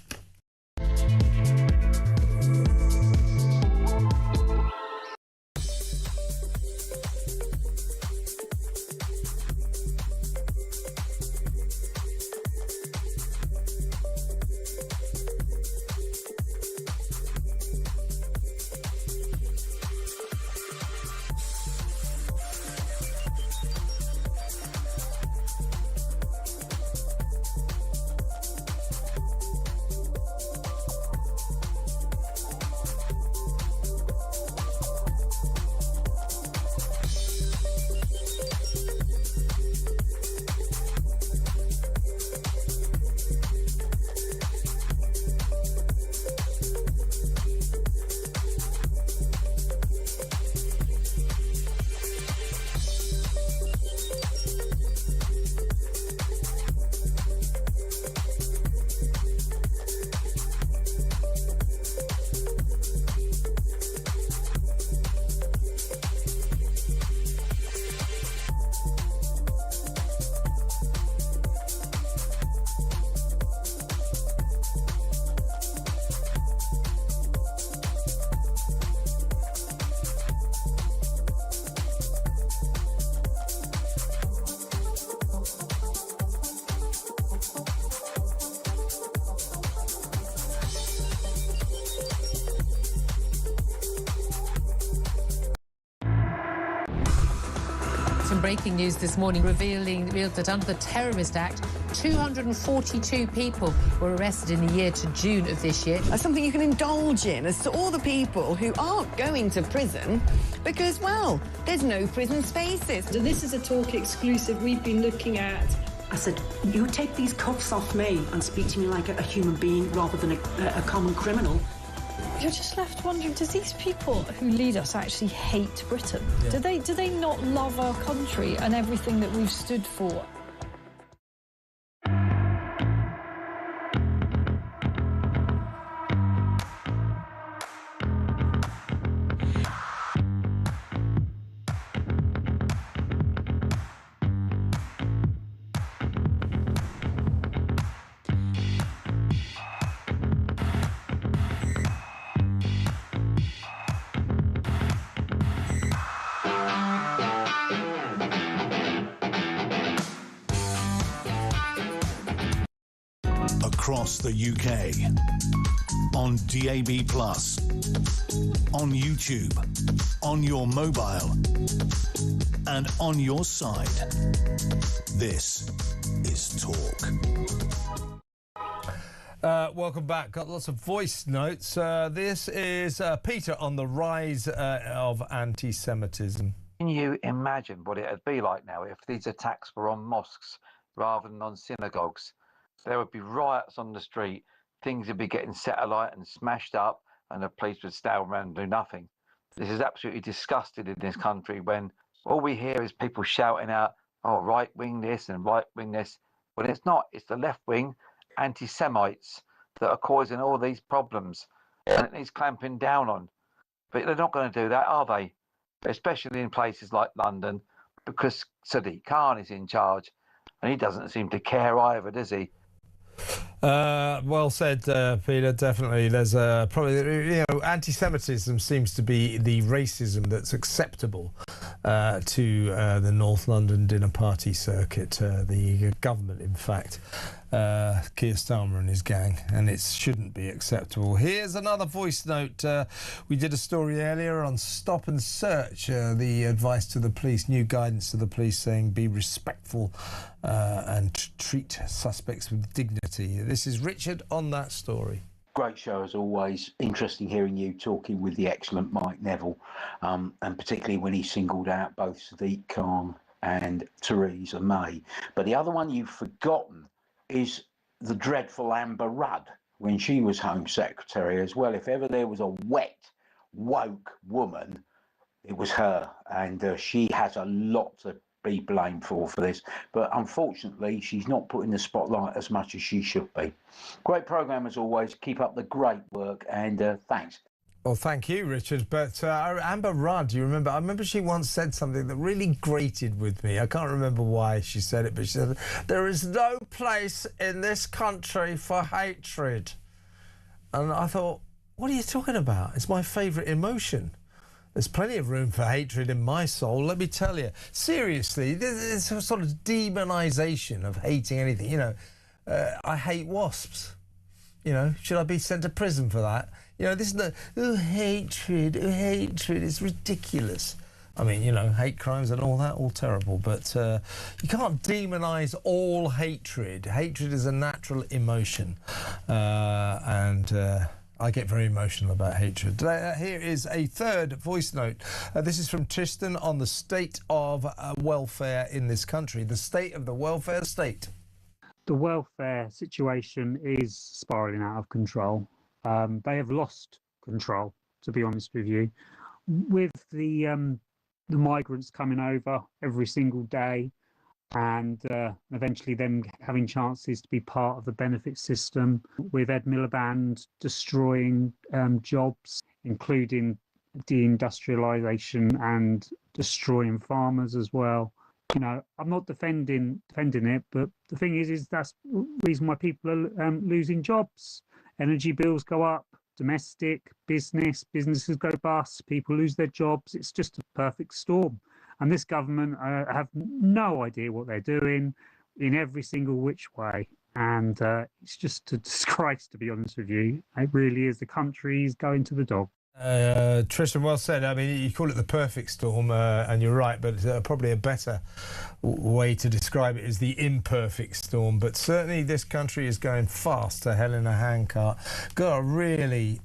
Speaker 4: Some breaking news this morning revealed that under the Terrorist Act, 242 people were arrested in the year to June of this year.
Speaker 5: That's something you can indulge in as to all the people who aren't going to prison because, well, there's no prison spaces.
Speaker 7: So this is a talk exclusive we've been looking at. I said, you take these cuffs off me and speak to me like a human being rather than a common criminal.
Speaker 6: You're just left wondering, does these people who lead us actually hate Britain? Yeah. Do they not love our country and everything that we've stood for?
Speaker 1: Across the UK, on DAB+, on YouTube, on your mobile, and on your side. This is Talk.
Speaker 2: Welcome back. Got lots of voice notes. This is Peter on the rise of anti-Semitism.
Speaker 21: Can you imagine what it would be like now if these attacks were on mosques rather than on synagogues? There would be riots on the street, things would be getting set alight and smashed up, and the police would stay around and do nothing. This is absolutely disgusting in this country when all we hear is people shouting out, oh, right wing this and right wing this. When it's not, it's the left wing anti-Semites that are causing all these problems, and it needs clamping down on. But they're not going to do that, are they? Especially in places like London, because Sadiq Khan is in charge, and he doesn't seem to care either, does he?
Speaker 2: Well said, Peter. Definitely, there's probably anti-Semitism seems to be the racism that's acceptable to the North London dinner party circuit, the government, in fact, Keir Starmer and his gang, and it shouldn't be acceptable. Here's another voice note. We did a story earlier on stop and search, the advice to the police, new guidance to the police saying be respectful and treat suspects with dignity. This is Richard on that story.
Speaker 3: Great show as always. Interesting hearing you talking with the excellent Mike Neville, and particularly when he singled out both Sadiq Khan and Theresa May. But the other one you've forgotten is the dreadful Amber Rudd when she was Home Secretary as well. If ever there was a wet, woke woman, it was her, and she has a lot to be blamed for this, but unfortunately she's not put in the spotlight as much as she should be. Great programme as always. Keep up the great work, and thanks.
Speaker 2: Well, thank you, Richard. But Amber Rudd, you remember? I remember she once said something that really grated with me. I can't remember why she said it, but she said, "There is no place in this country for hatred." And I thought, what are you talking about? It's my favourite emotion. There's plenty of room for hatred in my soul, let me tell you. Seriously, there's a sort of demonisation of hating anything. You know, I hate wasps. You know, should I be sent to prison for that? You know, this is the hatred. It's ridiculous. I mean, you know, hate crimes and all that, all terrible. But you can't demonise all hatred. Hatred is a natural emotion. I get very emotional about hatred. Here is a third voice note. This is from Tristan on the state of welfare in this country. The state of the welfare state.
Speaker 22: The welfare situation is spiralling out of control. They have lost control, to be honest with you. With the migrants coming over every single day, and eventually them having chances to be part of the benefit system, with Ed Miliband destroying jobs, including deindustrialisation and destroying farmers as well. You know, I'm not defending it, but the thing is that's the reason why people are losing jobs. Energy bills go up, domestic, businesses go bust, people lose their jobs. It's just a perfect storm. And this government have no idea what they're doing in every single which way. And it's just a disgrace, to be honest with you. It really is. The country is going to the dog.
Speaker 2: Tristan, well said. I mean, you call it the perfect storm, and you're right, but probably a better way to describe it is the imperfect storm. But certainly this country is going fast to hell in a handcart. Got a really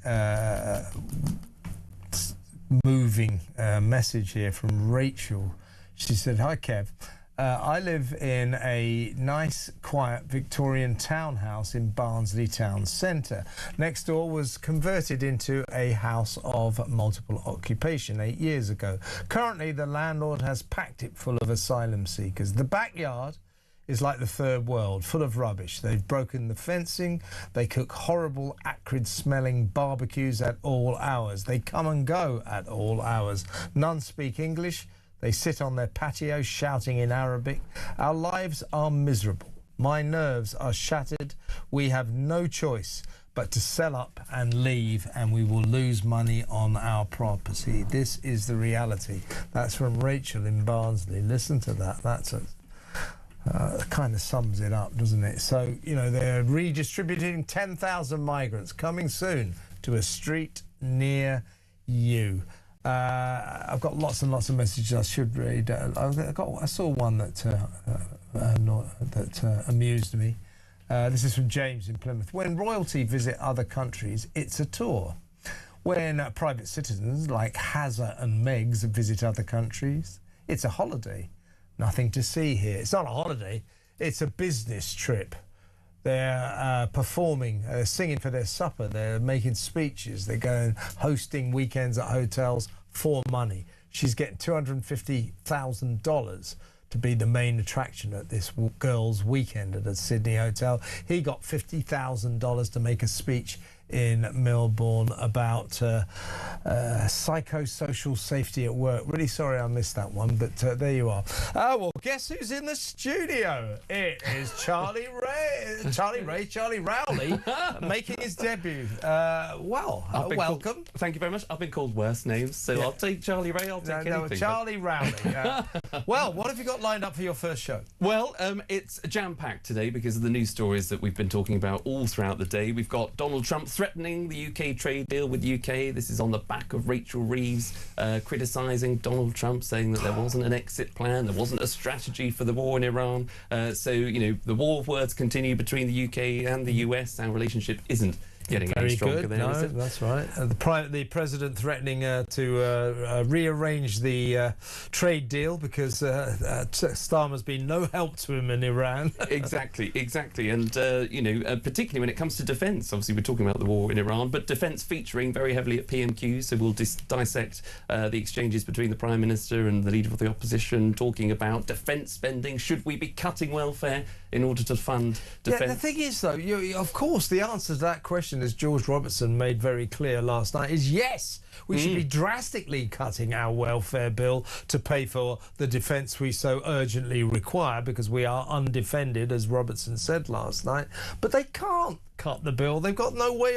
Speaker 2: moving message here from Rachel. She said, "Hi Kev, I live in a nice quiet Victorian townhouse in Barnsley town centre. Next door was converted into a house of multiple occupation 8 years ago. Currently the landlord has packed it full of asylum seekers. The backyard is like the third world, full of rubbish. They've broken the fencing. They cook horrible, acrid smelling barbecues at all hours. They come and go at all hours. None speak English. They sit on their patio shouting in Arabic. Our lives are miserable. My nerves are shattered. We have no choice but to sell up and leave, and we will lose money on our property. This is the reality." That's from Rachel in Barnsley. Listen to that. That's kind of sums it up, doesn't it? So, you know, they're redistributing 10,000 migrants coming soon to a street near you. I've got lots and lots of messages I should read. I saw one that amused me. This is from James in Plymouth. When royalty visit other countries, it's a tour. When private citizens like Hazza and Meggs visit other countries, it's a holiday. Nothing to see here. It's not a holiday, it's a business trip. They're performing, singing for their supper, they're making speeches, they're going hosting weekends at hotels for money. She's getting $250,000 to be the main attraction at this girls' weekend at a Sydney hotel. He got $50,000 to make a speech in Melbourne about psychosocial safety at work. Really sorry I missed that one, but there you are. Well, guess who's in the studio? It is Charlie Rowley, making his debut. Welcome.
Speaker 8: Thank you very much. I've been called worse names, so I'll take Charlie Ray. I'll take anything.
Speaker 2: Charlie Rowley. Well, what have you got lined up for your first show?
Speaker 8: Well, it's jam-packed today because of the news stories that we've been talking about all throughout the day. We've got Donald Trump threatening the UK trade deal with UK. This is on the back of Rachel Reeves criticising Donald Trump, saying that there wasn't an exit plan, there wasn't a strategy for the war in Iran. So, the war words continue between the UK and the US. Our relationship isn't getting any stronger there, is it?
Speaker 2: That's right. The president threatening to rearrange the trade deal because Starmer's been no help to him in Iran.
Speaker 8: Exactly. And, particularly when it comes to defence, obviously we're talking about the war in Iran, but defence featuring very heavily at PMQ, so we'll dissect the exchanges between the Prime Minister and the Leader of the Opposition, talking about defence spending. Should we be cutting welfare in order to fund defence?
Speaker 2: Yeah, the thing is, though, of course, the answer to that question, as George Robertson made very clear last night, is yes. We should be drastically cutting our welfare bill to pay for the defence we so urgently require because we are undefended, as Robertson said last night. But they can't cut the bill. They've got no way